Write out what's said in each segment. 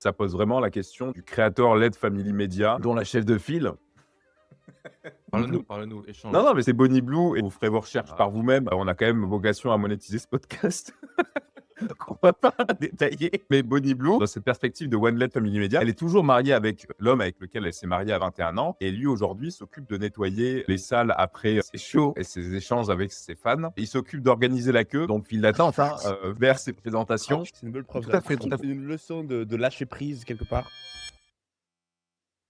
Ça pose vraiment la question du creator-led family media, dont la chef de file. Parle-nous, Non, échange. non, mais c'est Bonnie Blue et vous ferez vos recherches Ah, par vous-même. On a quand même vocation à monétiser ce podcast. Qu'on va pas détailler. Mais Bonnie Blue, dans cette perspective de One Led Family Media, elle est toujours mariée avec l'homme avec lequel elle s'est mariée à 21 ans. Et lui, aujourd'hui, s'occupe de nettoyer les salles après ses shows et ses échanges avec ses fans. Il s'occupe d'organiser la queue, donc file d'attente, vers ses présentations. C'est une belle preuve Tout à fait, tout à d'amour. fait. Une leçon de lâcher prise quelque part.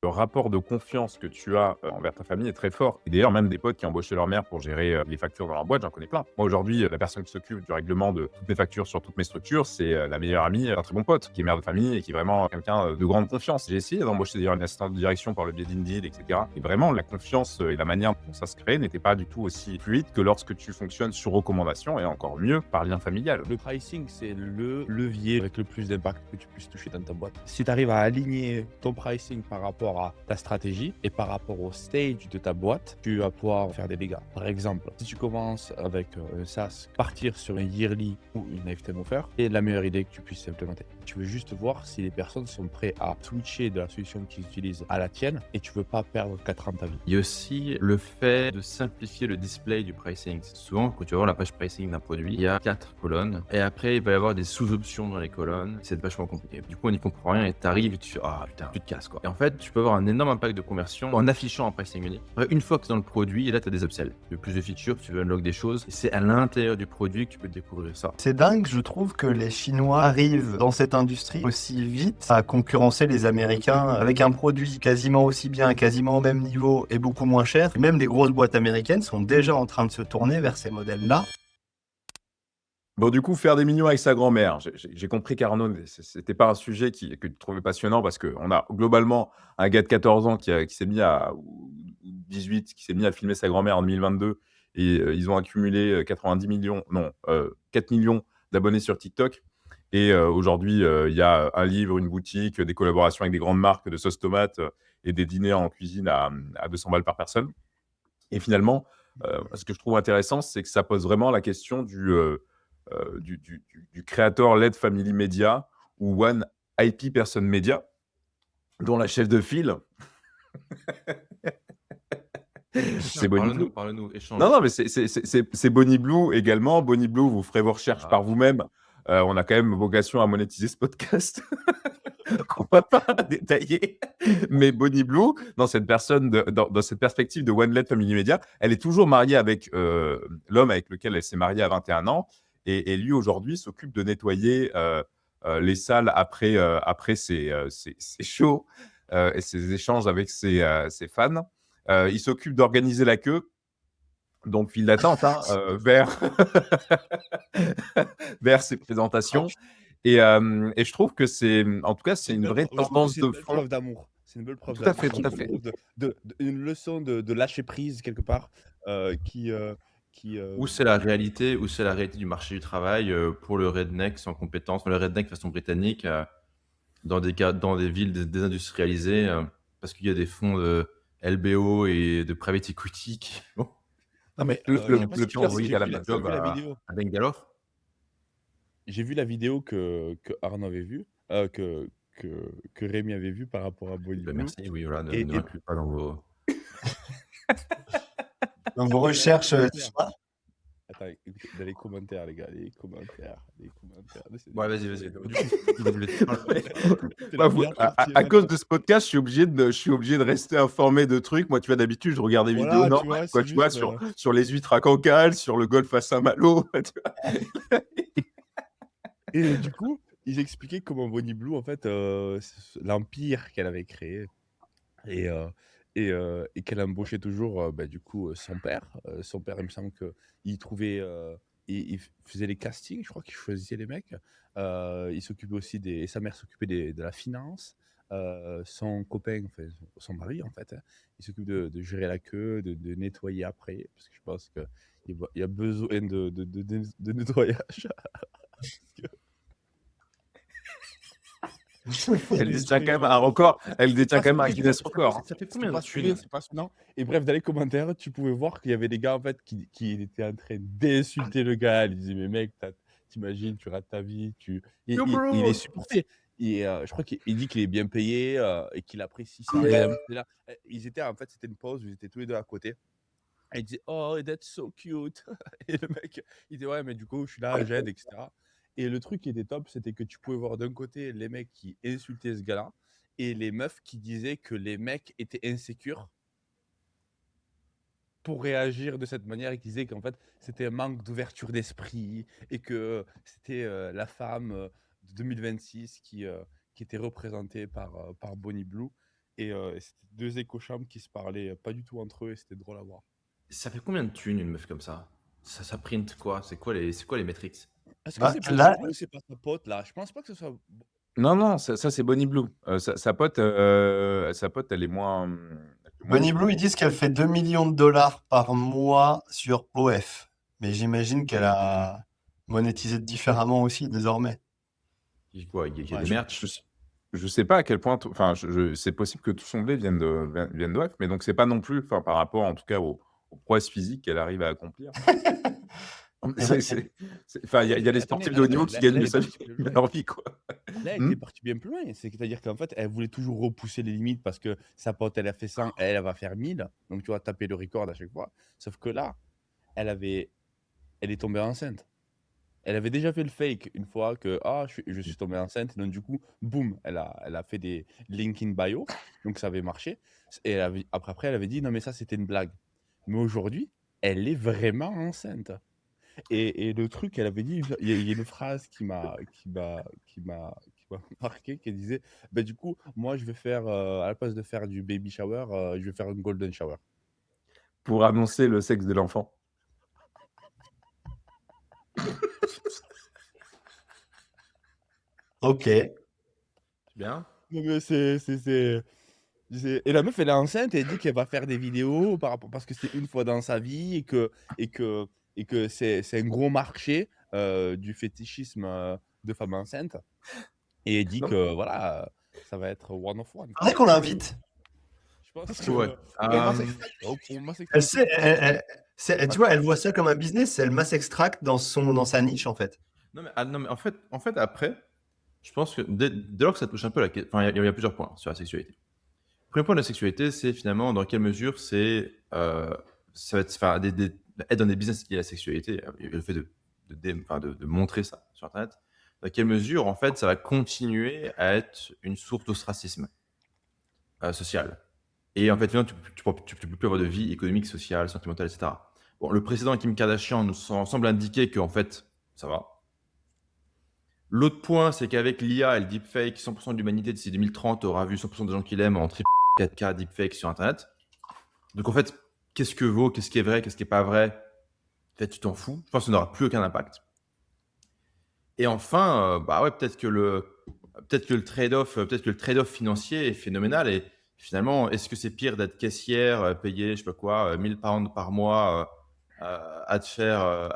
Le rapport de confiance que tu as envers ta famille est très fort. Et d'ailleurs, même des potes qui embauchaient leur mère pour gérer les factures dans leur boîte, j'en connais plein. Moi, aujourd'hui, la personne qui s'occupe du règlement de toutes mes factures sur toutes mes structures, c'est la meilleure amie d'un très bon pote, qui est mère de famille et qui est vraiment quelqu'un de grande confiance. J'ai essayé d'embaucher d'ailleurs une assistante de direction par le biais d'Indeed, etc. Et vraiment, la confiance et la manière dont ça se crée n'était pas du tout aussi fluide que lorsque tu fonctionnes sur recommandation et encore mieux par lien familial. Le pricing, c'est le levier avec le plus d'impact que tu puisses toucher dans ta boîte. Si tu arrives à aligner ton pricing par rapport à ta stratégie et par rapport au stage de ta boîte, tu vas pouvoir faire des dégâts. Par exemple, si tu commences avec un SaaS, partir sur un yearly ou une lifetime offer, c'est la meilleure idée que tu puisses implémenter. Tu veux juste voir si les personnes sont prêtes à switcher de la solution qu'ils utilisent à la tienne et tu veux pas perdre 4 ans de ta vie. Il y a aussi le fait de simplifier le display du pricing. Souvent, quand tu vas voir la page pricing d'un produit, il y a 4 colonnes. Et après, il va y avoir des sous-options dans les colonnes. C'est vachement compliqué. Du coup, on n'y comprend rien et t'arrives et tu fais ah putain, tu te casses quoi. Et en fait, tu peux avoir un énorme impact de conversion en affichant un pricing unique. Après, une fois que tu es dans le produit, et là, tu as des upsells. Tu veux plus de features, tu veux unlock des choses. Et c'est à l'intérieur du produit que tu peux découvrir ça. C'est dingue, je trouve que les Chinois arrivent dans cette industrie aussi vite à concurrencer les Américains avec un produit quasiment aussi bien, quasiment au même niveau et beaucoup moins cher. Même les grosses boîtes américaines sont déjà en train de se tourner vers ces modèles-là. Bon, du coup, faire des mignons avec sa grand-mère. J'ai compris qu'Arnaud, c'était pas un sujet que tu trouvais passionnant parce qu'on a globalement un gars de 14 ans qui s'est mis ou 18, qui s'est mis à filmer sa grand-mère en 2022 et ils ont accumulé 90 millions, non, 4 millions d'abonnés sur TikTok. Et aujourd'hui, il y a un livre, une boutique, des collaborations avec des grandes marques de sauce tomate et des dîners en cuisine à 200 balles par personne. Et finalement, ce que je trouve intéressant, c'est que ça pose vraiment la question du creator-led family media ou one IP person media, dont la chef de file, c'est Bonnie Blue. Parle-nous, échange. Non, mais c'est Bonnie Blue également. Bonnie Blue, vous ferez vos recherches par vous-même. On a quand même vocation à monétiser ce podcast. Qu'on va pas détailler. Mais Bonnie Blue, dans cette perspective de One Led Family Media, elle est toujours mariée avec l'homme avec lequel elle s'est mariée à 21 ans. Et lui, aujourd'hui, s'occupe de nettoyer les salles après ses shows et ses échanges avec ses fans. Il s'occupe d'organiser la queue, donc file d'attente, vers vers ses présentations. Et je trouve que en tout cas, c'est une vraie tendance de fond. Preuve d'amour. C'est une belle preuve Tout à d'amour. fait, tout à fait. Une leçon de lâcher prise quelque part qui Ou c'est la réalité, ou c'est la réalité du marché du travail pour le redneck sans compétence, le redneck façon britannique, dans des villes désindustrialisées, parce qu'il y a des fonds de LBO et de private equity qui vont Non, mais je sais pas si le tu pire, as c'est vu qu'à la job vidéo. à Bangalore. J'ai vu la vidéo que Arnaud avait vue, que Rémi avait vue par rapport à Bonnie Bah, Blue. merci, oui, voilà, Et- ne m'inclus pas dans vos... Dans vos recherches, Attends, écoutez, dans les commentaires, les gars, les commentaires. Ouais, vas-y. Bah, à cause de ce podcast, je suis obligé de rester informé de trucs. Moi, tu vois, d'habitude, je regarde des Voilà, vidéos tu normales, vois, quoi, c'est tu vois, juste, sur les huîtres à Cancale, sur le golfe à Saint-Malo. Tu vois. Et du coup, ils expliquaient comment Bonnie Blue, en fait, l'empire qu'elle avait créé et qu'elle embauchait toujours, du coup, son père. Son père, il me semble qu'il trouvait, il faisait les castings, je crois qu'il choisissait les mecs. Il s'occupait aussi et sa mère s'occupait de la finance. Son copain, enfin, son mari, en fait, il s'occupe de gérer la queue, de nettoyer après, parce que je pense qu'il y a besoin de nettoyage. Elle détient quand même un record. Elle détient quand même un Guinness record. Ça fait C'est combien de passionnant, c'est passionnant. Et bref, dans les commentaires, tu pouvais voir qu'il y avait des gars en fait qui étaient en train d'insulter le gars. Ils disaient mais mec, t'imagines, tu rates ta vie, il les supportait. je crois qu'il dit qu'il est bien payé et qu'il apprécie ça. Et la meuf était là. Ils étaient, en fait, c'était une pause où ils étaient tous les deux à côté. Et il disait, oh, that's so cute. Et le mec, il dit, ouais, mais du coup, je suis là, j'aide, etc. Et le truc qui était top, c'était que tu pouvais voir d'un côté les mecs qui insultaient ce gars-là et les meufs qui disaient que les mecs étaient insécures pour réagir de cette manière et qui disaient qu'en fait, c'était un manque d'ouverture d'esprit et que c'était la femme de 2026 qui était représentée par Bonnie Blue. Et c'était deux écochambres qui se parlaient pas du tout entre eux et c'était drôle à voir. Ça fait combien de thunes une meuf comme ça? Ça print quoi? C'est quoi les métriques? Est-ce que Bah, c'est là, Bonnie Blue ou c'est pas sa pote là? Je pense pas que ce soit. Non, ça c'est Bonnie Blue. Sa pote, elle est moins. Bonnie Blue, ils disent qu'elle fait 2 millions de dollars par mois sur OF. Mais j'imagine qu'elle a monétisé différemment aussi désormais. Il quoi? Il y a Ouais, des merch? Je sais pas à quel point. Enfin, c'est possible que tout son blé vienne d'OF, mais donc c'est pas non plus. Enfin, par rapport en tout cas aux prouesses physiques qu'elle arrive à accomplir. Enfin, il y a des sportifs de haut niveau qui gagnent de sa vie, leur vie, quoi. Là, elle était partie bien plus loin. C'est-à-dire qu'en fait, elle voulait toujours repousser les limites parce que sa pote, elle a fait 100, elle va faire 1000. Donc, tu vois, taper le record à chaque fois. Sauf que là, elle est tombée enceinte. Elle avait déjà fait le fake une fois que je suis tombée enceinte. Donc, du coup, boum, elle a fait des link in bio. Donc, ça avait marché. Et après, elle avait dit non, mais ça, c'était une blague. Mais aujourd'hui, elle est vraiment enceinte. Et le truc, elle avait dit, il y a une phrase qui m'a marqué, qui disait, bah, du coup, moi, je vais faire, à la place de faire du baby shower, je vais faire une golden shower. Pour annoncer le sexe de l'enfant. Ok. C'est bien. Non, mais et la meuf, elle est enceinte et elle dit qu'elle va faire des vidéos parce que c'est une fois dans sa vie et que c'est un gros marché du fétichisme de femmes enceintes. Et elle dit Non. que voilà, ça va être one of one. Faudrait qu'on l'invite. Je pense Parce que que ouais. pour Mass Elle Extract, sait, tu vois, elle voit ça comme un business, c'est le mass extract dans sa niche en fait. Non mais en fait après, je pense que dès lors que ça touche un peu enfin il y a plusieurs points sur la sexualité. Le premier point de la sexualité, c'est finalement dans quelle mesure ça va être enfin, être dans des business liés à la sexualité, le fait de montrer ça sur internet. Dans quelle mesure en fait ça va continuer à être une source d'ostracisme social. Et en fait, finalement, tu peux plus avoir de vie économique, sociale, sentimentale, etc. Bon, le précédent Kim Kardashian nous semble indiquer qu'en fait, ça va. L'autre point, c'est qu'avec l'IA et le deepfake, 100% de l'humanité d'ici 2030 aura vu 100% des gens qu'il aime en triple 4K deepfake sur Internet. Donc en fait, qu'est-ce que vaut, qu'est-ce qui est vrai, qu'est-ce qui est pas vrai? En fait, tu t'en fous. Je pense que ça n'aura plus aucun impact. Et enfin, bah ouais, peut-être que le trade-off financier est phénoménal. Et finalement, est-ce que c'est pire d'être caissière, payer, je sais pas quoi, 1000 pounds par mois à te faire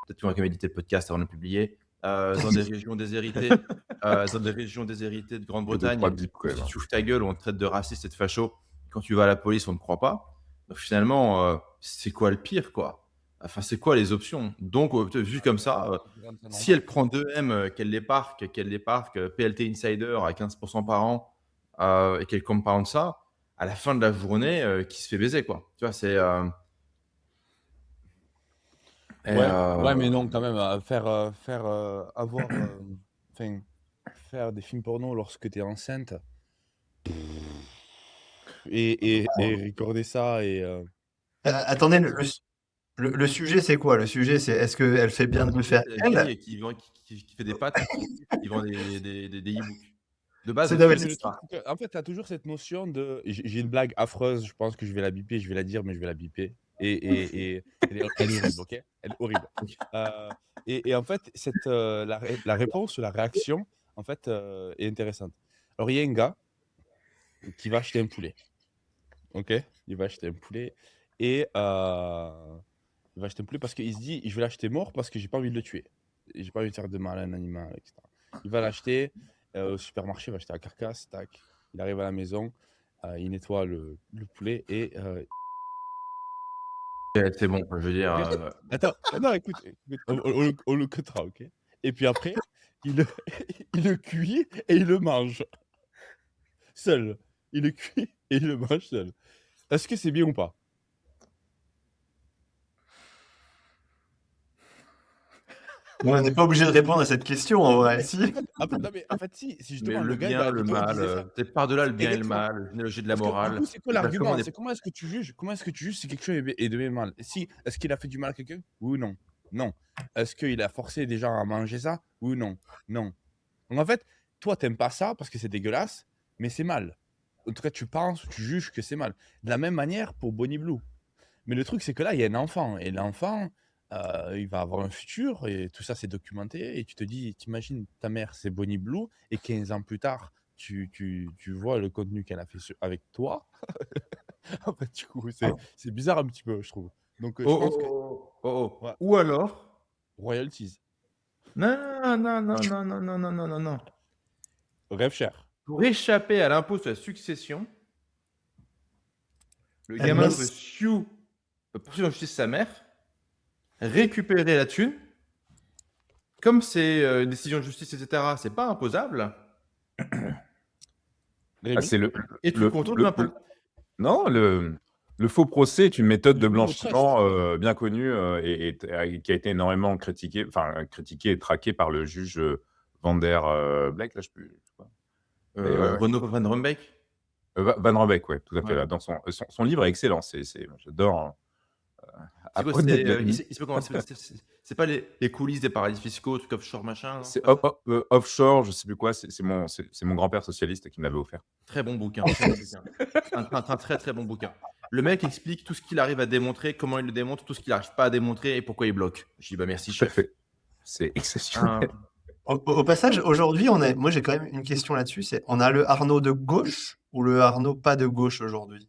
peut-être qu'on va quand même éditer le podcast avant de le publier, dans des régions déshéritées, de Et deux, Grande-Bretagne, trois bips, quand si même. tu ouvres ta gueule, on te traite de raciste et de facho. Quand tu vas à la police, on ne te croit pas. Donc finalement, c'est quoi le pire, quoi? Enfin, c'est quoi les options? Donc, vu comme ça, si elle prend 2M, qu'elle les parque, PLT Insider à 15% par an, et qu'elle compound ça, à la fin de la journée, qui se fait baiser, quoi. Tu vois, c'est... Ouais, mais non, quand même, faire des films porno lorsque tu es enceinte et recorder ça Attendez, le sujet c'est quoi? Le sujet c'est est-ce qu'elle fait bien de le faire la fille elle? qui fait des pâtes, qui vend des e-books. De base, C'est le non, mais film, Mais le c'est truc, ça. c'est que, en fait, tu as toujours cette notion de. J'ai une blague affreuse, je pense que je vais la biper, je vais la dire, mais je vais la biper. Et elle est horrible, ok? Elle est horrible. Et en fait, la réponse ou la réaction, en fait, est intéressante. Alors, il y a un gars qui va acheter un poulet, ok? Il va acheter un poulet et il va acheter un poulet parce qu'il se dit, je vais l'acheter mort parce que j'ai pas envie de le tuer. J'ai pas envie de faire de mal à un animal, etc. Il va l'acheter au supermarché, il va acheter la carcasse, tac. Il arrive à la maison, il nettoie le poulet et C'est bon, je veux dire. Attends, non, écoute, on le cuttera, ok? Et puis après, il le, il le cuit et il le mange seul. Il le cuit et il le mange seul. Est-ce que c'est bien ou pas? On n'est pas obligé de répondre à cette question en vrai. Si. Non, mais en fait, si Mais justement le le gars, bien, le il mal, disait ça. peut-être par-delà le bien et le Exactement. mal, généalogie de la Parce que du morale. coup, c'est quoi Il y a l'argument? vraiment des- C'est comment est-ce que tu juges? Comment est-ce que tu juges si quelque chose est de bien ou mal? Si, est-ce qu'il a fait du mal à quelqu'un? Oui ou non? Non. Est-ce qu'il a forcé des gens à manger ça? Oui ou non? Non. Donc en fait, toi, t'aimes pas ça parce que c'est dégueulasse, mais c'est mal. En tout cas, tu penses, tu juges que c'est mal. De la même manière pour Bonnie Blue. Mais le truc, c'est que là, il y a un enfant. Et l'enfant, il va avoir un futur. Et tout ça, c'est documenté. Et tu te dis, t'imagines, ta mère, c'est Bonnie Blue. Et 15 ans plus tard, tu vois le contenu qu'elle a fait avec toi. En fait, du coup, c'est bizarre un petit peu, je trouve. Donc, je pense que ouais, Ou alors, royalties, non, non, non, non, non, non, non, non, non, non. rêve cher. Pour échapper à l'impôt sur la succession, le Elle gamin laisse- peut poursuivre en justice sa mère, récupérer la thune. Comme c'est une décision de justice, etc., c'est pas imposable. Rémi, c'est Et tu le- contournes le- l'impôt. Non, le faux procès est une méthode de Le faux trust. blanchiment bien connue et qui a été énormément critiquée et traquée par le juge Van der Bleek, là, je sais plus. Quoi. Mais ouais. Renaud Van Rombeek. Van Rombeek, ouais, tout à fait. Ouais. Là, dans son livre est excellent. J'adore. Hein. C'est quoi, Apprenez de la- il se peut comment- c'est pas les coulisses des paradis fiscaux, trucs offshore, machin. non, C'est pas ça offshore, je sais plus quoi. C'est mon grand-père socialiste qui me l'avait offert. Très bon bouquin. Très bon bouquin. Un très très bon bouquin. Le mec explique tout ce qu'il arrive à démontrer, comment il le démontre, tout ce qu'il n'arrive pas à démontrer et pourquoi il bloque. Je dis bah merci Tout à chef. fait. C'est exceptionnel. Au passage, aujourd'hui, moi j'ai quand même une question là-dessus. On a le Arnaud de gauche ou le Arnaud pas de gauche aujourd'hui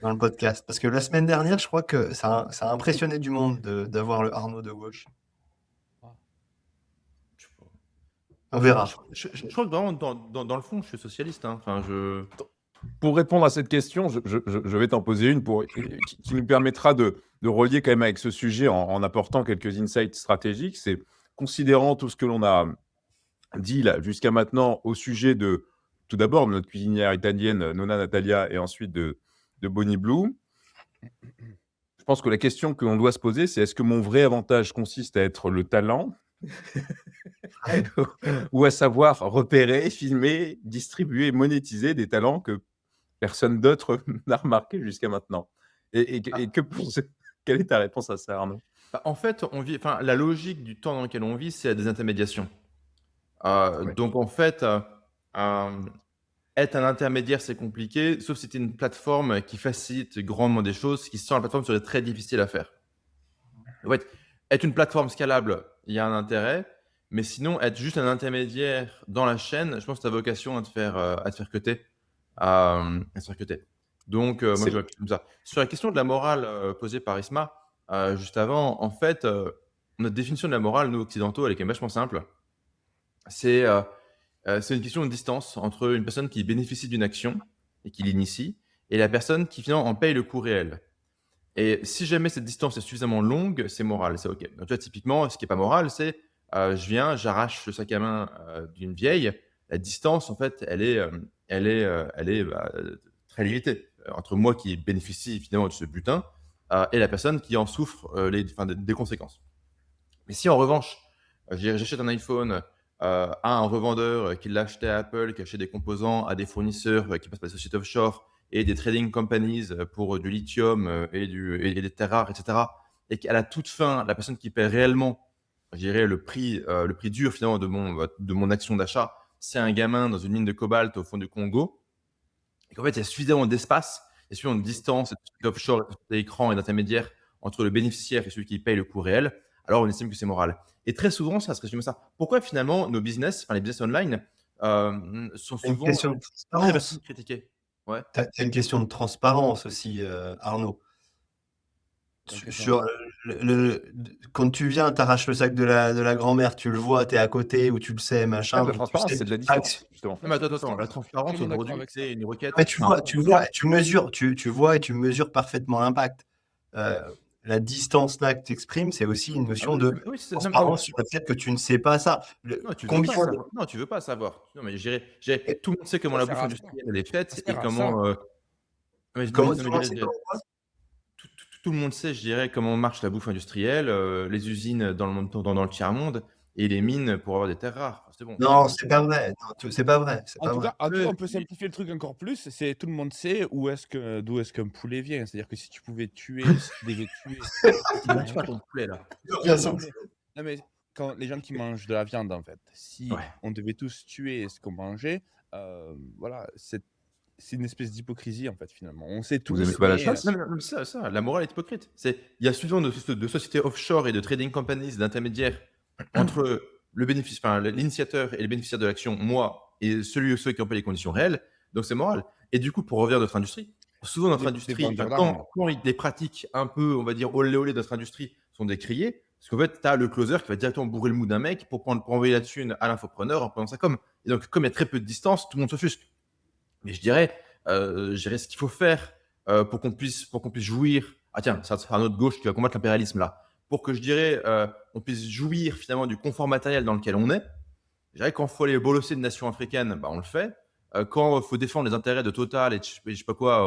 dans le podcast? Parce que la semaine dernière, je crois que ça a impressionné du monde d'avoir le Arnaud de gauche. On verra. Je crois que vraiment dans le fond, je suis socialiste. Hein. Enfin, Pour répondre à cette question, je vais t'en poser une qui nous permettra de relier quand même avec ce sujet en apportant quelques insights stratégiques. C'est considérant tout ce que l'on a dit là jusqu'à maintenant au sujet de, tout d'abord, notre cuisinière italienne, Nonna Natalia, et ensuite de Bonnie Blue. Je pense que la question que l'on doit se poser, c'est est-ce que mon vrai avantage consiste à être le talent ou à savoir repérer, filmer, distribuer, monétiser des talents que personne d'autre n'a remarqué jusqu'à maintenant. Quelle est ta réponse à ça, Arnaud? En fait, la logique du temps dans lequel on vit, c'est la désintermédiation. Ouais. Donc en fait, être un intermédiaire, c'est compliqué, sauf si tu es une plateforme qui facilite grandement des choses, qui sans la plateforme serait très difficile à faire. En fait, être une plateforme scalable, il y a un intérêt, mais sinon, être juste un intermédiaire dans la chaîne, je pense que tu as vocation à te faire cuter. Donc, moi, je vois plus comme ça. Sur la question de la morale posée par Isma, juste avant, en fait, notre définition de la morale, nous, occidentaux, elle est quand même vachement simple. C'est une question de distance entre une personne qui bénéficie d'une action et qui l'initie, et la personne qui, finalement, en paye le coût réel. Et si jamais cette distance est suffisamment longue, c'est moral, c'est OK. Donc, tu vois, typiquement, ce qui n'est pas moral, c'est je viens, j'arrache le sac à main d'une vieille. La distance, en fait, elle est très limitée entre moi qui bénéficie finalement de ce butin et la personne qui en souffre des conséquences. Mais si en revanche, j'achète un iPhone à un revendeur qui l'a acheté à Apple, qui achète des composants à des fournisseurs qui passent par des sociétés offshore et des trading companies pour du lithium et des terres rares, etc. Et qu'à la toute fin, la personne qui paie réellement, je dirais, le prix dur finalement de mon action d'achat, c'est un gamin dans une mine de cobalt au fond du Congo. Et qu'en fait, il y a suffisamment d'espace, il y a suffisamment de distance, d'offshore, d'écran et d'intermédiaire entre le bénéficiaire et celui qui paye le coût réel. Alors, on estime que c'est moral. Et très souvent, ça se résume à ça. Pourquoi finalement nos business, les business online, sont C'est une souvent question de très transparence. critiqués? Ouais. T'as une question de transparence aussi, Arnaud. Quand tu viens, t'arraches le sac de la grand-mère, tu le vois, t'es à côté ou tu le sais, machin. La donc tu transparence, sais- c'est de la distance, justement. Non, mais attends, la transparence Tout le monde est aujourd'hui, d'accord avec c'est une requête. Mais tu vois, tu mesures, tu vois et tu mesures parfaitement l'impact. la distance là que tu exprimes, c'est aussi une Ah notion oui, de oui, non, transparence sur le fait que tu ne sais pas ça. non, tu veux pas Combien de... savoir. Non, tu veux pas savoir. Non, mais tout le monde sait comment Ça la sert bouffe à ça. industrielle elle est Ça faite et sert à ça. comment. Non, mais, Comment non, tout mais le monde sait comment ça? tout le monde sait, je dirais, comment marche la bouffe industrielle, les usines dans le monde, dans le tiers-monde et les mines pour avoir des terres rares. Enfin, c'est bon. Non, c'est pas vrai. Non, c'est pas vrai. C'est En pas tout vrai. cas, Euh, on peut simplifier le truc encore plus. C'est tout le monde sait d'où est-ce qu'un poulet vient. C'est-à-dire que si tu devais tuer, Tu manges pas ton poulet là. Bien non, sûr. non, mais quand les gens qui mangent de la viande, en fait, si Ouais. on devait tous tuer ce qu'on mangeait, voilà, c'est une espèce d'hypocrisie, en fait, finalement. On sait Vous aimez tous, pas la mais chasse? Non, mais ça, la morale est hypocrite. Il y a suffisamment de sociétés offshore et de trading companies, d'intermédiaires entre l'initiateur et le bénéficiaire de l'action, moi, et celui ou ceux qui ont pas les conditions réelles. Donc c'est moral. Et du coup, pour revenir à notre industrie, souvent notre des industrie, vendeurs d'armes. quand les pratiques un peu, on va dire, olé olé de notre industrie sont décriées, parce qu'en fait, tu as le closer qui va directement bourrer le mou d'un mec pour envoyer la thune à l'infopreneur en prenant ça comme. Et donc, comme il y a très peu de distance, tout le monde s'offusque. Mais je dirais ce qu'il faut faire pour qu'on puisse jouir. Ah tiens, ça sera notre gauche qui va combattre l'impérialisme là. Pour que je dirais, on puisse jouir finalement du confort matériel dans lequel on est. Je dirais quand il faut aller bolosser une nation africaine, bah, on le fait. Quand il faut défendre les intérêts de Total et je sais pas quoi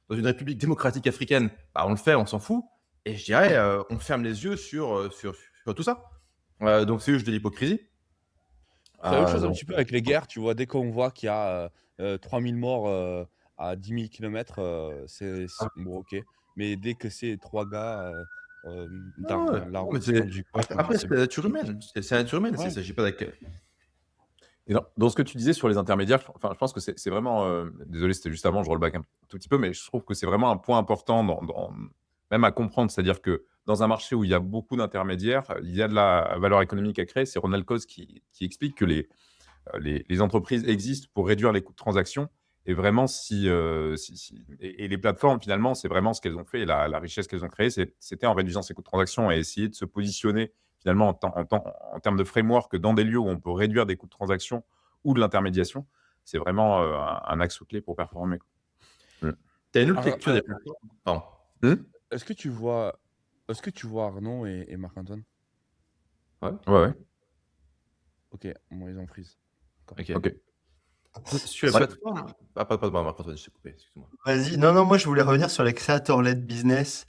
dans une république démocratique africaine, bah, on le fait, on s'en fout. Et je dirais, on ferme les yeux sur tout ça. Donc c'est juste de l'hypocrisie. C'est la même chose un Donc, petit peu avec les guerres, tu vois. Dès qu'on voit qu'il y a 3000 morts à 10 000 km, bon, ok. Mais dès que c'est 3 gars dans ouais, la mais route du camp, après, c'est c'est la nature humaine. C'est la nature humaine. ouais. Il s'agit pas d'accueil. Et dans ce que tu disais sur les intermédiaires, enfin, je pense que c'est vraiment. Désolé, c'était juste avant, je roll back un tout petit peu, mais je trouve que c'est vraiment un point important, même à comprendre. C'est-à-dire que dans un marché où il y a beaucoup d'intermédiaires, il y a de la valeur économique à créer. C'est Ronald Coase qui explique que les entreprises existent pour réduire les coûts de transaction. Et vraiment, et les plateformes, finalement, c'est vraiment ce qu'elles ont fait. Et la richesse qu'elles ont créée, c'était en réduisant ces coûts de transaction et essayer de se positionner, finalement, en termes de framework, dans des lieux où on peut réduire des coûts de transaction ou de l'intermédiation. C'est vraiment un axe clé pour performer. Tu as une autre Alors, lecture des plateformes. Pardon. est-ce que tu vois Arnaud et Marc-Antoine? Ouais. Ok, moi ils ont freeze. Ok. Sur les Ouais. plateformes. Ah, pardon, Marc-Antoine, je t'ai coupé, excuse-moi. Vas-y. Non, moi je voulais revenir sur les creator-led business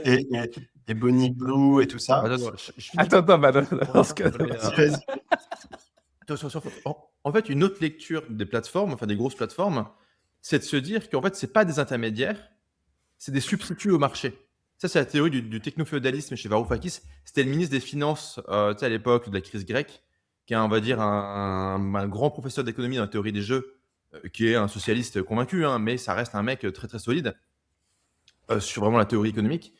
et Bonnie Blue et tout ça. Attends, je finis. Attends, dans ce cas Vas-y. En fait, une autre lecture des plateformes, enfin des grosses plateformes, c'est de se dire qu'en fait, c'est pas des intermédiaires, c'est des substituts au marché. Ça, c'est la théorie du techno-féodalisme chez Varoufakis. C'était le ministre des Finances tu sais, à l'époque de la crise grecque, qui est, on va dire, un grand professeur d'économie dans la théorie des jeux, qui est un socialiste convaincu, hein, mais ça reste un mec très très solide sur vraiment la théorie économique.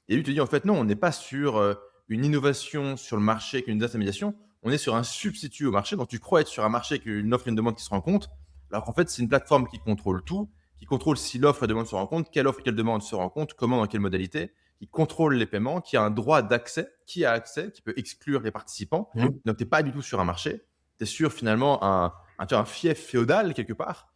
Et lui te dit, en fait, non, on n'est pas sur une innovation sur le marché avec une intermédiation, on est sur un substitut au marché. Donc, tu crois être sur un marché avec une offre et une demande qui se rencontrent, alors qu'en fait, c'est une plateforme qui contrôle tout, qui contrôle si l'offre et la demande se rencontrent, quelle offre et quelle demande se rencontrent, comment, dans quelle modalité, qui contrôle les paiements, qui a un droit d'accès, qui a accès, qui peut exclure les participants. Donc, tu n'es pas du tout sur un marché, tu es sur finalement un fief féodal quelque part,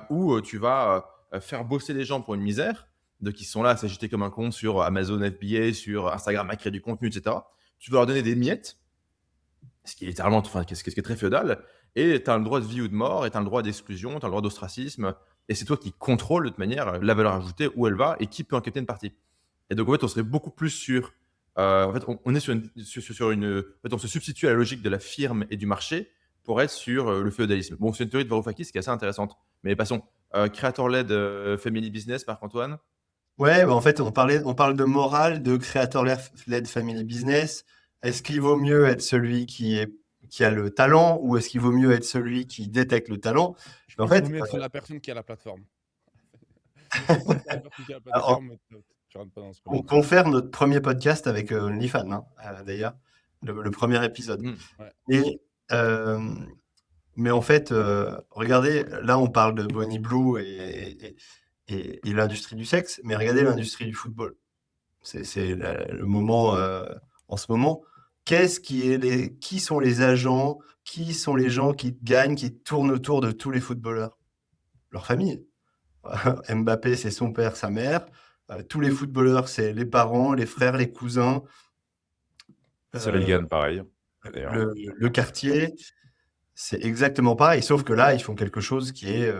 où tu vas faire bosser les gens pour une misère, donc ils sont là à s'agiter comme un con sur Amazon FBA, sur Instagram à créer du contenu, etc. Tu dois leur donner des miettes, ce qui est littéralement, enfin, ce qui est très féodal, et tu as le droit de vie ou de mort, et tu as le droit d'exclusion, tu as le droit d'ostracisme, et c'est toi qui contrôles de toute manière la valeur ajoutée, où elle va, et qui peut en capter une partie. Et donc en fait, on serait beaucoup plus sur... en fait, on est sur une... En fait, on se substitue à la logique de la firme et du marché pour être sur le féodalisme. Bon, c'est une théorie de Varoufakis qui est assez intéressante. Mais passons. Creator-led family business, Marc-Antoine. Ouais, en fait, on parle de morale, de creator-led family business. Est-ce qu'il vaut mieux être celui qui a le talent ou est-ce qu'il vaut mieux être celui qui détecte le talent? Je pense qu'il vaut mieux être la personne qui a la plateforme. Si c'est pas la personne qui a la plateforme, tu rentres pas dans ce on problème. confère notre premier podcast avec OnlyFans, hein, d'ailleurs, le premier épisode. Ouais. Mais en fait, regardez, là, on parle de Bonnie Blue et l'industrie du sexe, mais regardez l'industrie du football. C'est le moment en ce moment. Qui sont les agents, qui sont les gens qui gagnent, qui tournent autour de tous les footballeurs? Leur famille. Mbappé, c'est son père, sa mère. Tous les footballeurs, c'est les parents, les frères, les cousins, Cyril euh, Gann, pareil, d'ailleurs. le quartier. C'est exactement pareil, sauf que là, ils font quelque chose qui est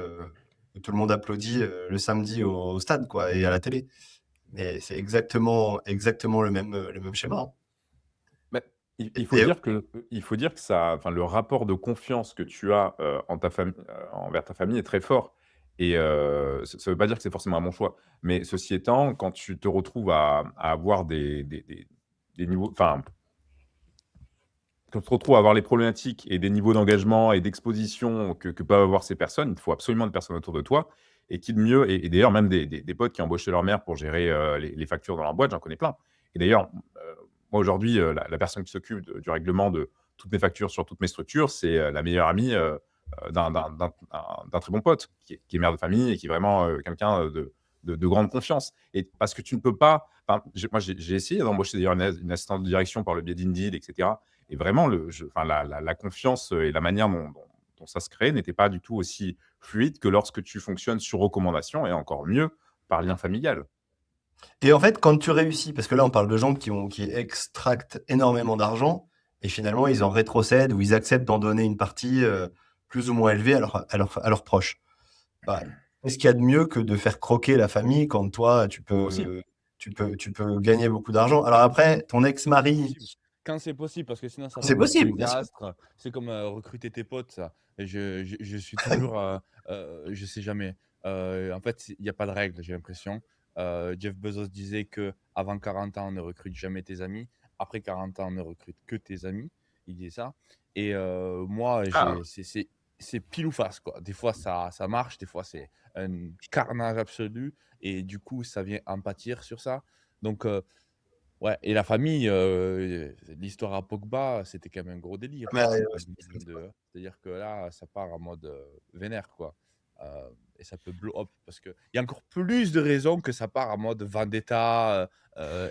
que tout le monde applaudit le samedi au stade, quoi, et à la télé. Mais c'est exactement le même schéma, hein. Mais il Et, il faut et- dire que ça, enfin, le rapport de confiance que tu as envers ta famille est très fort. Et ça ne veut pas dire que c'est forcément un bon choix. Mais ceci étant, quand tu te retrouves à avoir des niveaux, enfin, quand tu te retrouves à avoir les problématiques et des niveaux d'engagement et d'exposition que peuvent avoir ces personnes, il te faut absolument des personnes autour de toi. Et qui de mieux, et d'ailleurs, même des potes qui ont embauché leur mère pour gérer les factures dans leur boîte, j'en connais plein. Et d'ailleurs, moi aujourd'hui, la personne qui s'occupe du règlement de toutes mes factures sur toutes mes structures, c'est la meilleure amie d'un très bon pote, qui est mère de famille et qui est vraiment quelqu'un de grande confiance. Et parce que tu ne peux pas. Enfin, moi, j'ai essayé d'embaucher d'ailleurs une assistante de direction par le biais d'Indeed, etc. Et vraiment, enfin, la confiance et la manière dont ça se crée n'était pas du tout aussi fluide que lorsque tu fonctionnes sur recommandation, et encore mieux par lien familial. Et en fait, quand tu réussis, parce que là, on parle de gens qui extractent énormément d'argent, et finalement, ils en rétrocèdent ou ils acceptent d'en donner une partie plus ou moins élevée à leurs proches. Bah, qu'est-ce qu'il y a de mieux que de faire croquer la famille quand toi, Aussi. tu peux gagner beaucoup d'argent? Alors après, ton ex-mari, Possible. Quand c'est possible, parce que sinon ça c'est fait un possible, bien sûr. désastre. C'est comme recruter tes potes, ça. Et je suis toujours, je sais jamais. En fait, il n'y a pas de règle, j'ai l'impression. Jeff Bezos disait que avant 40 ans, on ne recrute jamais tes amis. Après 40 ans, on ne recrute que tes amis. Il disait ça. Et moi, Ah, c'est pile ou face, quoi. Des fois, ça marche. Des fois, c'est un carnage absolu. Et du coup, ça vient en pâtir sur ça. Donc, ouais, et la famille, l'histoire à Pogba, c'était quand même un gros délire, Mais, en 2022, hein. C'est-à-dire que là, ça part en mode vénère, quoi. Et ça peut blow up parce qu'il y a encore plus de raisons que ça part en mode vendetta,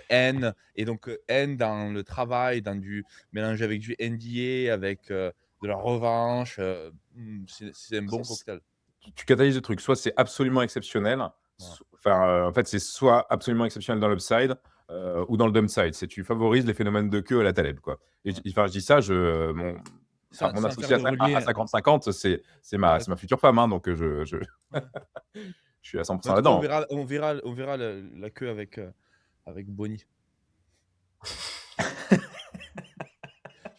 haine. Et donc, haine dans le travail, dans du mélange avec du NDA, avec de la revanche. C'est un bon cocktail. tu catalyses le truc. Soit c'est absolument exceptionnel, Voilà. enfin, en fait, c'est soit absolument exceptionnel dans l'upside ou dans le downside. C'est tu favorises les phénomènes de queue à la Taleb, quoi. Et Ouais. enfin, je dis ça, enfin, mon Sans faire associé de à relier. 50-50, c'est Ouais. ma future femme, hein, donc Ouais. je suis à Mais en 100% tout cas, là-dedans. on verra la queue avec Bonnie.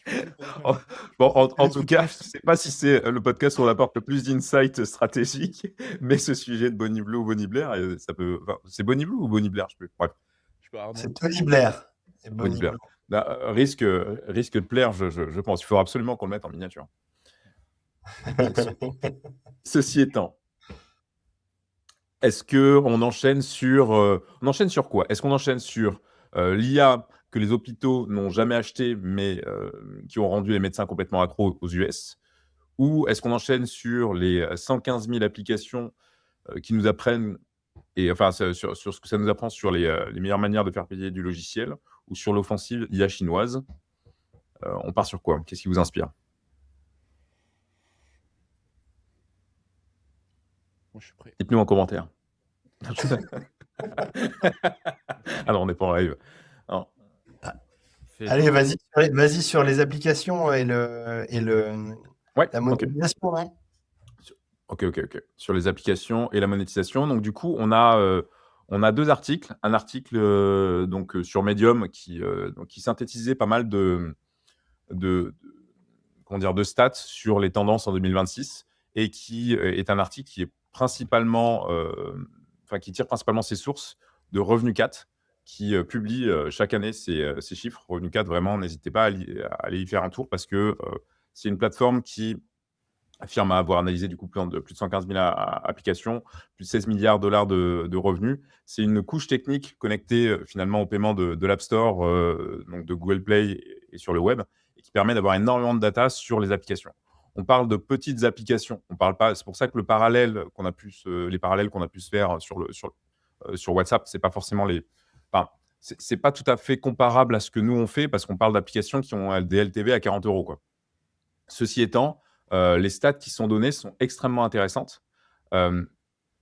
Je pense qu'on En, fera bon, en un tout cas, je podcast. ne sais pas si c'est le podcast où on apporte le plus d'insights stratégiques, mais ce sujet de Bonnie Blue ou Bonnie Blair, ça peut. Enfin, c'est Bonnie Blue ou Bonnie Blair, je peux. Bref, Je peux Arnaud. c'est Tony Blair et Bonnie Bonnie Blair. Blue. Là, risque de plaire, je pense. Il faudra absolument qu'on le mette en miniature. Ceci étant, est-ce que on enchaîne sur quoi? Est-ce qu'on enchaîne sur l'IA que les hôpitaux n'ont jamais acheté, mais qui ont rendu les médecins complètement accros aux US? Ou est-ce qu'on enchaîne sur les 115 000 applications qui nous apprennent, et enfin sur ce que ça nous apprend sur les meilleures manières de faire payer du logiciel, ou sur l'offensive IA chinoise? On part sur quoi? Qu'est-ce qui vous inspire? Moi, je suis prêt. Dites-nous en commentaire. Ah non, on n'est pas en live. Non. Allez, vas-y sur les applications et Ouais, la ok. monétisation, ouais. Ok. Sur les applications et la monétisation. Donc, du coup, on a deux articles. Un article sur Medium qui synthétisait pas mal de, comment dire, de stats sur les tendances en 2026, et qui est un article qui est principalement, qui tire principalement ses sources de Revenu4, qui publie chaque année ces chiffres. Revenu4, vraiment, n'hésitez pas à aller y faire un tour, parce que c'est une plateforme qui affirme avoir analysé du coup plus de 115 000 applications, plus de 16 milliards de dollars de revenus. C'est une couche technique connectée finalement au paiement de l'App Store, donc de Google Play et sur le web, et qui permet d'avoir énormément de data sur les applications. On parle de petites applications. On parle pas. C'est pour ça que les parallèles qu'on a pu se faire sur WhatsApp, c'est pas forcément enfin, c'est pas tout à fait comparable à ce que nous on fait, parce qu'on parle d'applications qui ont des LTV à 40 €, quoi. Ceci étant, les stats qui sont données sont extrêmement intéressantes.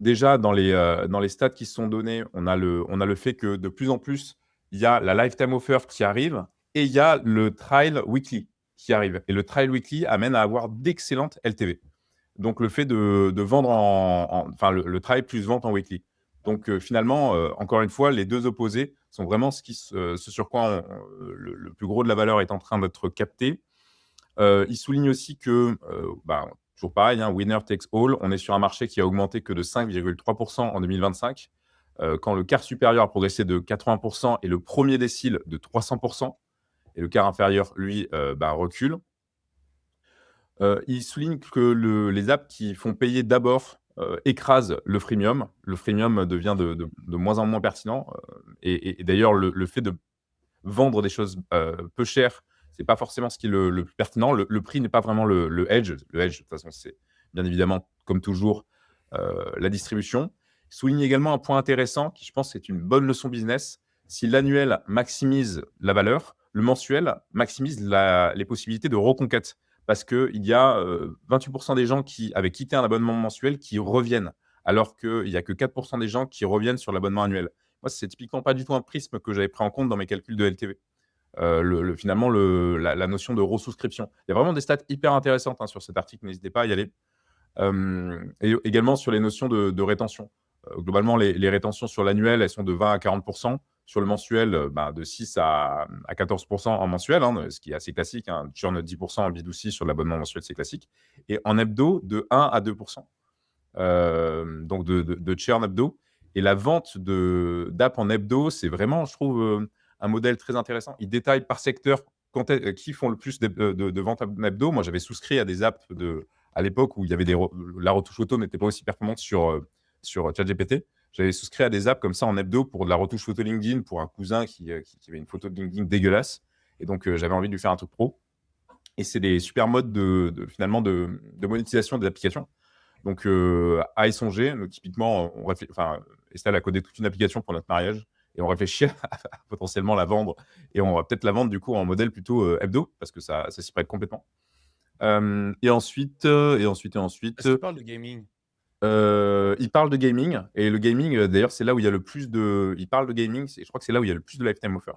déjà, dans les stats qui sont donnés, on a le fait que de plus en plus, il y a la lifetime offer qui arrive et il y a le trial weekly qui arrive. Et le trial weekly amène à avoir d'excellentes LTV. Donc, le fait de vendre enfin, le trial plus vente en weekly. Donc, finalement, encore une fois, les deux opposés sont vraiment ce sur quoi le plus gros de la valeur est en train d'être capté. Il souligne aussi que, toujours pareil, hein, winner takes all, on est sur un marché qui a augmenté que de 5,3% en 2025, quand le quart supérieur a progressé de 80% et le premier décile de 300%, et le quart inférieur, lui, recule. Il souligne que les apps qui font payer d'abord écrasent le freemium. Le freemium devient de moins en moins pertinent. Et d'ailleurs, le fait de vendre des choses peu chères, c'est pas forcément ce qui est le plus pertinent. Le prix n'est pas vraiment le edge. Le edge, de toute façon, c'est bien évidemment, comme toujours, la distribution. Il souligne également un point intéressant qui, je pense, est une bonne leçon business. Si l'annuel maximise la valeur, le mensuel maximise les possibilités de reconquête. Parce qu'il y a 28% des gens qui avaient quitté un abonnement mensuel qui reviennent, alors qu'il n'y a que 4% des gens qui reviennent sur l'abonnement annuel. Moi, c'est typiquement pas du tout un prisme que j'avais pris en compte dans mes calculs de LTV. Finalement, la notion de resouscription. Il y a vraiment des stats hyper intéressantes sur cet article, n'hésitez pas à y aller. Et également sur les notions de rétention. Globalement, les rétentions sur l'annuel, elles sont de 20 à 40%. Sur le mensuel, de 6 à 14% en mensuel, ce qui est assez classique. Churn de 10% en B2C sur l'abonnement mensuel, c'est classique. Et en hebdo, de 1 à 2%. Donc de churn hebdo. Et la vente d'app en hebdo, c'est vraiment, je trouve, un modèle très intéressant. Il détaille par secteur qui font le plus de ventes en hebdo. Moi, j'avais souscrit à des apps à l'époque où il y avait la retouche photo n'était pas aussi performante sur ChatGPT. J'avais souscrit à des apps comme ça en hebdo pour de la retouche photo LinkedIn pour un cousin qui avait une photo de LinkedIn dégueulasse. Et donc, j'avais envie de lui faire un truc pro. Et c'est des super modes finalement de monétisation des applications. Donc, à y songer. Donc, typiquement, Estelle a codé toute une application pour notre mariage et on réfléchit à potentiellement la vendre. Et on va peut-être la vendre du coup en modèle plutôt hebdo parce que ça s'y prête complètement. Et ensuite, Est-ce qu'il parle de gaming? il parle de gaming. Et le gaming, d'ailleurs, c'est là où il y a le plus de. Il parle de gaming, je crois que c'est là où il y a le plus de lifetime offer.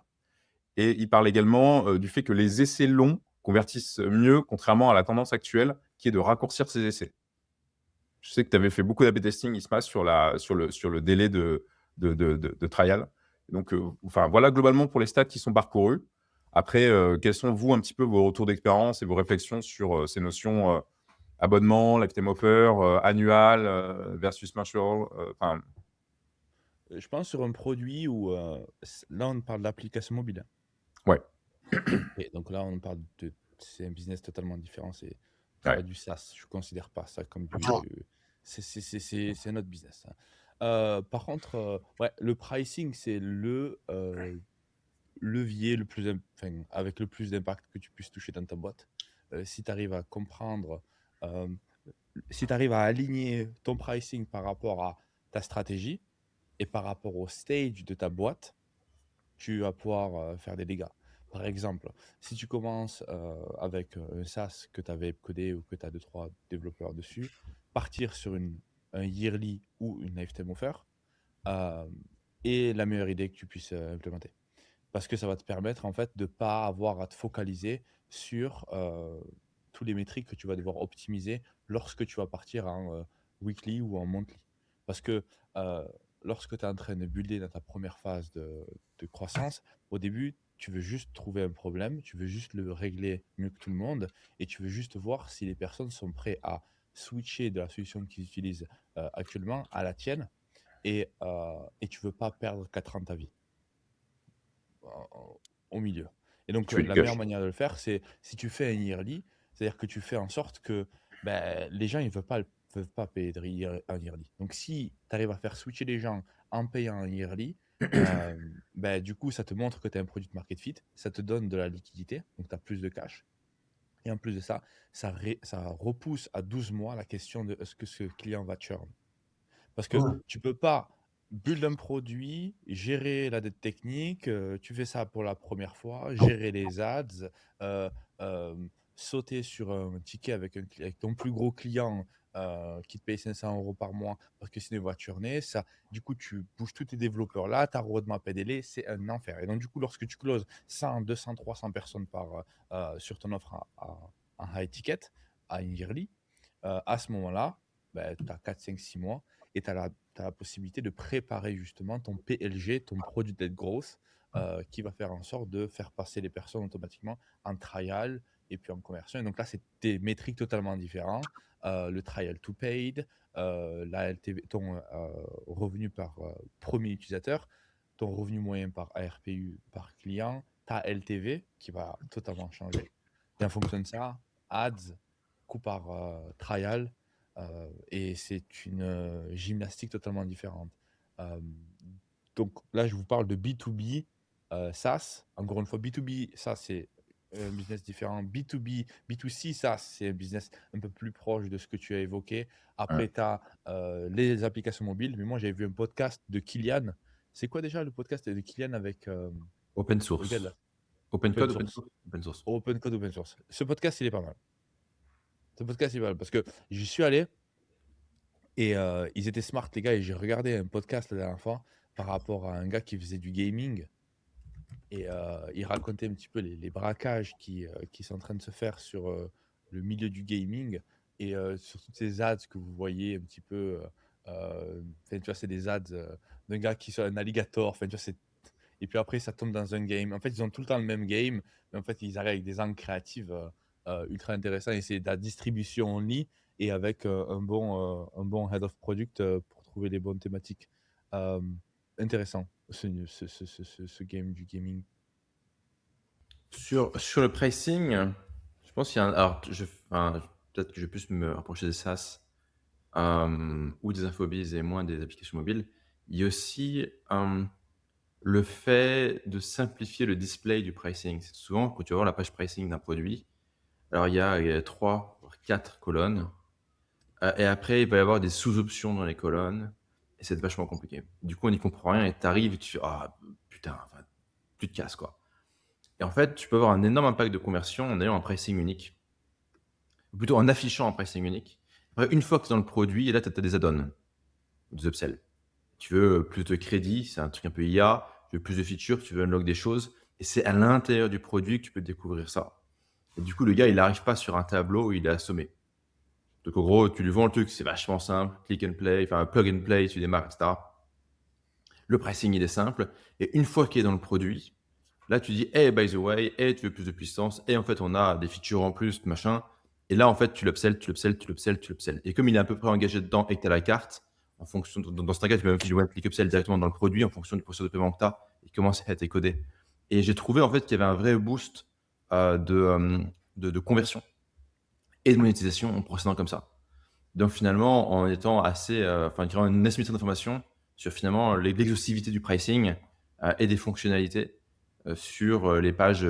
Et il parle également du fait que les essais longs convertissent mieux, contrairement à la tendance actuelle qui est de raccourcir ces essais. Je sais que tu avais fait beaucoup d'A/B testing, Isma, sur le délai de trial. Donc, voilà globalement pour les stats qui sont parcourus. Après, quels sont, vous, un petit peu vos retours d'expérience et vos réflexions sur ces notions abonnement, lifetime offer, annual versus mensual Je pense sur un produit où, là, on parle d'application mobile. Ouais. Et donc là, on parle c'est un business totalement différent. C'est Ouais. pas du SaaS. Je considère pas ça comme du. Attends. C'est un autre business. Par contre, ouais, le pricing, c'est le levier le plus, avec le plus d'impact que tu puisses toucher dans ta boîte. Si tu arrives à comprendre, si tu arrives à aligner ton pricing par rapport à ta stratégie et par rapport au stage de ta boîte, tu vas pouvoir faire des dégâts. Par exemple, si tu commences avec un SaaS que tu avais codé ou que tu as 2-3 développeurs dessus, partir sur un yearly ou une lifetime offer est la meilleure idée que tu puisses implémenter. Parce que ça va te permettre en fait de ne pas avoir à te focaliser sur tous les métriques que tu vas devoir optimiser lorsque tu vas partir en weekly ou en monthly. Parce que lorsque tu es en train de builder dans ta première phase de croissance, au début, tu veux juste trouver un problème, tu veux juste le régler mieux que tout le monde et tu veux juste voir si les personnes sont prêtes à switcher de la solution qu'ils utilisent actuellement à la tienne et tu veux pas perdre 4 ans de ta vie au milieu. Et donc, Tu es du la cash. meilleure manière de le faire, c'est si tu fais un yearly, c'est-à-dire que tu fais en sorte que les gens, ils ne veulent pas payer un yearly. Donc, si tu arrives à faire switcher les gens en payant un yearly, du coup, ça te montre que tu as un produit de market fit, ça te donne de la liquidité, donc tu as plus de cash. Et en plus de ça, ça repousse à 12 mois la question de est-ce que ce client va churn. Parce que Ouais. tu peux pas build un produit, gérer la dette technique, tu fais ça pour la première fois, gérer les ads, sauter sur un ticket avec ton plus gros client qui te paye 500 € par mois parce que c'est une voiture née, ça, du coup, tu bouges tous tes développeurs là, ta roadmap est délai, c'est un enfer. Et donc, du coup, lorsque tu closes 100, 200, 300 personnes sur ton offre en high ticket, à une yearly, à ce moment-là, tu as 4, 5, 6 mois et tu as la possibilité de préparer justement ton PLG, ton produit d'aide grosse, qui va faire en sorte de faire passer les personnes automatiquement en trial et puis en conversion. Et donc là, c'est des métriques totalement différentes. Le trial to paid, la LTV, ton revenu par premier utilisateur, ton revenu moyen par ARPU par client, ta LTV qui va totalement changer. Et en fonction de ça, ads, coût par trial, et c'est une gymnastique totalement différente. Euh, donc là, je vous parle de B2B SaaS. Encore une fois, B2B, ça c'est un business différent. B2B, B2C, ça c'est un business un peu plus proche de ce que tu as évoqué. Après, tu as les applications mobiles. Mais moi, j'avais vu un podcast de Kylian. C'est quoi déjà le podcast de Kylian avec Open le source. gars de la Open Open code, open source. source, open source. Open Code, Open Source. Ce podcast, il est pas mal. Ce podcast, il est pas mal parce que j'y suis allé et ils étaient smart, les gars. Et j'ai regardé un podcast la dernière fois par rapport à un gars qui faisait du gaming. Et il racontait un petit peu les braquages qui sont en train de se faire sur le milieu du gaming et sur toutes ces ads que vous voyez un petit peu. Tu vois, c'est des ads d'un gars qui soit un alligator. Enfin, tu vois, et puis après, ça tombe dans un game. En fait, ils ont tout le temps le même game, mais en fait, ils arrivent avec des angles créatifs ultra intéressants. Et c'est de la distribution en ligne et avec un bon head of product pour trouver les bonnes thématiques. Intéressant, ce game du gaming. Sur le pricing, je pense qu'il y a alors, peut-être que je vais plus me rapprocher des SaaS ou des infobiz et moins des applications mobiles. Il y a aussi le fait de simplifier le display du pricing. C'est souvent, quand tu vas voir la page pricing d'un produit, alors il y a 3 voire 4 colonnes. Et après, il va y avoir des sous-options dans les colonnes. Et c'est vachement compliqué. Du coup, on n'y comprend rien et t'arrives et tu fais ah putain, enfin, tu te casses quoi. Et en fait, tu peux avoir un énorme impact de conversion en ayant un pricing unique. Ou plutôt en affichant un pricing unique. Après, une fois que tu es dans le produit, et là, tu as des add-ons, des upsells. Tu veux plus de crédit, c'est un truc un peu IA. Tu veux plus de features, tu veux unlock des choses. Et c'est à l'intérieur du produit que tu peux découvrir ça. Et du coup, le gars, il n'arrive pas sur un tableau où il est assommé. Donc, en gros, tu lui vends le truc, c'est vachement simple, click and play, enfin, plug and play, tu démarres, etc. Le pricing, il est simple. Et une fois qu'il est dans le produit, là, tu dis, hey, by the way, hey, tu veux plus de puissance, et en fait, on a des features en plus, machin. Et là, en fait, tu l'upsell, tu l'upsell, tu l'upsell, tu l'upsell. Et comme il est à peu près engagé dedans et que tu as la carte, en fonction, dans ce cas, tu peux même jouer un click upsell directement dans le produit en fonction du processus de paiement que tu as et comment ça a été codé. Et j'ai trouvé en fait qu'il y avait un vrai boost de conversion et de monétisation en procédant comme ça. Donc finalement, en étant assez, créant une asymétrie d'information sur finalement l'exhaustivité du pricing et des fonctionnalités sur les pages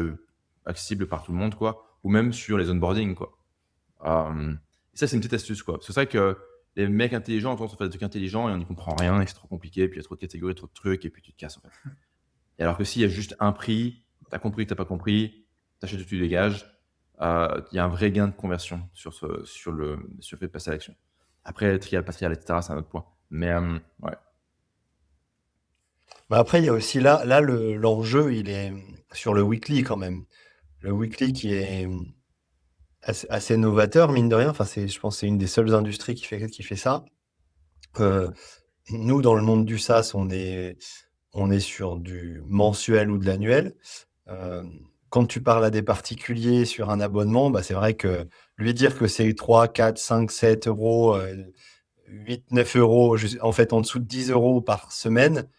accessibles par tout le monde, quoi, ou même sur les onboarding, quoi. Ça, c'est une petite astuce, quoi. C'est ça que les mecs intelligents ont tendance à faire des trucs intelligents et on n'y comprend rien et c'est trop compliqué, puis il y a trop de catégories, trop de trucs et puis tu te casses, en fait. Et alors que s'il y a juste un prix, t'as compris, t'as pas compris, t'achètes ou tu dégages, il y a un vrai gain de conversion sur le fait de passer à l'action. Après, trial, pas trial, etc., c'est un autre point. Mais ouais. Bah après, il y a aussi l'enjeu, il est sur le weekly quand même. Le weekly qui est assez novateur, mine de rien. Enfin, je pense que c'est une des seules industries qui fait ça. Nous, dans le monde du SaaS, on est sur du mensuel ou de l'annuel. Quand tu parles à des particuliers sur un abonnement, bah, c'est vrai que lui dire que c'est 3, 4, 5, 7 euros, 8, 9 euros, en fait, en dessous de 10 euros par semaine,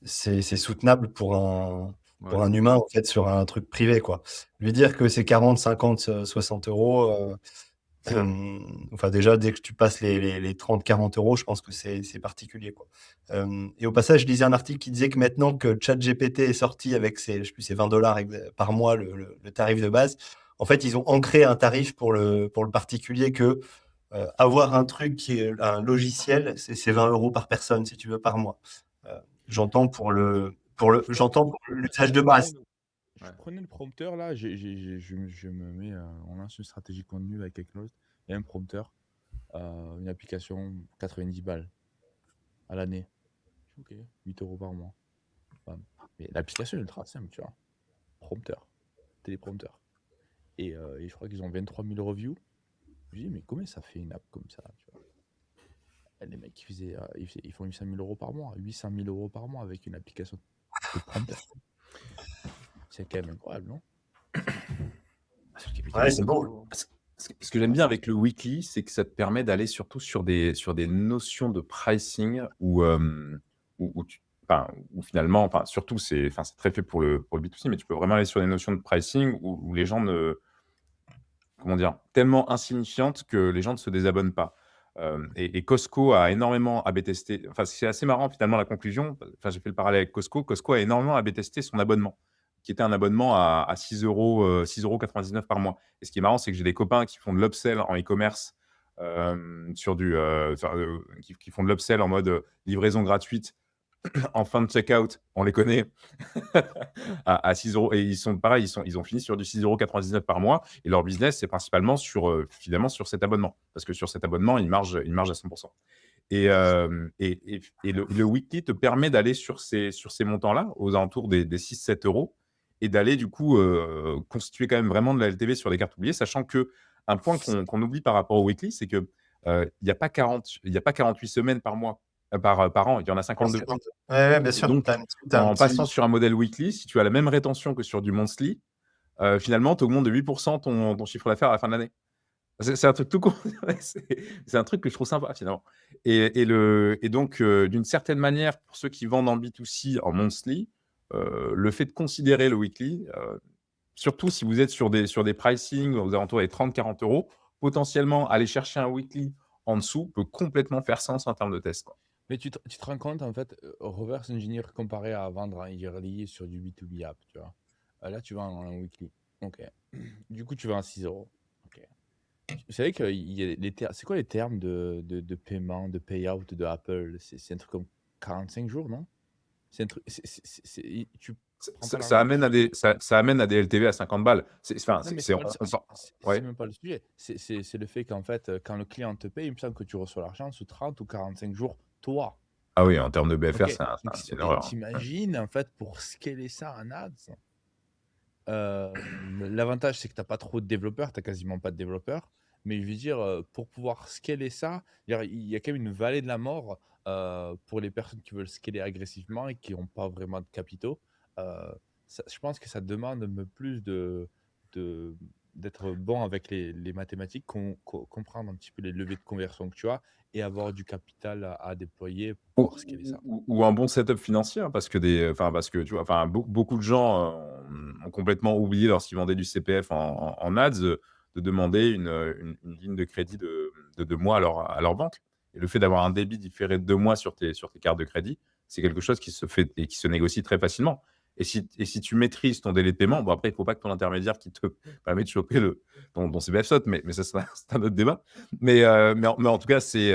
c'est soutenable pour un humain, en fait, sur un truc privé, quoi. Lui dire que c'est 40, 50, 60 euros, enfin, déjà, dès que tu passes les 30, 40 euros, je pense que c'est particulier, quoi. Et au passage, je lisais un article qui disait que maintenant que ChatGPT est sorti avec je sais plus, c'est 20 $ par mois, le tarif de base, en fait, ils ont ancré un tarif pour le particulier que avoir un truc qui est un logiciel, c'est 20 euros par personne, si tu veux, par mois. J'entends pour l'usage de base. je Ouais. prenais le prompteur là, je me mets, on lance une stratégie contenu avec Eknowles et un prompteur, une application 90 balles à l'année. Je dis, ok, 8 euros par mois. Bam. Mais l'application est ultra simple, tu vois. Prompteur, téléprompteur. Et je crois qu'ils ont 23 000 reviews. Je me dis, mais comment ça fait une app comme ça, tu vois? Et les mecs, ils font 800 000 euros par mois, 800 000 euros par mois avec une application de prompteur. C'est quand même incroyable, non? Sur le Ouais, capitalisme. c'est beau. Ce que j'aime bien avec le weekly, c'est que ça te permet d'aller surtout sur des notions de pricing où finalement, enfin, surtout, c'est très fait pour le B2C, mais tu peux vraiment aller sur des notions de pricing où les gens comment dire, tellement insignifiantes que les gens ne se désabonnent pas. Et Costco a énormément AB testé. Enfin, c'est assez marrant finalement la conclusion. Enfin, j'ai fait le parallèle avec Costco. Costco a énormément AB testé son abonnement, qui était un abonnement à 6,99 € par mois. Et ce qui est marrant, c'est que j'ai des copains qui font de l'upsell en e-commerce, qui font de l'upsell en mode livraison gratuite en fin de checkout. On les connaît. À 6 euros. Et ils sont pareil, ils ont fini sur du 6,99 € par mois. Et leur business, c'est principalement finalement sur cet abonnement. Parce que sur cet abonnement, ils margent à 100%. Et le weekly te permet d'aller sur ces montants-là, aux alentours des 6-7 euros, et d'aller du coup constituer quand même vraiment de la LTV sur les cartes oubliées, sachant que un point qu'on oublie par rapport au weekly, c'est que il n'y a pas 48 semaines par mois, par an, il y en a 52. Ouais, bien Et sûr. donc, T'as un en petit- passant sur un modèle weekly, si tu as la même rétention que sur du monthly, finalement, tu augmentes de 8% ton chiffre d'affaires à la fin de l'année. C'est un truc tout con. Ouais, c'est un truc que je trouve sympa, finalement. Et donc, d'une certaine manière, pour ceux qui vendent en B2C en monthly, le fait de considérer le weekly, surtout si vous êtes sur des pricing aux alentours des 30-40 euros, potentiellement aller chercher un weekly en dessous peut complètement faire sens en termes de test, quoi. Mais tu te rends compte, en fait, reverse engineer comparé à vendre en yearly sur du B2B app, tu vois. Là, tu vas en weekly. Ok. Du coup, tu vas en 6 euros. Ok. Vous savez que c'est quoi les termes de paiement, de payout de Apple? C'est un truc comme 45 jours, non? C'est un truc. Tu prends pas Ça l'argent tout de amène à suite. ça amène à des LTV à 50 balles. Non, mais c'est pas, Ouais. même pas le sujet. C'est le fait qu'en fait, quand le client te paye, il me semble que tu reçois l'argent sous 30 ou 45 jours, toi. Ah oui, en termes de BFR, Ok. c'est Donc, une horreur. t'imagines, en fait, pour scaler ça en ads, l'avantage, c'est que tu n'as pas trop de développeurs, tu n'as quasiment pas de développeurs. Mais je veux dire, pour pouvoir scaler ça, il y a quand même une vallée de la mort pour les personnes qui veulent scaler agressivement et qui n'ont pas vraiment de capitaux. Je pense que ça demande un peu plus d'être bon avec les mathématiques, comprendre un petit peu les levées de conversion que tu as et avoir du capital à déployer pour pouvoir scaler ça. Ou un bon setup financier, hein, parce que tu vois, beaucoup de gens ont complètement oublié lorsqu'ils vendaient du CPF en ads de demander une ligne de crédit de 2 mois à leur banque. Et le fait d'avoir un débit différé de 2 mois sur tes cartes de crédit, c'est quelque chose qui se fait et qui se négocie très facilement. Et si tu maîtrises ton délai de paiement, bon après, il ne faut pas que ton intermédiaire qui te permet de choper ton CPF saute, mais ça, c'est un autre débat. Mais en tout cas, si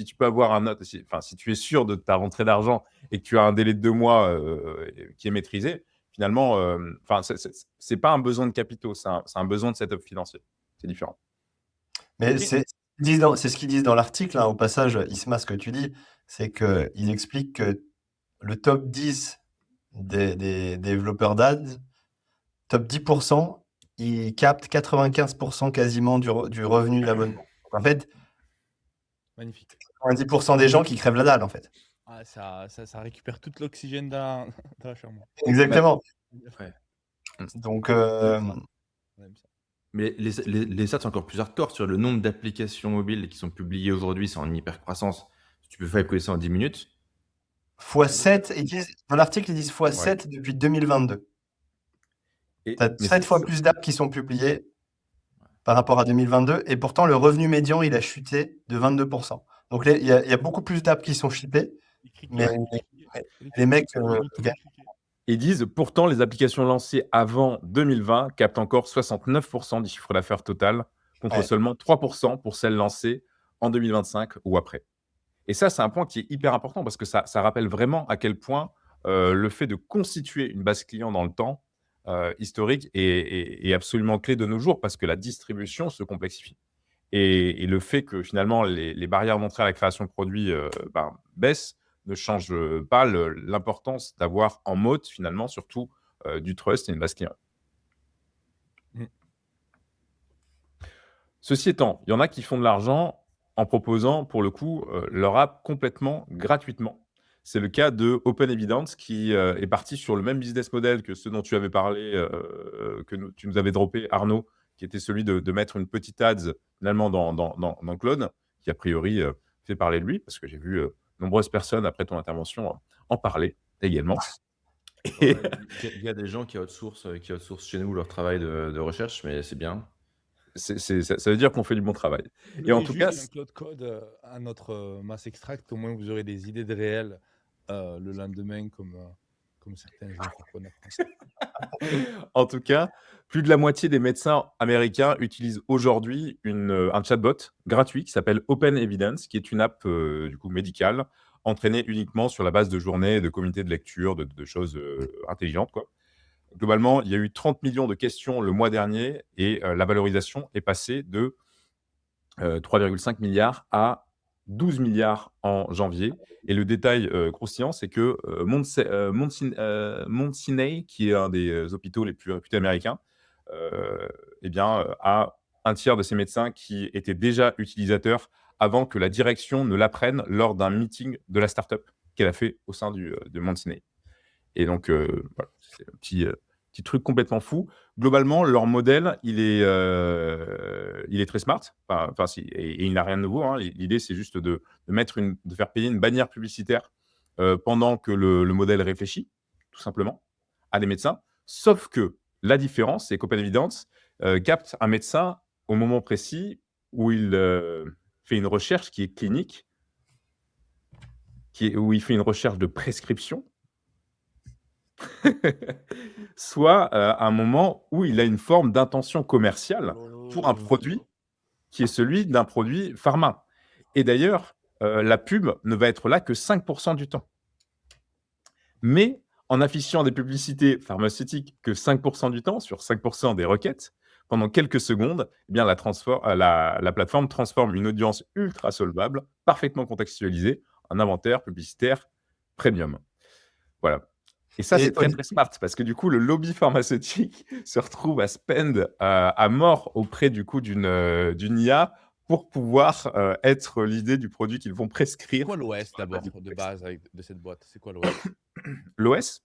tu peux avoir si tu es sûr de ta rentrée d'argent et que tu as un délai de 2 mois qui est maîtrisé, finalement, c'est pas un besoin de capitaux, c'est un besoin de setup financier. C'est différent. Mais Ok. c'est ce qu'ils disent dans l'article, hein, au passage, Isma, ce que tu dis, c'est qu'ils expliquent que le top 10 des développeurs d'ads, top 10%, ils captent 95% quasiment du revenu de l'abonnement. En fait, Magnifique. 90% des gens qui crèvent la dalle, en fait. Ah, ça récupère tout l'oxygène dans la chambre. Exactement. Ouais. Donc, On aime ça. Mais les stats sont encore plus hardcore sur le nombre d'applications mobiles qui sont publiées aujourd'hui, c'est en hyper croissance. Tu peux faire ça en 10 minutes. x7, dans l'article, ils disent x7 depuis 2022. Tu as 7 fois plus d'apps qui sont publiées par rapport à 2022, et pourtant le revenu médian, il a chuté de 22%. Donc il y a beaucoup plus d'apps qui sont shippées, mais les mecs Ils disent pourtant les applications lancées avant 2020 captent encore 69% du chiffre d'affaires total, contre seulement 3% pour celles lancées en 2025 ou après. Et ça, c'est un point qui est hyper important parce que ça rappelle vraiment à quel point le fait de constituer une base client dans le temps historique est absolument clé de nos jours parce que la distribution se complexifie. Et le fait que finalement les barrières d'entrée à la création de produits baissent ne change pas l'importance d'avoir en mode finalement surtout du trust et une base client. Mm. Ceci étant, il y en a qui font de l'argent en proposant pour le coup leur app complètement gratuitement. C'est le cas de Open Evidence qui est parti sur le même business model que ce dont tu avais parlé, tu nous avais droppé, Arnaud, qui était celui de mettre une petite ads finalement dans Claude, qui a priori fait parler de lui, parce que j'ai vu nombreuses personnes après ton intervention en parler également. Et- Ouais, il y a des gens qui outsourcent chez nous leur travail de recherche, mais c'est bien. ça veut dire qu'on fait du bon travail. Et en Donnez tout juste cas, un Cloud Code à notre Mass Extract, au moins vous aurez des idées de réel le lendemain, comme certains entrepreneurs français. En tout cas, plus de la moitié des médecins américains utilisent aujourd'hui un chatbot gratuit qui s'appelle Open Evidence, qui est une app du coup médicale entraînée uniquement sur la base de journées, de comités de lecture, de choses intelligentes, quoi. Globalement, il y a eu 30 millions de questions le mois dernier et la valorisation est passée de 3,5 milliards à 12 milliards en janvier. Et le détail croustillant, c'est que Mount Sinai, qui est un des hôpitaux les plus réputés américains, a un tiers de ses médecins qui étaient déjà utilisateurs avant que la direction ne l'apprenne lors d'un meeting de la startup qu'elle a fait au sein de Mount Sinai. Et donc, voilà, c'est un petit truc complètement fou. Globalement, leur modèle, il est très smart. Et il n'a rien de nouveau, hein. L'idée, c'est juste de faire payer une bannière publicitaire pendant que le modèle réfléchit, tout simplement, à des médecins. Sauf que la différence, c'est qu'Open Evidence capte un médecin au moment précis où il fait une recherche qui est clinique, où il fait une recherche de prescription, soit à un moment où il a une forme d'intention commerciale pour un produit qui est celui d'un produit pharma. Et d'ailleurs, la pub ne va être là que 5% du temps. Mais en affichant des publicités pharmaceutiques que 5% du temps, sur 5% des requêtes, pendant quelques secondes, eh bien, la plateforme transforme une audience ultra solvable, parfaitement contextualisée, en inventaire publicitaire premium. Voilà. Et ça, Et c'est très, très smart parce que du coup, le lobby pharmaceutique se retrouve à spend à mort auprès du coup d'une IA pour pouvoir être l'idée du produit qu'ils vont C'est prescrire. quoi l'OS d'abord, de base, de cette boîte? C'est quoi l'OS? L'OS,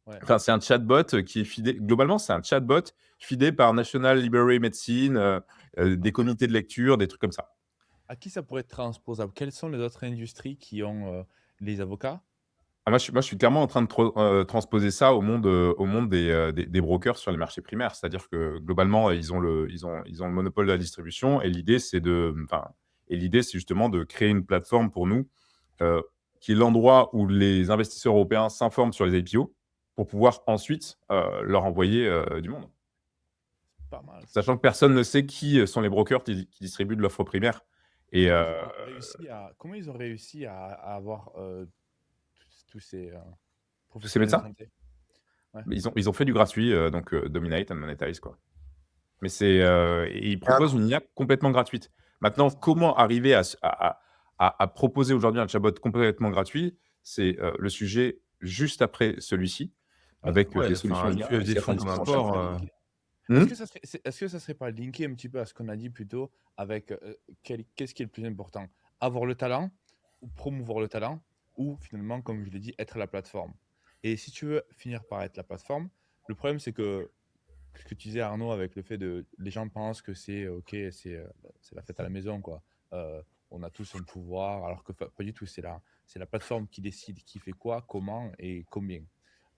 Ouais. enfin, c'est un chatbot qui est fidé. Globalement, c'est un chatbot fidé par National Library Medicine, des comités de lecture, des trucs comme ça. À qui ça pourrait être transposable? Quelles sont les autres industries qui ont les avocats? Ah, moi, je suis clairement en train de transposer ça au monde des brokers sur les marchés primaires. C'est-à-dire que globalement, ils ont le monopole de la distribution et l'idée, c'est justement de créer une plateforme pour nous qui est l'endroit où les investisseurs européens s'informent sur les IPO pour pouvoir ensuite leur envoyer du monde. Pas mal. Sachant que personne ne sait qui sont les brokers qui distribuent de l'offre primaire. Et Comment ils ont réussi à avoir tous ces tous ces professionnels de médecins, santé? Ouais. ils ont fait du gratuit, donc Dominate and Monetize, quoi. Mais ils proposent une IA complètement gratuite. Maintenant, comment arriver à proposer aujourd'hui un chatbot complètement gratuit, c'est le sujet juste après celui-ci, avec Ouais, des enfin, solutions tu IA. lèves des fonds comme un porc. Est-ce que ça serait pas linké un petit peu à ce qu'on a dit plus tôt avec qu'est-ce qui est le plus important? Avoir le talent ou promouvoir le talent ou finalement, comme je l'ai dit, être la plateforme. Et si tu veux finir par être la plateforme, le problème c'est que ce que tu disais Arnaud avec le fait de les gens pensent que c'est ok, c'est la fête à la maison quoi. On a tous un pouvoir alors que pas du tout, c'est la plateforme qui décide qui fait quoi, comment et combien.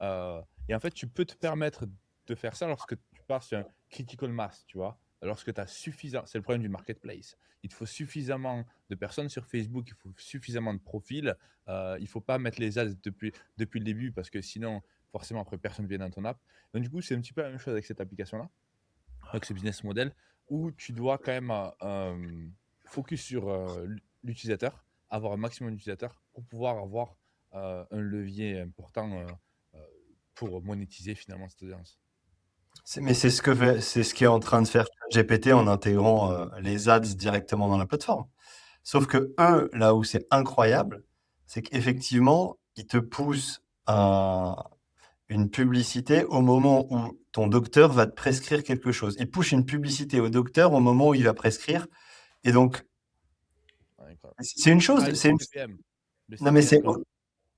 Et en fait, tu peux te permettre de faire ça lorsque tu pars sur un critical mass, tu vois. Lorsque tu as suffisamment, c'est le problème du marketplace. Il te faut suffisamment de personnes sur Facebook, il faut suffisamment de profils. Il ne faut pas mettre les ads depuis le début parce que sinon, forcément, après, personne ne vient dans ton app. Donc, du coup, c'est un petit peu la même chose avec cette application-là, avec ce business model, où tu dois quand même focus sur l'utilisateur, avoir un maximum d'utilisateurs pour pouvoir avoir un levier important pour monétiser finalement cette audience. Mais c'est ce qui est en train de faire GPT en intégrant les ads directement dans la plateforme. Sauf que eux, là où c'est incroyable, c'est qu'effectivement, ils te poussent une publicité au moment où ton docteur va te prescrire quelque chose. Ils poussent une publicité au docteur au moment où il va prescrire. Et donc, Ouais, incroyable. c'est une chose. Le C'est une... CPM. Le Non, mais CPM, c'est.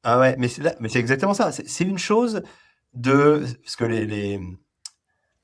Ah ouais, mais c'est exactement ça. C'est une chose de. Parce que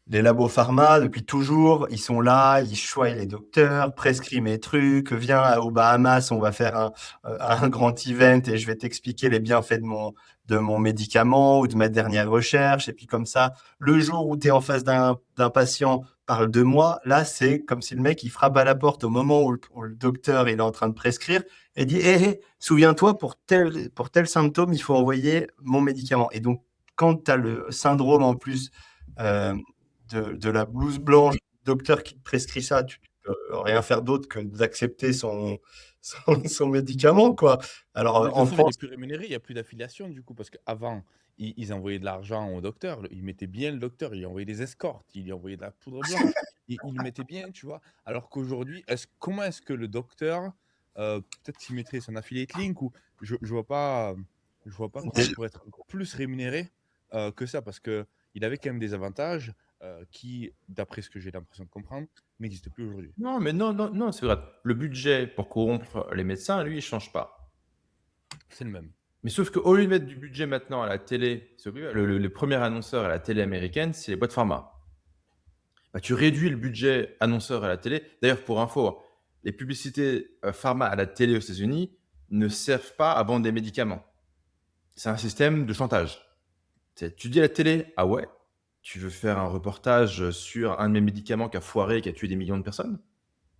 les labos pharma, depuis toujours, ils sont là, ils choisissent les docteurs, prescrivent mes trucs, viens aux Bahamas, on va faire un grand event et je vais t'expliquer les bienfaits de mon médicament ou de ma dernière recherche. Et puis comme ça, le jour où tu es en face d'un patient, parle de moi. Là, c'est comme si le mec, il frappe à la porte au moment où le docteur il est en train de prescrire et dit, hé, hé, souviens-toi, pour tel symptôme, il faut envoyer mon médicament. Et donc, quand tu as le syndrome en plus euh, de la blouse blanche, du docteur qui te prescrit ça, tu peux rien faire d'autre que d'accepter son médicament, quoi. Alors, Mais de toute en façon, il est France, plus rémunéré, il n'y a plus d'affiliation du coup, parce qu'avant, ils envoyaient de l'argent au docteur, ils mettaient bien le docteur, ils envoyaient des escortes, ils envoyaient de la poudre blanche, ils le mettaient bien, tu vois. Alors qu'aujourd'hui, comment est-ce que le docteur, peut-être qu'il mettrait son affiliate link, ou je vois pas comment il pourrait être encore plus rémunéré que ça, parce que il avait quand même des avantages qui, d'après ce que j'ai l'impression de comprendre, n'existent plus aujourd'hui. Non, mais non, non, non, c'est vrai. Le budget pour corrompre les médecins, lui, il change pas. C'est le même. Mais sauf qu'au lieu de mettre du budget maintenant à la télé, le premier annonceur à la télé américaine, c'est les boîtes pharma. Bah, tu réduis le budget annonceur à la télé. D'ailleurs, pour info, les publicités pharma à la télé aux États-Unis ne servent pas à vendre des médicaments. C'est un système de chantage. Tu dis à la télé, ah ouais, tu veux faire un reportage sur un de mes médicaments qui a foiré et qui a tué des millions de personnes?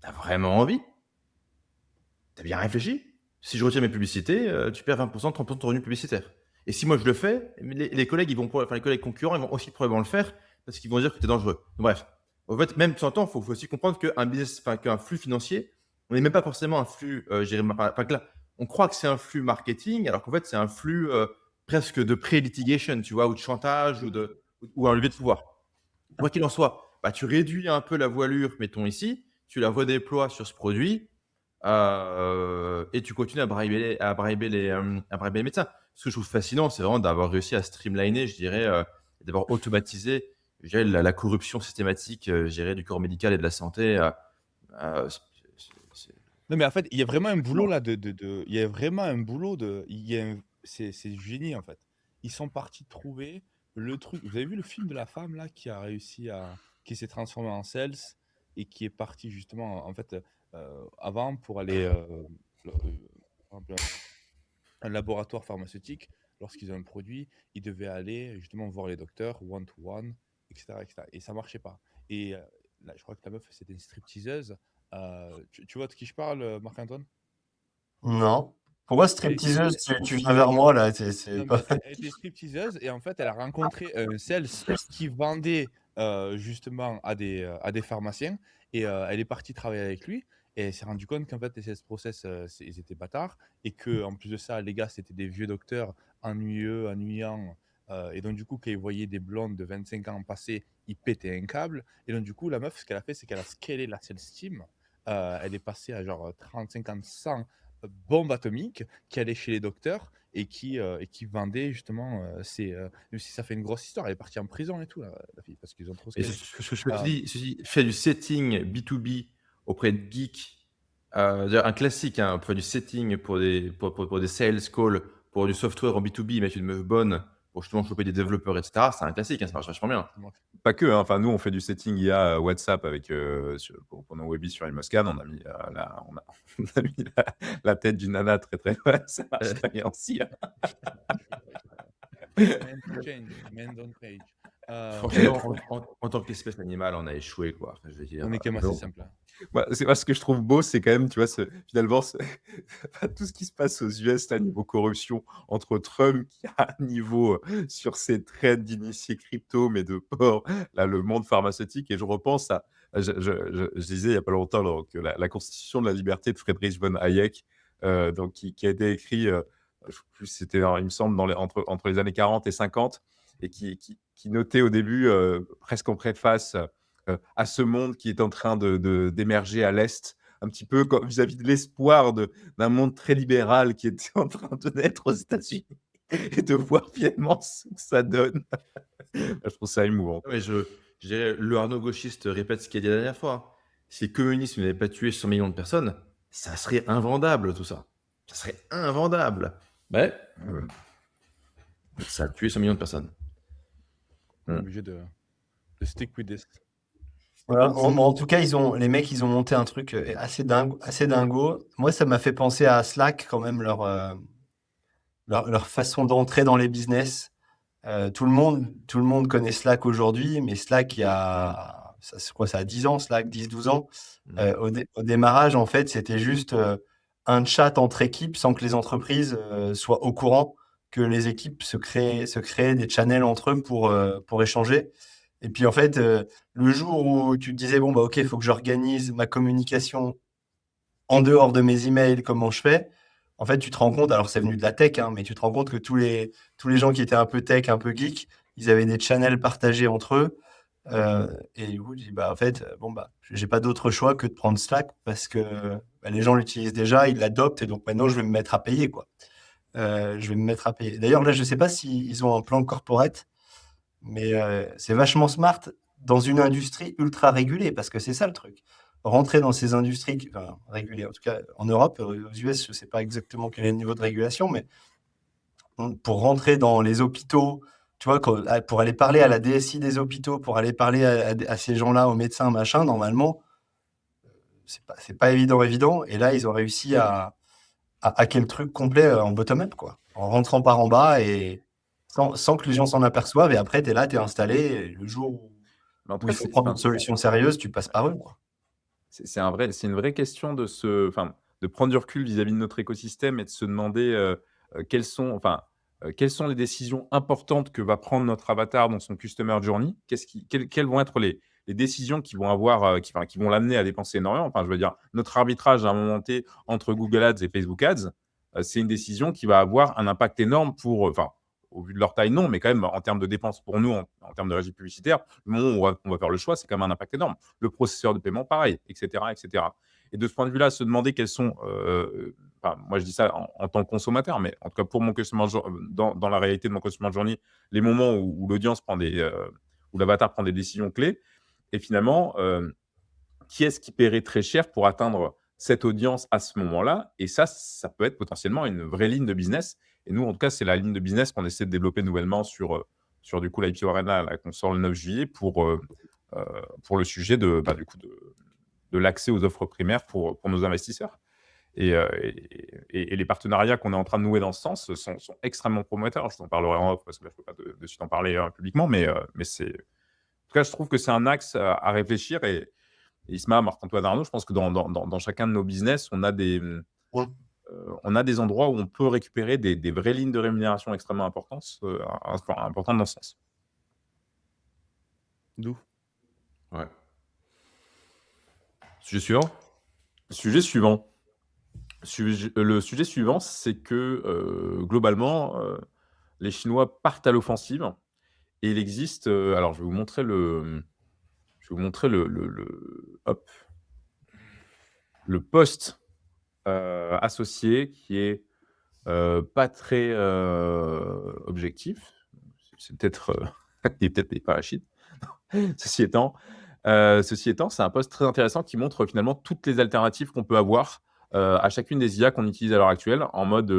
T'as vraiment envie? T'as bien réfléchi? Si je retire mes publicités, tu perds 20%, 30% de ton revenu publicitaire. Et si moi je le fais, les collègues, les collègues concurrents, ils vont aussi probablement le faire parce qu'ils vont dire que tu es dangereux. Bref. En fait, même de temps, il faut aussi comprendre qu'un flux financier, on n'est même pas forcément un flux, on croit que c'est un flux marketing, alors qu'en fait, c'est un flux presque de pré-litigation, tu vois, ou de chantage, ou un levier de pouvoir. Quoi qu'il en soit, bah, tu réduis un peu la voilure, mettons ici, tu la redéploies sur ce produit, et tu continues à briber les médecins. Ce que je trouve fascinant, c'est vraiment d'avoir réussi à streamliner, je dirais, d'avoir automatisé, je dirais, la corruption systématique, je dirais, du corps médical et de la santé. Euh, c'est- c'est- Non, mais en fait, il y a vraiment un boulot là il y a vraiment un boulot c'est du génie en fait. Ils sont partis trouver le truc. Vous avez vu le film de la femme là qui s'est transformée en sales et qui est partie justement en fait avant pour aller le- par exemple, un laboratoire pharmaceutique, lorsqu'ils ont un produit, ils devaient aller justement voir les docteurs one to one, etc., etc. Et ça marchait pas. Et là, je crois que la meuf, c'était une stripteaseuse. Tu vois de qui je parle, Marc-Antoine? non. Pourquoi Elle était, stripteaseuse, tu viens vers moi, là, c'est non, pas... mais elle était stripteaseuse et en fait, elle a rencontré un sales qui vendait justement à des pharmaciens et elle est partie travailler avec lui et elle s'est rendu compte qu'en fait, les sales process, ils étaient bâtards et que en plus de ça, les gars, c'était des vieux docteurs ennuyeux, ennuyants. Et donc, du coup, quand ils voyaient des blondes de 25 ans passer, ils pétaient un câble. Et donc, du coup, la meuf, ce qu'elle a fait, c'est qu'elle a scalé la sales team. Elle est passée à genre 30, 50, 100 bombes atomiques qui allaient chez les docteurs et qui vendait justement même si ça fait une grosse histoire, elle est partie en prison et tout, la fille, parce qu'ils ont trop Et scalé. ce que je te Euh, dis, fais du setting B2B auprès de geeks, d'ailleurs, un classique, hein, on fait du setting pour des sales calls, pour du software en B2B, mettre une meuf bonne pour justement choper des développeurs, etc. C'est un classique, hein, ça marche vachement bien. Pas que, hein. Enfin, nous, on fait du setting IA WhatsApp avec, pour nos webis sur Ilmoscan. On a mis, on a mis la tête d'une nana très très. Ouais, ça marche très bien aussi, hein. Man to change, man don't change. Franchement, en tant qu'espèce animale, on a échoué, quoi. Enfin, je veux dire, On est quand même assez simple. Moi, ce que je trouve beau, c'est quand même, tu vois, finalement, enfin, tout ce qui se passe aux US, là, niveau corruption, entre Trump, qui a un niveau sur ses trades d'initié crypto, mais de port, là, le monde pharmaceutique, et je repense à, je disais il n'y a pas longtemps, donc, la Constitution de la liberté de Friedrich von Hayek, donc, qui a été écrit, je sais plus, c'était, il me semble, entre les années 40 et 50, et qui notait au début, presque en préface, à ce monde qui est en train d'émerger à l'Est, un petit peu comme vis-à-vis de l'espoir d'un monde très libéral qui était en train de naître aux États-Unis et de voir finalement ce que ça donne. Je trouve ça émouvant. Mais je dirais, le Arnaud gauchiste répète ce qu'il a dit la dernière fois. Si le communisme n'avait pas tué 100 millions de personnes, ça serait invendable tout ça. Ça serait invendable. Mais ça a tué 100 millions de personnes. On est obligé de stick with this. Voilà. En tout cas, les mecs, ils ont monté un truc assez dingue, assez dingo. Moi, ça m'a fait penser à Slack quand même, leur façon d'entrer dans les business. Tout le monde connaît Slack aujourd'hui, mais Slack, ça a 10 ans, Slack, 10-12 ans. Au démarrage, en fait, c'était juste un chat entre équipes sans que les entreprises soient au courant que les équipes se créaient des channels entre eux pour échanger. Et puis, en fait, le jour où tu te disais, bon, bah, OK, il faut que j'organise ma communication en dehors de mes emails, comment je fais? En fait, tu te rends compte, alors c'est venu de la tech, hein, mais tu te rends compte que tous les gens qui étaient un peu tech, un peu geek, ils avaient des channels partagés entre eux. Et du coup, je dis, bah, en fait, bon, bah, j'ai pas d'autre choix que de prendre Slack parce que bah, les gens l'utilisent déjà, ils l'adoptent, et donc maintenant, je vais me mettre à payer, quoi. Je vais me mettre à payer. D'ailleurs, là, je sais pas s'ils ont un plan corporate, mais c'est vachement smart dans une industrie ultra régulée, parce que c'est ça le truc. Rentrer dans ces industries enfin, régulées, en tout cas en Europe, aux US, je ne sais pas exactement quel est le niveau de régulation, mais pour rentrer dans les hôpitaux, tu vois, pour aller parler à la DSI des hôpitaux, pour aller parler à ces gens-là, aux médecins, machin, normalement, c'est pas évident. Et là, ils ont réussi à hacker le truc complet en bottom-up, quoi. En rentrant par en bas et sans que les gens s'en aperçoivent. Et après, tu es là, tu es installé. Et le jour Mais en tout où cas, il faut prendre une solution sérieuse, tu passes par eux, quoi. c'est une vraie question de prendre du recul vis-à-vis de notre écosystème et de se demander quelles sont les décisions importantes que va prendre notre avatar dans son customer journey. Quelles vont être les décisions qui vont avoir, qui vont l'amener à dépenser énormément. Enfin, je veux dire, notre arbitrage à un moment T entre Google Ads et Facebook Ads, c'est une décision qui va avoir un impact énorme au vu de leur taille, non, mais quand même en termes de dépenses pour nous, en termes de régie publicitaire, le moment où on va faire le choix, c'est quand même un impact énorme. Le processeur de paiement, pareil, etc., etc. Et de ce point de vue-là, se demander quels sont, moi je dis ça en tant que consommateur, mais en tout cas pour mon customer dans la réalité de mon customer journey, les moments où l'audience où l'avatar prend des décisions clés, et finalement, qui est-ce qui paierait très cher pour atteindre cette audience à ce moment-là? Et ça peut être potentiellement une vraie ligne de business. Et nous, en tout cas, c'est la ligne de business qu'on essaie de développer nouvellement sur du coup l'IPO Arena là, qu'on sort le 9 juillet pour le sujet de l'accès aux offres primaires pour nos investisseurs. Et les partenariats qu'on est en train de nouer dans ce sens sont extrêmement prometteurs. Je t'en parlerai en off parce que là, je ne peux pas de suite en parler publiquement, mais c'est... En tout cas, je trouve que c'est un axe à réfléchir. Et Isma, Marc-Antoine Arnaud, je pense que dans chacun de nos business, on a des endroits où on peut récupérer des vraies lignes de rémunération extrêmement importantes dans ce sens. D'où? Ouais. Sujet suivant. Le sujet suivant, c'est que globalement, les Chinois partent à l'offensive et il existe. Alors, je vais vous montrer le post associé qui est pas très objectif. C'est peut-être il est peut-être des parachites. Ceci étant, c'est un post très intéressant qui montre finalement toutes les alternatives qu'on peut avoir à chacune des IA qu'on utilise à l'heure actuelle en mode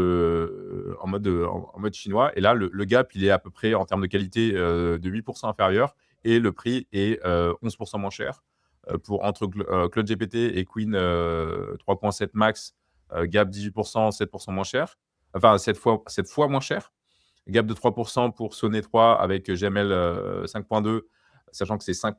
chinois. Et là, le gap, il est à peu près en termes de qualité de 8% inférieur et le prix est 11% moins cher. Entre Claude GPT et Queen 3.7 Max, gap 18%, 7% moins cher. Enfin, 7 fois moins cher. Gap de 3% pour Sonnet 3 avec GML 5.2, sachant que c'est 5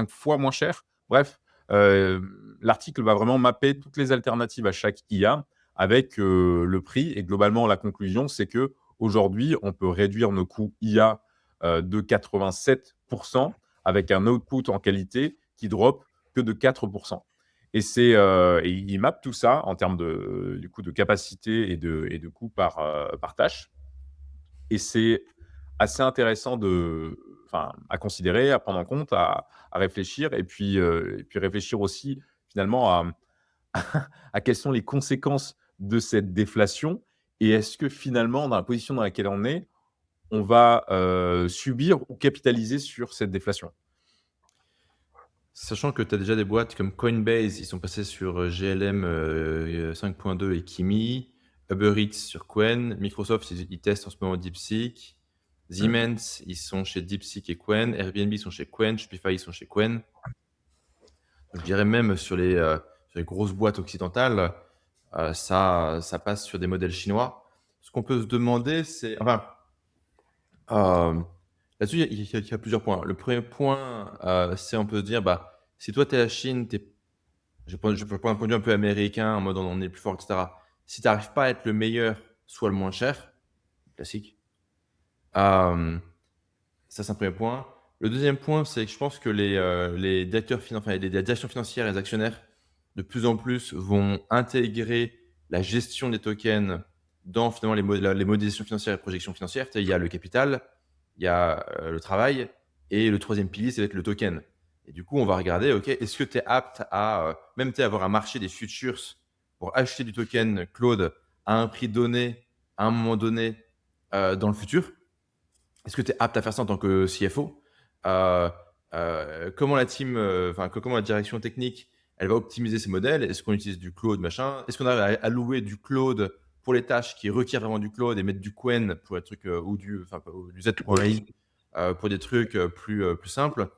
fois moins cher. Bref, l'article va vraiment mapper toutes les alternatives à chaque IA avec le prix. Et globalement, la conclusion, c'est qu'aujourd'hui, on peut réduire nos coûts IA de 87% avec un output en qualité qui drop que de 4%. Et il mappe tout ça en termes du coup, de capacité et de coût par tâche. Et c'est assez intéressants à considérer, à prendre en compte, à réfléchir et puis réfléchir aussi finalement à quelles sont les conséquences de cette déflation et est-ce que finalement, dans la position dans laquelle on est, on va, subir ou capitaliser sur cette déflation? Sachant que tu as déjà des boîtes comme Coinbase, ils sont passés sur GLM 5.2 et Kimi, Uber Eats sur Qwen, Microsoft, ils testent en ce moment DeepSeek, Siemens, ils sont chez DeepSeek et Qwen, Airbnb, ils sont chez Qwen, Shopify, ils sont chez Qwen. Je dirais même sur les grosses boîtes occidentales, ça passe sur des modèles chinois. Ce qu'on peut se demander, c'est... Enfin, là-dessus, il y a plusieurs points. Le premier point, c'est on peut se dire, bah, si toi, tu es la Chine, je peux prendre un point de vue un peu américain, en mode on est le plus fort, etc. Si tu n'arrives pas à être le meilleur, soit le moins cher, classique. Ça, c'est un premier point. Le deuxième point, c'est que je pense que les directeurs financiers, enfin, les directions financières et les actionnaire, de plus en plus, vont intégrer la gestion des tokens dans finalement les modélisations financières et projections financières. Tu sais, il y a le capital, il y a le travail, et le troisième pilier, c'est le token. Et du coup, on va regarder, OK, est-ce que tu es apte à même avoir un marché des futures pour acheter du token Claude à un prix donné, à un moment donné, dans le futur? Est-ce que tu es apte à faire ça en tant que CFO? Comment la team, comment la direction technique, elle va optimiser ces modèles? Est-ce qu'on utilise du cloud, machin? Est-ce qu'on arrive à louer du cloud pour les tâches qui requièrent vraiment du cloud et mettre du Qwen pour les trucs ou du Z3i pour des trucs plus simples?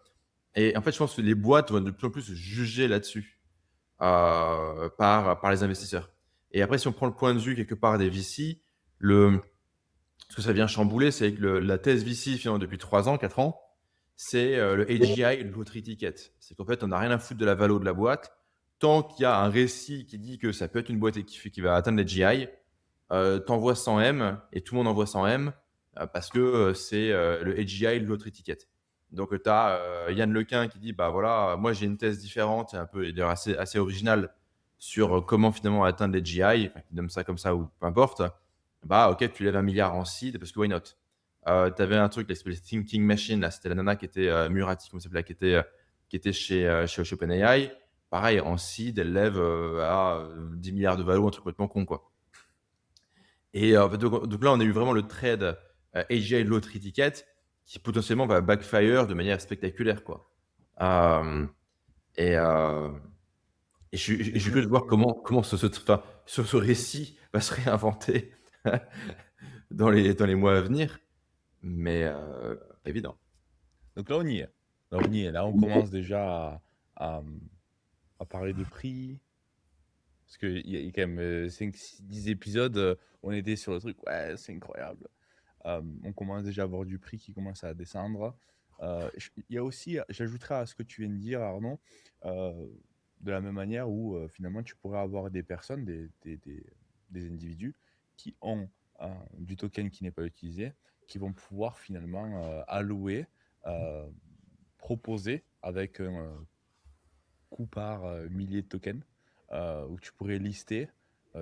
Et en fait, je pense que les boîtes vont de plus en plus se juger là-dessus par les investisseurs. Et après, si on prend le point de vue quelque part des VC, ce que ça vient chambouler, c'est que la thèse VC, finalement, depuis 3 ans, 4 ans, c'est le AGI, le lottery ticket. C'est qu'en fait, on n'a rien à foutre de la valo de la boîte. Tant qu'il y a un récit qui dit que ça peut être une boîte qui va atteindre l'AGI, t'envoies 100 M et tout le monde envoie 100 M parce que c'est le AGI, le lottery ticket. Donc, tu as Yann Lequin qui dit, bah voilà, moi j'ai une thèse différente, un peu d'ailleurs assez originale sur comment finalement atteindre l'AGI, enfin, qui nomme ça comme ça ou peu importe. Bah ok, tu lèves 1 milliard en seed parce que why not? Tu avais un truc qui s'appelait Thinking Machine, là, c'était la nana qui était Murati, comme ça s'appelait, qui était chez OpenAI. Pareil, en seed, elle lève à 10 milliards de valeur, un truc complètement con, quoi. Et donc là, on a eu vraiment le trade AGI Lottery Ticket qui potentiellement va backfire de manière spectaculaire, quoi. Et je suis curieux de voir comment ce récit va se réinventer dans les mois à venir, mais pas évident. Donc là, on y est. Là, on y est. Là, on commence déjà à parler de prix. Parce qu'il y a quand même 5-10 épisodes, on était sur le truc, ouais, c'est incroyable. On commence déjà à avoir du prix qui commence à descendre. Il y a aussi, j'ajouterais à ce que tu viens de dire, Arnaud, de la même manière où finalement tu pourrais avoir des personnes, des individus qui ont du token qui n'est pas utilisé, qui vont pouvoir finalement allouer, proposer avec un coût par millier de tokens, où tu pourrais lister,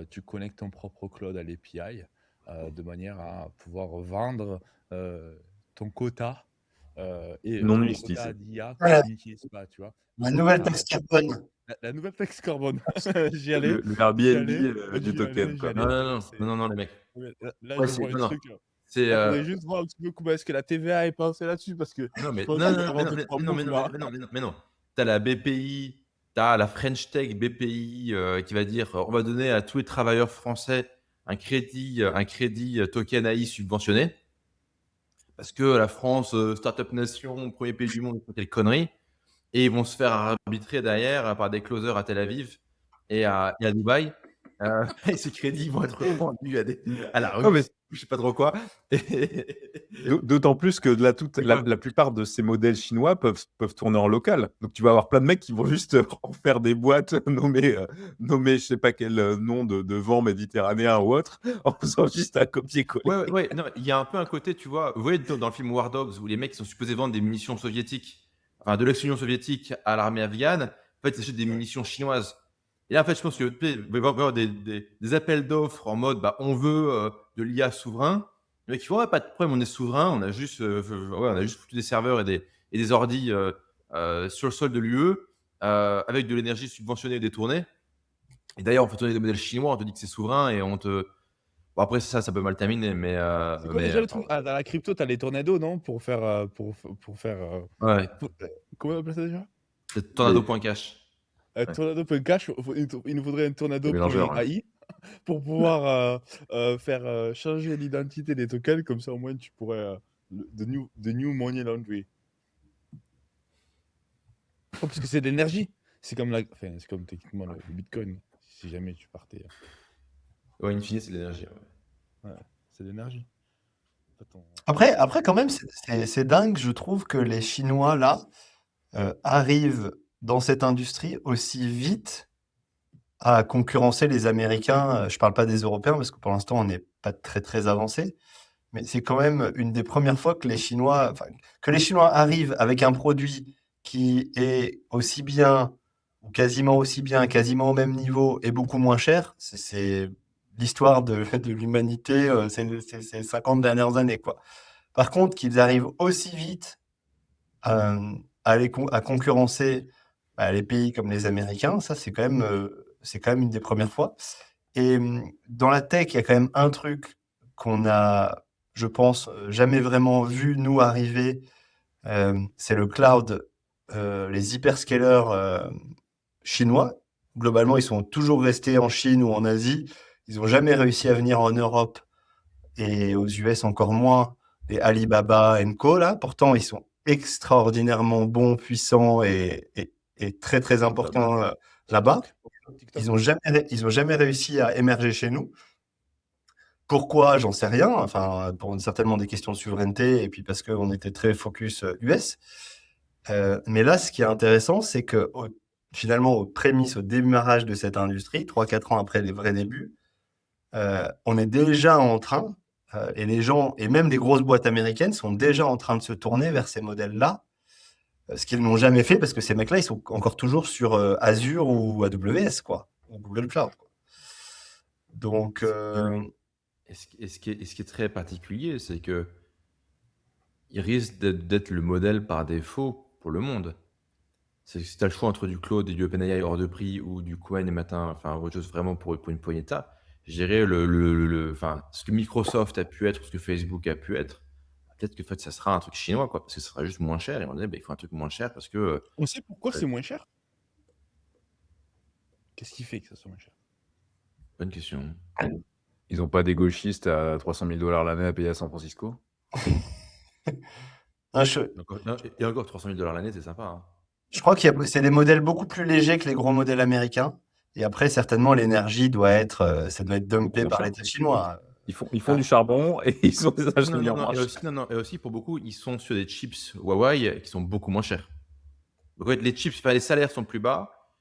tu connectes ton propre cloud à l'API de manière à pouvoir vendre ton quota et Non ton utilisé. quota d'IA que Voilà. tu n'utilises pas, tu vois. La nouvelle taxe carbone. La nouvelle taxe carbone. J'y allais. Le Airbnb du J'y token, allais, quoi. j'y allais. Non, les mecs. Là, Ouais, je vois un non, truc. c'est Il faudrait juste voir un petit peu comment est-ce que la TVA est pensée là-dessus, parce que non, je mais pense non, que ça non, va mais non, de mais trois non, mais boucles, non, là. mais non. T'as la BPI, t'as la French Tech BPI qui va dire on va donner à tous les travailleurs français un crédit token AI subventionné parce que la France, Startup Nation, premier pays du monde, quelle connerie. Et ils vont se faire arbitrer derrière par des closers à Tel Aviv et à Dubaï. Et ces crédits vont être vendus à la Non, mais Russie, je sais pas trop quoi. d'autant plus que la plupart de ces modèles chinois peuvent tourner en local. Donc tu vas avoir plein de mecs qui vont juste en faire des boîtes nommées je sais pas quel nom de vent méditerranéen ou autre, en faisant juste un copier-coller. Ouais. Non, il y a un peu un côté, tu vois, vous voyez dans le film War Dogs où les mecs sont supposés vendre des munitions soviétiques, enfin de l'ex-Union soviétique à l'armée afghane, en fait, ils achètent des munitions chinoises. Et là, en fait, je pense qu'il va y avoir des appels d'offres en mode, bah, on veut de l'IA souverain. Le mec, il fait ouais, pas de problème, on est souverain, on a juste, on a juste foutu des serveurs et des ordis sur le sol de l'UE avec de l'énergie subventionnée et détournée. Et d'ailleurs, on fait tourner des modèles chinois, on te dit que c'est souverain et on te. Bon, après, ça peut mal terminer, mais. C'est quoi déjà le truc? Ah, dans la crypto, t'as les tornados, non? Pour faire. Ouais, Comment on appelle ça déjà? c'est tornado.cash. Tornado.cash, il nous faudrait un mélangeur, tornado.ai pour pouvoir faire changer l'identité des tokens, comme ça au moins tu pourrais. The new money laundry. Oh, parce que c'est de l'énergie. C'est comme c'est comme techniquement le Bitcoin, si jamais tu partais. Ouais, in fine, c'est de l'énergie. Ouais. Ouais, c'est de l'énergie. Attends. Après, quand même, c'est dingue, je trouve que les Chinois, là, arrivent dans cette industrie aussi vite à concurrencer les Américains. Je parle pas des Européens, parce que pour l'instant, on n'est pas très, très avancé. Mais c'est quand même une des premières fois que les Chinois arrivent avec un produit qui est aussi bien, ou quasiment aussi bien, quasiment au même niveau et beaucoup moins cher. C'est l'histoire de l'humanité, ces 50 dernières années, quoi. Par contre, qu'ils arrivent aussi vite à concurrencer les pays comme les Américains, ça, c'est quand même une des premières fois. Et dans la tech, il y a quand même un truc qu'on a, je pense, jamais vraiment vu nous arriver, c'est le cloud, les hyperscalers chinois. Globalement, ils sont toujours restés en Chine ou en Asie. Ils n'ont jamais réussi à venir en Europe et aux US encore moins. Les Alibaba et Co, là, pourtant, ils sont extraordinairement bons, puissants et très, très importants là-bas. TikTok. Ils ont jamais réussi à émerger chez nous. Pourquoi? J'en sais rien. Enfin, pour certainement des questions de souveraineté et puis parce qu'on était très focus US. Mais là, ce qui est intéressant, c'est que finalement, aux prémices, au démarrage de cette industrie, 3-4 ans après les vrais débuts, on est déjà en train, et les gens, et même des grosses boîtes américaines, sont déjà en train de se tourner vers ces modèles-là, ce qu'ils n'ont jamais fait parce que ces mecs-là, ils sont encore toujours sur Azure ou AWS, quoi, ou Google Cloud, quoi. Donc, Et ce qui est très particulier, c'est que il risque d'être le modèle par défaut pour le monde. C'est que si tu as le choix entre du Claude et du OpenAI hors de prix ou du Qwen et matin, enfin autre chose vraiment pour une poignée de tas, je dirais enfin, ce que Microsoft a pu être, ce que Facebook a pu être, peut-être que en fait, ça sera un truc chinois, quoi, parce que ça sera juste moins cher. Et on dit, il faut un truc moins cher parce que. On sait pourquoi c'est moins cher? Qu'est-ce qui fait que ça soit moins cher? Bonne question. Ils n'ont pas des gauchistes à $300,000 l'année à payer à San Francisco? Et encore 300 000 $ l'année, c'est sympa. Hein. je crois c'est des modèles beaucoup plus légers que les gros modèles américains. Et après, certainement, l'énergie ça doit être dumpé par l'État chinois. Ils font du charbon et ils ont des ingénieurs moins chers. Et aussi, pour beaucoup, ils sont sur des chips Huawei qui sont beaucoup moins chers. Donc, en fait, les chips, les salaires sont plus bas.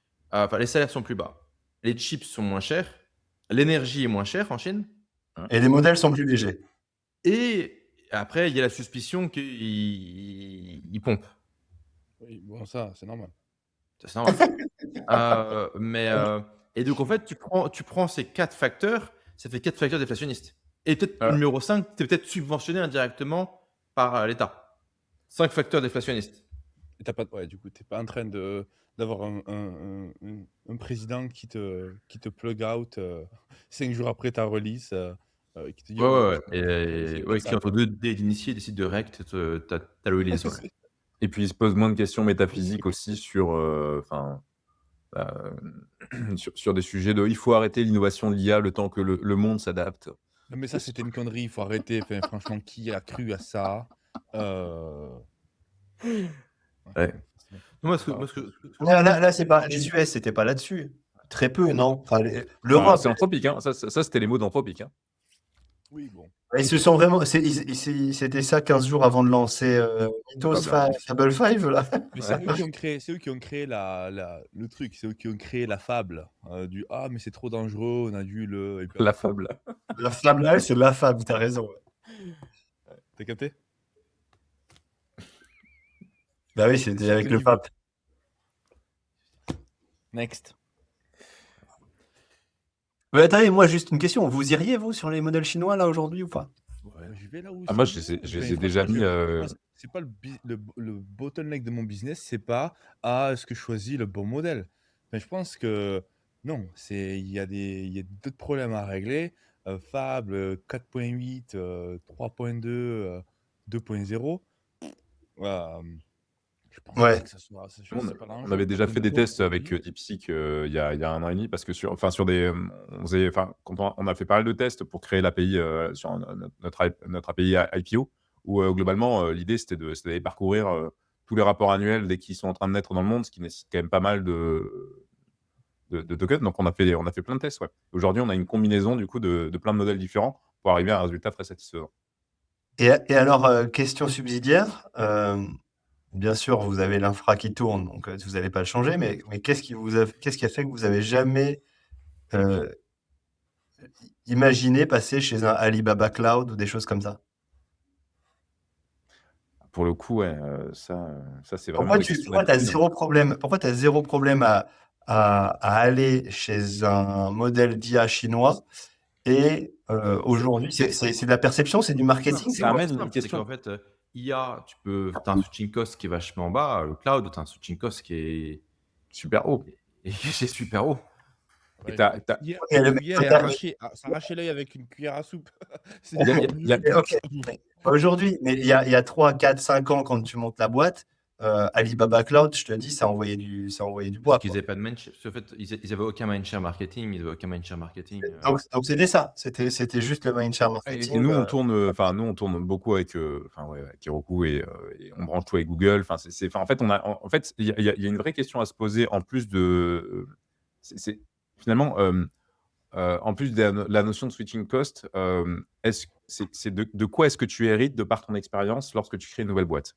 Les salaires sont plus bas. Les chips sont moins chers. L'énergie est moins chère en Chine. Et les modèles sont plus légers. Et après, il y a la suspicion qu'ils pompent. Oui, bon, ça, c'est normal. Ça, c'est normal. Et donc, en fait, tu prends ces 4 facteurs, ça fait 4 facteurs déflationnistes. Et peut-être numéro 5, tu es peut-être subventionné indirectement par l'État. 5 facteurs déflationnistes. Et du coup, tu n'es pas en train d'avoir un président qui te plug out 5 jours après ta release, qui te dit Et qui, entre deux d'initiés, décide de rect ta release. Ouais. Et puis, il se pose moins de questions métaphysiques aussi sur des sujets de il faut arrêter l'innovation de l'IA le temps que le monde s'adapte. Non, mais ça, c'était une connerie, il faut arrêter. Enfin, franchement, qui a cru à ça? Ouais. Là, c'est pas les US, c'était pas là-dessus. Très peu, non. Enfin, l'Europe. C'est Anthropic, hein. Ça, c'était les mots d'Anthropic. Hein. Oui, bon. Ils se sont vraiment. C'était ça 15 jours avant de lancer Mythos Fable 5, là. Mais c'est eux qui ont créé le truc, c'est eux qui ont créé la fable du « Ah, mais c'est trop dangereux, on a dû le… » La fable. La fable, c'est la fable, t'as raison. T'as capté? Bah oui, c'était avec le pape. Next. Mais attendez, moi, juste une question. Vous iriez, vous, sur les modèles chinois, là, aujourd'hui, ou pas? Ouais. Je vais là où Ah, moi, c'est je bon. les ai déjà Franchement, mis. c'est pas le bottleneck de mon business, c'est pas est-ce que je choisis le bon modèle. Mais je pense que non, il y a d'autres problèmes à régler. Fab, 4.8, 3.2, 2.0. Je pense pas Ouais. que ça soit, On c'est pas on l'enjeu. avait déjà fait des 4.2 tests avec DeepSeek il y a 1 an et demi, parce que sur des. Quand on a fait pas mal de tests pour créer l'API sur notre API IPO, où globalement, l'idée c'était d'aller parcourir tous les rapports annuels dès qu'ils sont en train de naître dans le monde, ce qui nécessite quand même pas mal de tokens. Donc on a fait plein de tests. Ouais. Aujourd'hui, on a une combinaison du coup de plein de modèles différents pour arriver à un résultat très satisfaisant. Et alors, question subsidiaire, bien sûr, vous avez l'infra qui tourne, donc vous n'allez pas le changer, mais qu'est-ce qui a fait que vous avez jamais imaginé passer chez un Alibaba Cloud ou des choses comme ça? Pour le coup, ouais, ça c'est vraiment des questions Pourquoi tu as d'habitude. zéro problème, à aller chez un modèle d'IA chinois et aujourd'hui, c'est de la perception, c'est du marketing, c'est Ça quoi? amène une C'est question. qu'en fait, IA, t'as un switching cost qui est vachement bas. Le cloud, t'as un switching cost qui est Super haut. et c'est super haut. Et Ouais, hier, Et le- hier, il a s'arrachait l'œil avec une cuillère à soupe. C'est il y a- encore il mieux. y a- Ok, mais pas aujourd'hui, mais il y a 3, 4, 5 ans, quand tu montes la boîte, Alibaba Cloud, je te dis, ça envoyait du bois, Parce qu'ils quoi. n'avaient pas de mindshare. En fait, ils avaient aucun mindshare marketing. Ils avaient aucun mindshare marketing. Donc c'était ça, c'était juste le mindshare Et marketing. nous, on tourne beaucoup avec, avec Heroku et on branche tout avec Google. En fait, il y a une vraie question à se poser en plus finalement, en plus de la notion de switching cost. C'est de quoi est-ce que tu hérites de par ton expérience lorsque tu crées une nouvelle boîte?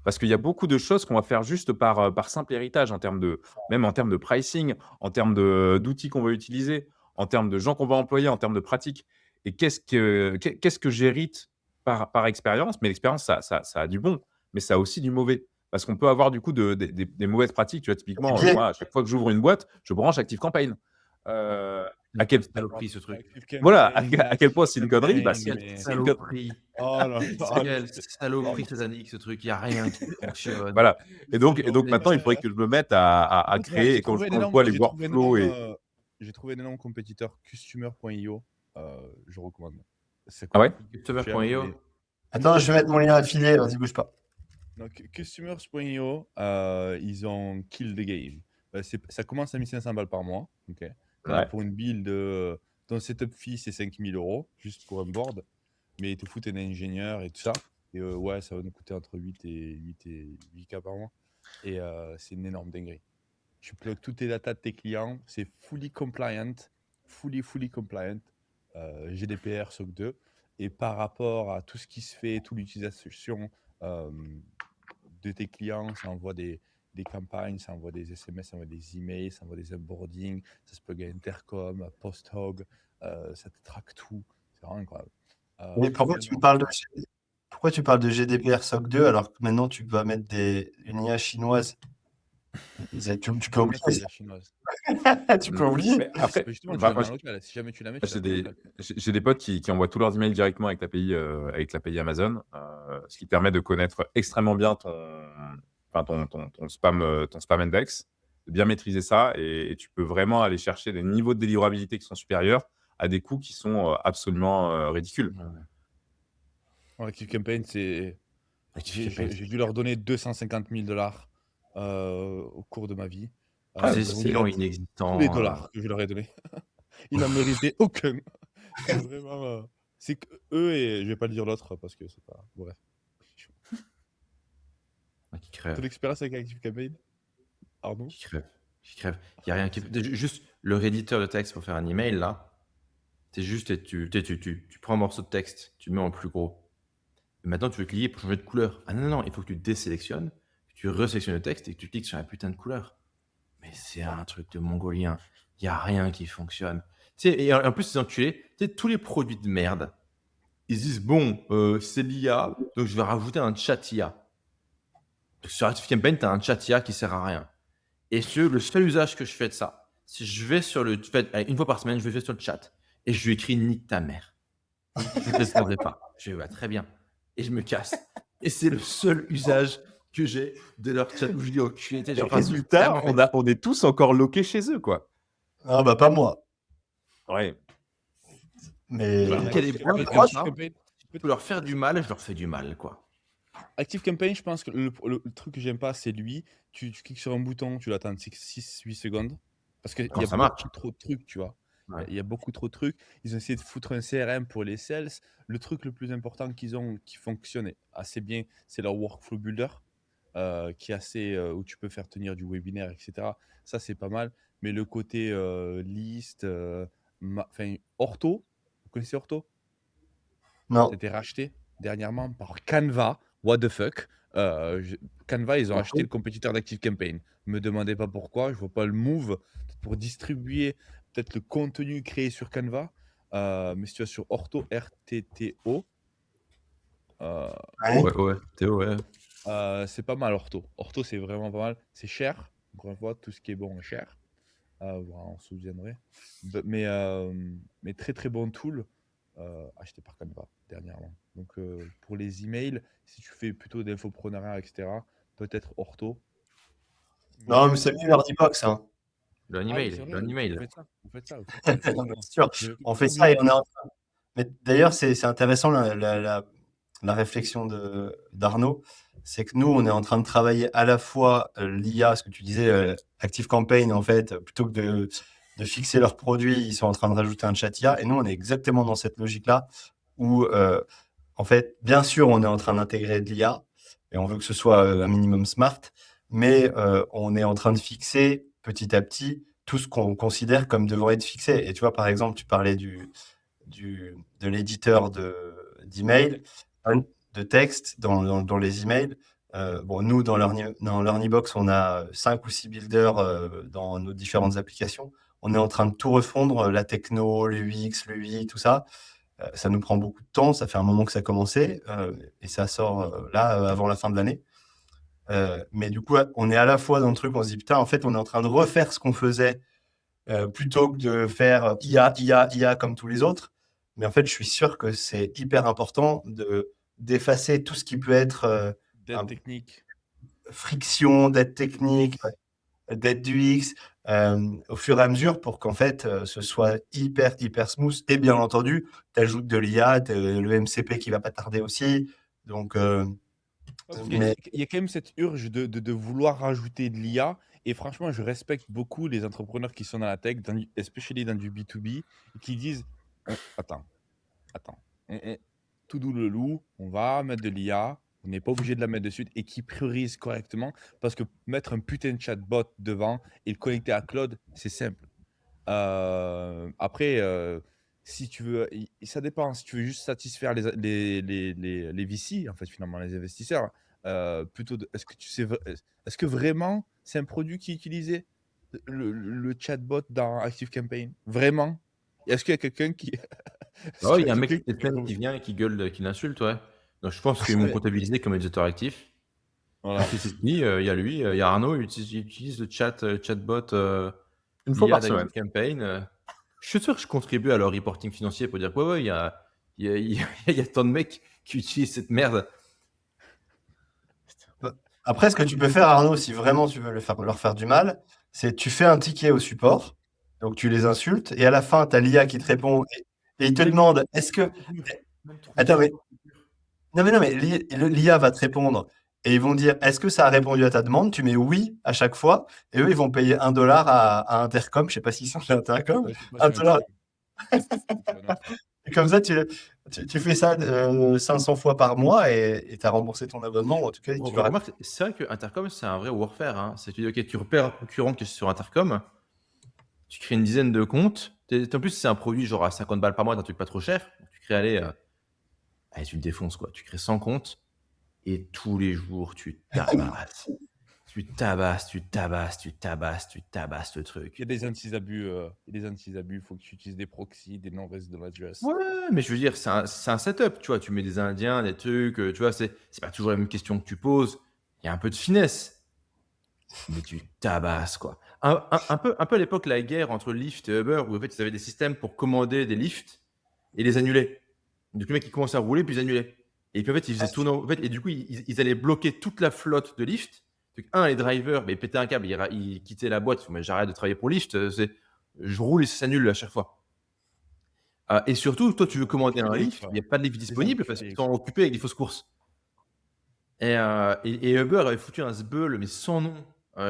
Parce qu'il y a beaucoup de choses qu'on va faire juste par simple héritage, même en termes de pricing, en termes d'outils qu'on va utiliser, en termes de gens qu'on va employer, en termes de pratiques. Et qu'est-ce que j'hérite par expérience? Mais l'expérience, ça a du bon, mais ça a aussi du mauvais. Parce qu'on peut avoir du coup des mauvaises pratiques. Tu vois, Des typiquement, biais. moi, à chaque fois que j'ouvre une boîte, je branche ActiveCampaign. À quel, Saloperie, ce truc. voilà, à quel point c'est une connerie? Bah, Campaign, Quelle mais... c'est une connerie. saloperie. Oh là là. Quelle saloperie satanique, ce truc. Il n'y a rien qui fonctionne. Voilà. Et donc Genre, maintenant, il faudrait que je me mette à créer, et quand je vois les workflows J'ai trouvé un énorme compétiteur, Customer.io. Je recommande. C'est Ah ouais? Customer.io. mais- Attends, je vais mettre mon lien affilié, vas-y, bouge pas. Donc, Customers.io, ils ont kill the game. Ça commence à 1500 balles par mois. Ok. Ouais. Pour une build, ton setup fee, c'est 5000 €, juste pour un board. Mais ils te foutent un ingénieur et tout ça. Et ouais, ça va nous coûter entre 8 et 8K par mois. Et c'est une énorme dinguerie. Tu plugues toutes tes datas de tes clients, c'est fully compliant, fully compliant, GDPR, SOC 2. Et par rapport à tout ce qui se fait, toute l'utilisation de tes clients, ça envoie des campagnes, ça envoie des SMS, ça envoie des emails, ça envoie des onboarding, ça se plug à Intercom, à PostHog, ça te traque tout. C'est vraiment incroyable. Mais pourquoi tu parles de GDPR SOC 2 alors que maintenant tu vas mettre une IA chinoise? Tu peux oublier la ça. chinoise. Tu peux oublier. Mais après, Mais justement, tu bah, la mets moi, en local. Si jamais tu la mets, tu la j'ai mets en local. j'ai des potes qui envoient tous leurs emails directement avec l'API Amazon, ce qui permet de connaître extrêmement bien ton spam index, de bien maîtriser ça, et tu peux vraiment aller chercher des niveaux de délivrabilité qui sont supérieurs à des coûts qui sont absolument ridicules. En ActiveCampaign, j'ai ActiveCampaign. dû leur donner 250 000 $ au cours de ma vie. Des Ils clients regrettent inexistants. tous les dollars que je leur ai donnés. Ils n'en méritaient aucun. C'est vraiment. C'est que eux, et je vais pas le dire l'autre parce que c'est pas. Bref. Qui crèvent. Ton expérience avec ActiveCampaign, Arnaud? Qui crève. Il n'y a rien qui. Juste le réditeur de texte pour faire un email, là. C'est juste, tu prends un morceau de texte, tu le mets en plus gros. Et maintenant, tu veux cliquer pour changer de couleur. Ah non, il faut que tu désélectionnes, que tu resélectionnes le texte et que tu cliques sur la putain de couleur. Mais c'est un truc de mongolien. Il n'y a rien qui fonctionne. Tu sais, et en plus, ces enculés, tu sais, tous les produits de merde, ils se disent, bon, c'est l'IA, donc je vais rajouter un chat IA. Sur ActiveCampaign, tu as un chat IA qui sert à rien. Et le seul usage que je fais de ça, c'est je vais sur une fois par semaine, je vais sur le chat et je lui écris nique ta mère. Je ne répondrai pas. Je vais, bah, très bien. Et je me casse. Et c'est le seul usage que j'ai de leur chat où je dis au cul. Et Genre, résultat, vraiment, en fait, on est tous encore loqués chez eux, quoi. Ah bah pas moi. Ouais. Mais genre, quelle est Active boîte Campaign, comme Active ça, Campaign, je peux leur faire du mal, je leur fais du mal, quoi. Active Campaign, je pense que le truc que j'aime pas, c'est lui. Tu cliques sur un bouton, tu l'attends 6-8 secondes. Parce qu'il y Quand a ça marche. beaucoup trop de trucs, tu vois. Ouais. Il y a beaucoup trop de trucs. Ils ont essayé de foutre un CRM pour les sales. Le truc le plus important qu'ils ont, qui fonctionne assez bien, c'est leur Workflow Builder, qui est assez, où tu peux faire tenir du webinaire, etc. Ça, c'est pas mal. Mais le côté liste, enfin, Orto, vous connaissez Orto? non. C'était racheté dernièrement par Canva. What the fuck? Canva, ils ont acheté le compétiteur d'Active Campaign. Me demandez pas pourquoi, je vois pas le move. Peut-être pour distribuer peut-être le contenu créé sur Canva. Mais si tu vas sur Orto, RTTO, Ouais. Ouais, Théo, ouais. c'est pas mal Orto. Orto, c'est vraiment pas mal. C'est cher. Encore une fois, tout ce qui est bon est cher. Vous en souviendrez. Mais très très bon tool acheté par Canva dernièrement. Donc pour les emails, si tu fais plutôt d'infoprenariat, etc., peut-être Orto. Non, mais Mais c'est mieux Nerdibox, hein. Le ah oui, email, c'est le vrai, email. vous faites ça, vous faites ça, vous faites ça, Bien effectivement. sûr, J'avais on fait ça oublié. et on est en train. Mais d'ailleurs, c'est intéressant la réflexion d'Arnaud. C'est que nous, on est en train de travailler à la fois l'IA, ce que tu disais, Active Campaign, en fait, plutôt que de fixer leurs produits, ils sont en train de rajouter un chat IA. Et nous, on est exactement dans cette logique-là où, en fait, bien sûr, on est en train d'intégrer de l'IA et on veut que ce soit un minimum smart, mais on est en train de fixer petit à petit tout ce qu'on considère comme devant être fixé. Et tu vois, par exemple, tu parlais de l'éditeur d'email, de texte dans les emails. Bon, nous, dans LearnyBox, on a 5 ou 6 builders dans nos différentes applications. On est en train de tout refondre, la techno, le UX, le UI, tout ça. Ça nous prend beaucoup de temps. Ça fait un moment que ça a commencé et ça sort là avant la fin de l'année. Mais du coup, on est à la fois dans le truc, on se dit, putain, en fait, on est en train de refaire ce qu'on faisait plutôt que de faire IA, IA, IA comme tous les autres. Mais en fait, je suis sûr que c'est hyper important d'effacer tout ce qui peut être D'aide technique. friction, d'aide technique, d'aide du X, au fur et à mesure pour qu'en fait, ce soit hyper, hyper smooth. Et bien entendu, tu ajoutes de l'IA, le MCP qui va pas tarder aussi. Donc, Parce mais qu'il y a quand même cette urge de vouloir rajouter de l'IA. Et franchement, je respecte beaucoup les entrepreneurs qui sont dans la tech, especially dans du B2B, et qui disent attends, tout doux le loup, on va mettre de l'IA, on n'est pas obligé de la mettre de suite, et qui priorise correctement. Parce que mettre un putain de chatbot devant et le connecter à Claude, c'est simple. Après, si tu veux, ça dépend. Si tu veux juste satisfaire les VC, en fait, finalement, les investisseurs, est-ce que vraiment c'est un produit qui est utilisé, le chatbot dans Active Campaign? Vraiment? Est-ce qu'il y a quelqu'un qui. Est-ce Oh, qu'il il y y a a un mec quelqu'un qui vient et qui gueule, qui l'insulte, ouais. Donc je pense qu'ils m'ont Ouais. comptabilisé comme utilisateur actif. Voilà. Il y a lui, il y a Arnaud, il utilise le chatbot Une fois l'IA par semaine. d'Active Campaign. Je suis sûr que je contribue à leur reporting financier pour dire ouais, il y a tant de mecs qui utilisent cette merde. après, ce que tu peux faire, Arnaud, si vraiment tu veux leur faire du mal, c'est tu fais un ticket au support, donc tu les insultes, et à la fin, tu as l'IA qui te répond, et il te demande, est-ce que... Attends, mais... Non, mais l'IA va te répondre, et ils vont dire, est-ce que ça a répondu à ta demande? Tu mets oui à chaque fois, et eux, ils vont payer 1 $ à Intercom, je sais pas s'ils sont chez Intercom, Ouais, je sais pas, 1 $. je suis un autre. Et comme ça, tu fais ça 500 fois par mois, et tu as remboursé ton abonnement, en tout cas, tu vas... Remarque, c'est vrai que Intercom, c'est un vrai warfare. Hein. C'est tu dis, ok, tu repères un concurrent qui est sur Intercom, tu crées une dizaine de comptes. En plus, c'est un produit genre à 50 balles par mois, un truc pas trop cher. Tu crées, allez, tu le défonces quoi. Tu crées 100 comptes et tous les jours, tu tabasses. Tu tabasses le truc. Il y a des anti-abus, il faut que tu utilises des proxys, des non-resident address. Ouais, mais je veux dire, c'est un setup, tu vois. Tu mets des Indiens, des trucs, tu vois, c'est pas toujours la même question que tu poses. Il y a un peu de finesse, mais tu tabasses, quoi. Un peu à l'époque, la guerre entre Lyft et Uber, où en fait, ils avaient des systèmes pour commander des lifts et les annuler. Donc le mec, il commence à rouler, puis ils annulaient. Et puis en fait, ils faisaient tourner. En fait, et du coup, ils allaient bloquer toute la flotte de Lyft. Donc, les drivers, mais ils pétaient un câble, ils quittaient la boîte. Mais j'arrête de travailler pour Lyft. Je roule et ça s'annule à chaque fois. Et surtout, toi, tu veux commander un Enculés, Lyft, quoi. il n'y a pas de Lyft Les disponible parce enculés, qu'ils sont occupés avec des fausses courses. Et Uber avait foutu un sbeul, mais sans nom,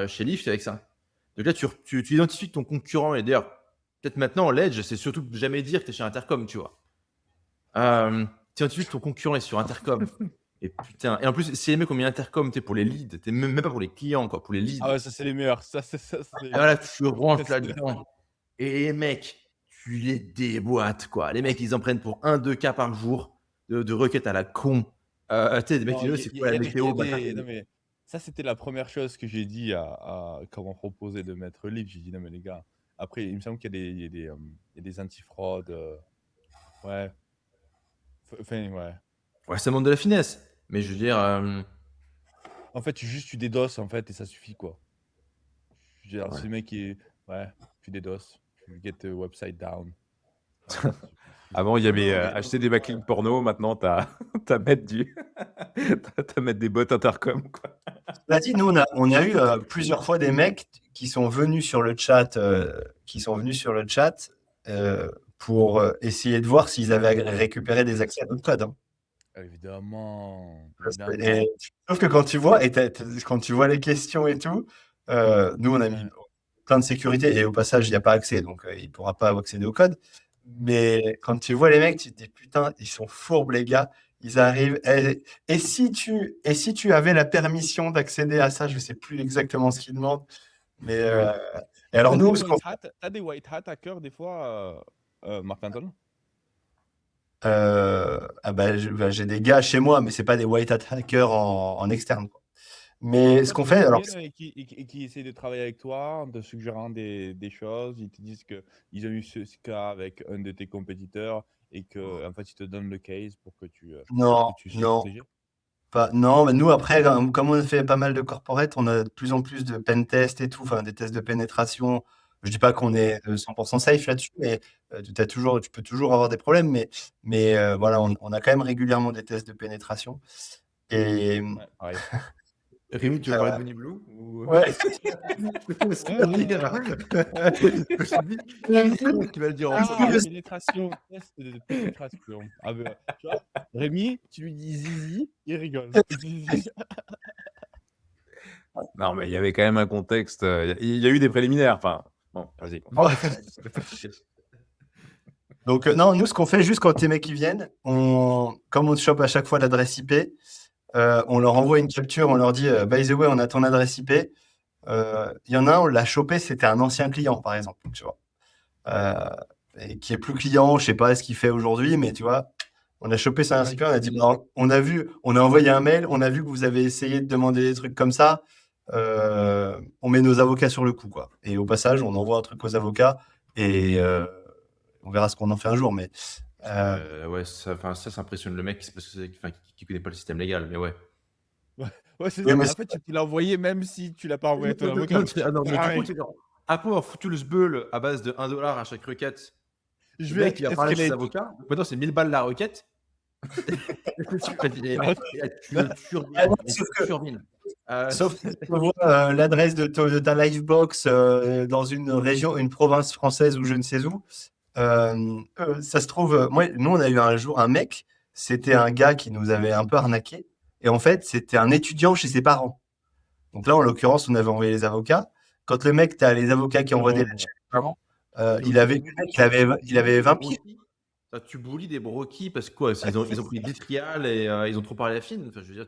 chez Lyft avec ça. Donc là, tu identifies que ton concurrent, et d'ailleurs, peut-être maintenant, l'edge, c'est surtout jamais dire que tu es chez Intercom, tu vois. Tu identifies que ton concurrent est sur Intercom. Et putain, et en plus, si les mecs ont mis Intercom, t'es pour les leads, t'es même pas pour les clients, quoi, pour les leads. Ah ouais, ça c'est les meilleurs. Ça, c'est. Et voilà, tu rentres c'est- là-dedans. Et les mecs, tu les déboîtes, quoi. Les mecs, ils en prennent pour 1-2 cas par jour de requêtes à la con. Tu sais, des mecs qui Non, disent, c'est quoi la météo, bâtard. non, mais ça, c'était la première chose que j'ai dit quand on proposait de mettre Lyft. J'ai dit, non, mais les gars, après, il me semble qu'il y a des antifraudes. Ouais. Enfin, ouais. Ouais, ça demande de la finesse. Mais je veux dire, En fait, tu dédosses, en fait, et ça suffit, quoi. Je veux dire, Ouais. si le mec est. Ouais, tu dédosses. Tu get the website down. Avant, il y avait acheter des backlinks porno. Maintenant, t'as mettre t'as mettre des bots intercom, quoi. Cela dit, nous, on a eu plusieurs fois des mecs qui sont venus sur le chat, pour essayer de voir s'ils avaient récupéré des accès à notre code. Hein. Évidemment. Et, sauf que quand tu vois, quand tu vois les questions et tout, nous, on a mis plein de sécurité et au passage, il n'y a pas accès, donc il ne pourra pas accéder au code. Mais quand tu vois les mecs, tu te dis putain, ils sont fourbes, les gars. Ils arrivent. Et si tu avais la permission d'accéder à ça, je ne sais plus exactement ce qu'ils demandent. Mais et alors nous, T'as des white hat hackers des fois, Marc-Antoine? j'ai des gars chez moi, mais c'est pas des white hat hackers en externe. Quoi. Mais ce qu'on fait, alors Et qui essaient de travailler avec toi en te suggérant des choses, ils te disent qu'ils ont eu ce cas avec un de tes compétiteurs et que en fait ils te donnent le case pour que tu non, sois protégé. Non, mais nous après, comme on a fait pas mal de corporate, on a de plus en plus de pen tests et tout, enfin des tests de pénétration. Je dis pas qu'on est 100% safe là-dessus, mais tu peux toujours avoir des problèmes, mais voilà, on a quand même régulièrement des tests de pénétration. Et Ouais, pareil. Rémi, tu veux parler de Bonnie Blue ouais. Tu vas le dire en Pénétration, test de pénétration. Ah, ben, tu vois, Rémi, tu lui dis zizi, il rigole. Zizi. Non, mais il y avait quand même un contexte. Il y a eu des préliminaires. Enfin, bon, vas-y. Donc non, nous ce qu'on fait juste quand les mecs ils viennent, comme on chope à chaque fois l'adresse IP, on leur envoie une capture, on leur dit by the way, on a ton adresse IP. Il y en a un, on l'a chopé, c'était un ancien client, par exemple, tu vois. Et qui est plus client, je sais pas ce qu'il fait aujourd'hui, mais tu vois, on a chopé ça ancien client, on a dit, on a envoyé un mail, on a vu que vous avez essayé de demander des trucs comme ça, on met nos avocats sur le coup, quoi. Et au passage, on envoie un truc aux avocats et on verra ce qu'on en fait un jour, mais... ouais, ça impressionne le mec, c'est parce que qui connaît pas le système légal, mais ouais. Ouais, c'est Oui, ça. mais En fait, tu peux l'envoyer même si tu l'as pas envoyé à ton avocat. Non, mais du coup, après avoir foutu le sbeul à base de $1 à chaque requête, Je le mec il va parler à ses escalate. avocats. Maintenant, c'est 1000 balles la requête. Tu survines. Sauf si tu vois l'adresse de ta Livebox dans une province française ou je ne sais où. Ça se trouve, nous on a eu un jour un mec, c'était un gars qui nous avait un peu arnaqué, et en fait c'était un étudiant chez ses parents. Donc là en l'occurrence on avait envoyé les avocats. Quand le mec, t'as les avocats qui envoient des lettres chez les parents, il avait 20 pieds. Tu boulis des broquis parce que quoi, ils ont pris de l'Itrial et ils ont trop parlé à la fine. Enfin, je veux dire,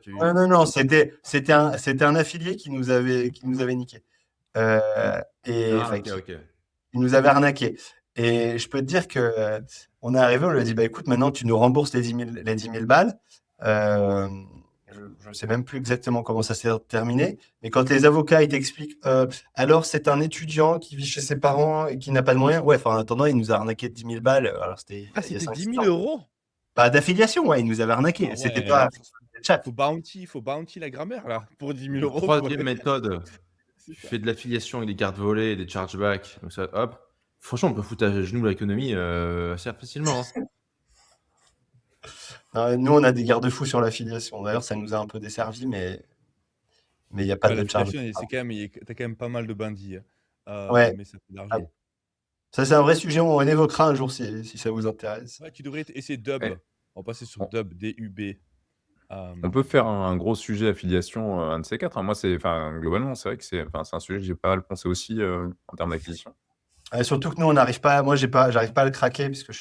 Non, c'était un affilié qui nous avait niqué. ok. Il nous avait arnaqué. Et je peux te dire que on est arrivé, on lui a dit, bah écoute, maintenant tu nous rembourses les 10 000 balles. Je ne sais même plus exactement comment ça s'est terminé, mais quand les avocats ils t'expliquent, alors c'est un étudiant qui vit chez ses parents et qui n'a pas de moyens. Ouais, en attendant, il nous a arnaqué de 10 000 balles. Alors c'était il y a C'était 5, 10 6 000 ans. euros. Pas d'affiliation, ouais, il nous avait arnaqué. Ah C'était ouais. pas chat. Faut bounty la grammaire là pour 10 000 euros. Troisième méthode, tu fais de l'affiliation avec des cartes volées et des chargebacks. Donc ça, hop. Franchement, on peut foutre à genoux l'économie assez facilement. Hein. Nous, on a des garde-fous sur l'affiliation. D'ailleurs, ça nous a un peu desservi, mais il n'y a pas Ouais, de charge. l'affiliation, t'as quand même pas mal de bandits, hein. Ouais. Mais ça fait de Ah, l'argent. ça, c'est un vrai sujet. On évoquera un jour si ça vous intéresse. Ouais, tu devrais essayer Dub. Ouais. On va passer sur On- Dub, DUB. On peut faire un gros sujet affiliation, un de ces quatre, hein. Moi, globalement, c'est vrai que c'est un sujet que j'ai pas mal pensé aussi en termes d'acquisition. Surtout que nous, on n'arrive pas. Moi, j'arrive pas à le craquer parce que je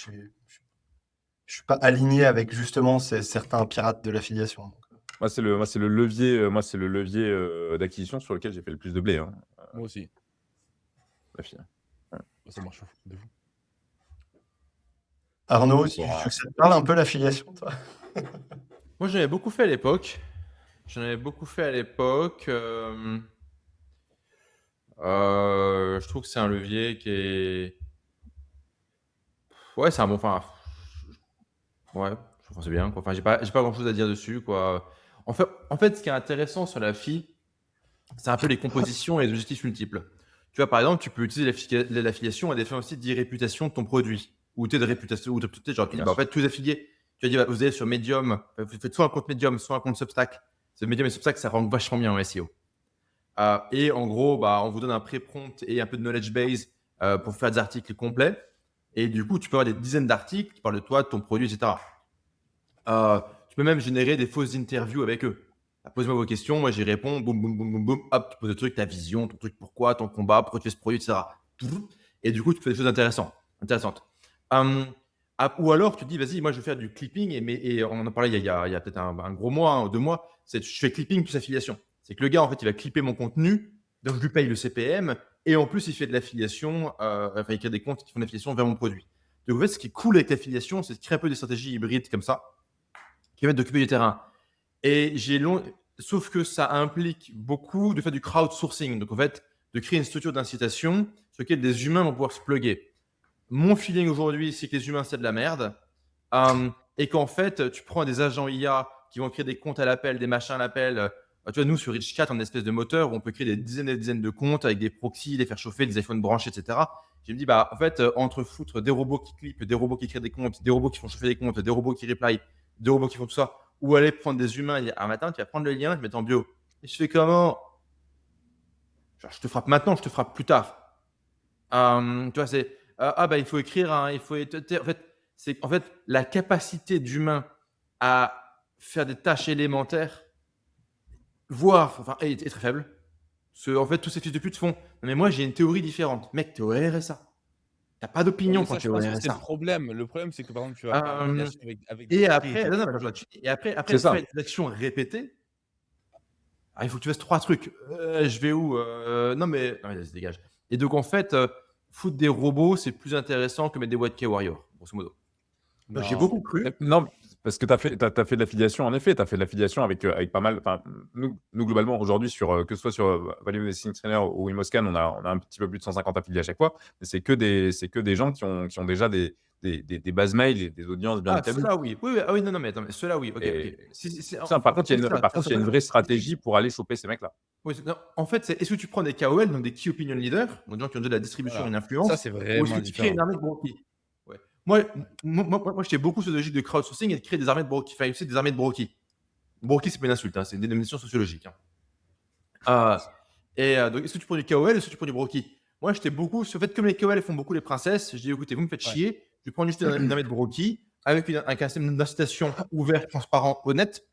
suis pas aligné avec justement certains pirates de l'affiliation. Moi, c'est le levier d'acquisition sur lequel j'ai fait le plus de blé, hein, Moi aussi. l'affiliation. Ça marche de fou. Arnaud, Bon, tu veux que ça te parle un peu l'affiliation, toi? Moi, j'en avais beaucoup fait à l'époque. Je trouve que c'est un levier qui est. Ouais, c'est un bon. Enfin, ouais, je trouve que c'est bien, quoi. Enfin, j'ai pas grand-chose à dire dessus, quoi. En fait, ce qui est intéressant sur la FI, c'est un peu les compositions et les objectifs multiples. Tu vois, par exemple, tu peux utiliser l'affiliation à des fins aussi d'irréputation de ton produit. Ou de réputation, ou genre, tu dis, Bien bah, en sûr. fait, tous les affiliés, tu vas dire, bah, vous allez sur Medium, vous faites soit un compte Medium, soit un compte Substack. Ce Medium et Substack, ça rank vachement bien en SEO. Et en gros, bah, on vous donne un pré-prompt et un peu de knowledge base pour faire des articles complets. Et du coup, tu peux avoir des dizaines d'articles qui parlent de toi, de ton produit, etc. Tu peux même générer des fausses interviews avec eux. Posez-moi vos questions, moi j'y réponds, boum, boum, boum, boum, boum, hop, tu poses le truc, ta vision, ton truc, pourquoi, ton combat, pourquoi tu fais ce produit, etc. Et du coup, tu fais des choses intéressantes. Ou alors, tu te dis, vas-y, moi je vais faire du clipping, et on en a parlé il y a peut-être un gros mois, 2 mois, c'est je fais clipping plus affiliation. C'est que le gars, en fait, il va clipper mon contenu, donc je lui paye le CPM, et en plus, il fait de l'affiliation, enfin, il crée des comptes qui font de l'affiliation vers mon produit. Donc en fait, ce qui est cool avec l'affiliation, c'est de créer un peu des stratégies hybrides comme ça, qui permettent d'occuper du terrain. Et sauf que ça implique beaucoup de faire du crowdsourcing. Donc, en fait, de créer une structure d'incitation sur laquelle des humains vont pouvoir se plugger. Mon feeling aujourd'hui, c'est que les humains, c'est de la merde. Et qu'en fait, tu prends des agents IA qui vont créer des comptes à l'appel, des machins à l'appel. Tu vois, nous, sur Rich4, on a une espèce de moteur où on peut créer des dizaines et des dizaines de comptes avec des proxys, les faire chauffer, des iPhones branchés, etc. Je me dis, bah, en fait, entre foutre des robots qui clippent, des robots qui créent des comptes, des robots qui font chauffer des comptes, des robots qui reply, des robots qui font tout ça, ou aller prendre des humains et dire, ah, matin, tu vas prendre le lien, je mets en bio. Et je fais comment? Genre, je te frappe maintenant, je te frappe plus tard. Tu vois, c'est bah il faut écrire, il faut en fait la capacité d'humain à faire des tâches élémentaires, voire enfin est très faible. En fait, tous ces fils de pute font. Non, mais moi j'ai une théorie différente. Mec, t'es au RSA. T'as pas Ouais, d'opinion mais quand ça, t'es je au pense que c'est le RSA. problème. Le problème, c'est que par exemple, tu vas faire une affiliation avec Et des après, non, pré- non, et après C'est ça. faire des actions répétées. Il faut que tu fasses 3 trucs. Je vais où? Non mais ça se dégage. Et donc en fait, foutre des robots, c'est plus intéressant que mettre des White K Warriors, grosso modo. Donc, j'ai Non. beaucoup cru. Non, parce que tu as fait de l'affiliation, en effet. Tu as fait de l'affiliation avec pas mal. Enfin, nous, globalement, aujourd'hui, que ce soit sur Value Investing Trainer ou Imoscan, on a un petit peu plus de 150 affiliés à chaque fois. Mais c'est que des gens qui ont déjà des bases mail et des audiences bien établies. Ceux-là, oui. Oui, ah oui, non, mais attends, mais ceux-là, oui. Ok, Et ok. par contre, il y a une vraie stratégie pour aller choper ces mecs-là. Oui, non, en fait, est-ce que tu prends des KOL, donc des Key Opinion Leaders, donc des gens qui ont déjà de la distribution et Voilà. une influence, Ça, c'est ou est-ce vraiment que tu crées une différent. armée de brokies? Ouais. Moi, j'étais beaucoup sur la logique de crowdsourcing et de créer des armées de brokies. Enfin, aussi des armées de brokies. Brokies, c'est pas une insulte, hein, c'est une dénomination sociologique. Donc, est-ce que tu prends du KOL, est-ce que tu prends du brokie? Moi, j'étais beaucoup sur le fait, comme les KOL font beaucoup les princesses, je dis écoutez, vous me faites Ouais. chier, je vais prendre juste une armée de brokie avec un système d'incitation ouvert, transparent, honnête,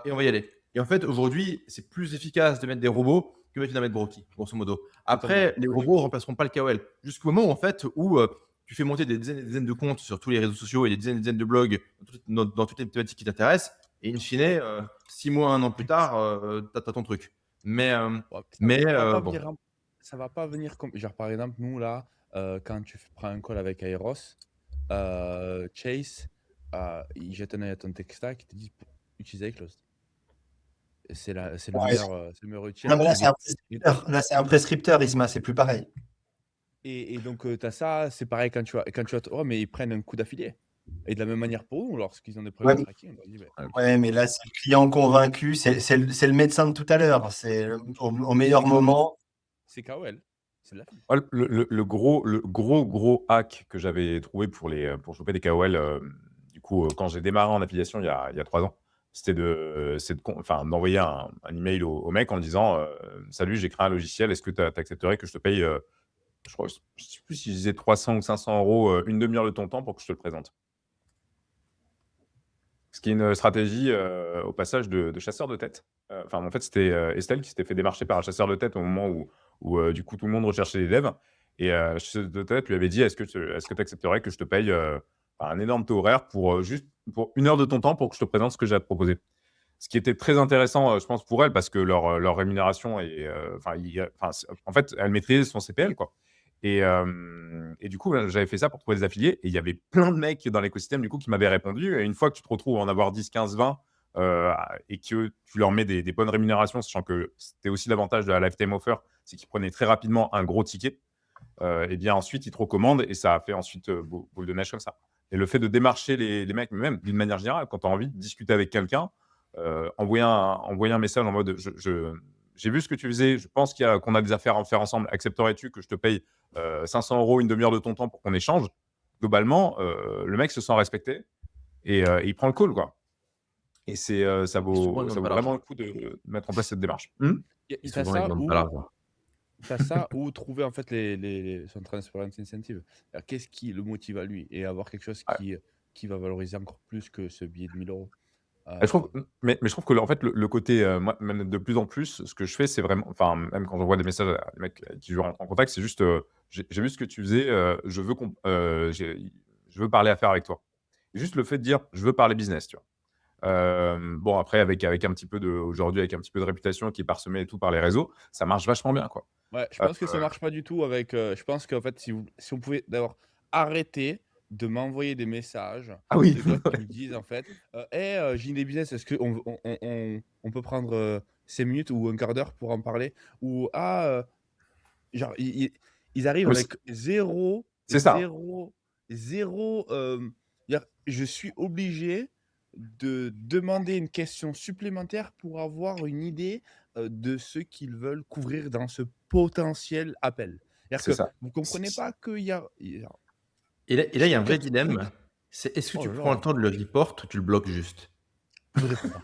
et on va y aller. Et en fait, aujourd'hui, c'est plus efficace de mettre des robots que de mettre une armée de brokie, grosso modo. Après, les robots ne remplaceront pas le KOL. Jusqu'au moment, en fait, où tu fais monter des dizaines et des dizaines de comptes sur tous les réseaux sociaux et des dizaines de blogs dans toutes les thématiques qui t'intéressent, et in fine, 6 mois, 1 an plus tard, tu as ton truc. Mais Ça va pas venir comme. Genre, par exemple, nous, là, quand tu prends un call avec Aeros, Chase, il jette un œil à ton tech stack, il te dit utiliser iClosed. C'est le meilleur outil. Non, mais là, c'est un prescripteur. Là, c'est un prescripteur, Isma, c'est plus pareil. Et donc, tu as ça, c'est pareil quand tu as. Oh, mais ils prennent un coup d'affilié. Et de la même manière pour nous, lorsqu'ils ont des problèmes de tracking, on leur dit. Ouais, mais là, c'est le client convaincu, c'est le médecin de tout à l'heure. C'est au meilleur moment. C'est KOL. C'est de la fille. Ouais, le gros hack que j'avais trouvé pour choper des KOL, coup, quand j'ai démarré en affiliation il y a 3 ans, c'était d'envoyer un email au mec en disant salut, j'ai créé un logiciel, est-ce que tu accepterais que je te paye, je crois, je sais plus si je disais 300 ou 500 euros, une demi-heure de ton temps pour que je te le présente. Ce qui est une stratégie au passage de chasseur de tête. Enfin, en fait, c'était Estelle qui s'était fait démarcher par un chasseur de tête au moment où du coup, tout le monde recherchait des devs. Et le chasseur de tête lui avait dit est-ce que tu accepterais que je te paye un énorme taux horaire juste pour 1 heure de ton temps pour que je te présente ce que j'ai à te proposer. Ce qui était très intéressant, je pense, pour elle, parce que leur rémunération est. En fait, elle maîtrise son CPL, quoi. Et du coup, j'avais fait ça pour trouver des affiliés. Et il y avait plein de mecs dans l'écosystème du coup, qui m'avaient répondu. Et une fois que tu te retrouves à en avoir 10, 15, 20, et que tu leur mets des bonnes rémunérations, sachant que c'était aussi l'avantage de la Lifetime Offer, c'est qu'ils prenaient très rapidement un gros ticket. Et bien ensuite, ils te recommandent et ça a fait ensuite boule de neige comme ça. Et le fait de démarcher les mecs, mais même d'une manière générale, quand tu as envie de discuter avec quelqu'un, envoyer un message en mode j'ai vu ce que tu faisais, je pense qu'on a des affaires à faire ensemble, accepterais-tu que je te paye 500 euros une demi-heure de ton temps pour qu'on échange? Globalement, le mec se sent respecté et il prend le call, quoi. Et ça souvent, vaut ils demandent pas vraiment l'argent. le coup de mettre en place cette démarche. Et T'as souvent, ils ça demandent ou pas l'argent. t'as ça ou trouver en fait son transparent incentive. Alors, qu'est-ce qui le motive à lui et avoir quelque chose qui va valoriser encore plus que ce billet de 1000 euros. Mais je trouve que en fait, le côté, moi, même de plus en plus, ce que je fais, c'est vraiment, enfin, même quand j'envoie des messages à des mecs avec qui je rentre en contact, c'est juste, j'ai vu ce que tu faisais, je veux parler affaires avec toi. Et juste le fait de dire, je veux parler business, tu vois. Bon, après, avec un petit peu aujourd'hui, avec un petit peu de réputation qui est parsemée et tout par les réseaux, ça marche vachement bien, quoi. Ouais, je pense que ça marche pas du tout avec. Je pense qu'en fait, si on pouvait d'abord arrêter de m'envoyer des messages Ah oui. de gars qui me disent en fait j'ai une idée business, est-ce qu'on peut prendre 5 minutes ou un quart d'heure pour en parler? Ou genre, ils arrivent Oui, avec zéro, c'est ça. zéro, zéro. Je suis obligé de demander une question supplémentaire pour avoir une idée de ce qu'ils veulent couvrir dans ce potentiel appel. C'est C'est-à-dire que ça. vous comprenez pas qu'il y a. Et là, il y a un vrai Chaque dilemme. truc. C'est est-ce que Oh tu là prends là. le temps de le report ou tu le bloques juste? Je ne réponds pas.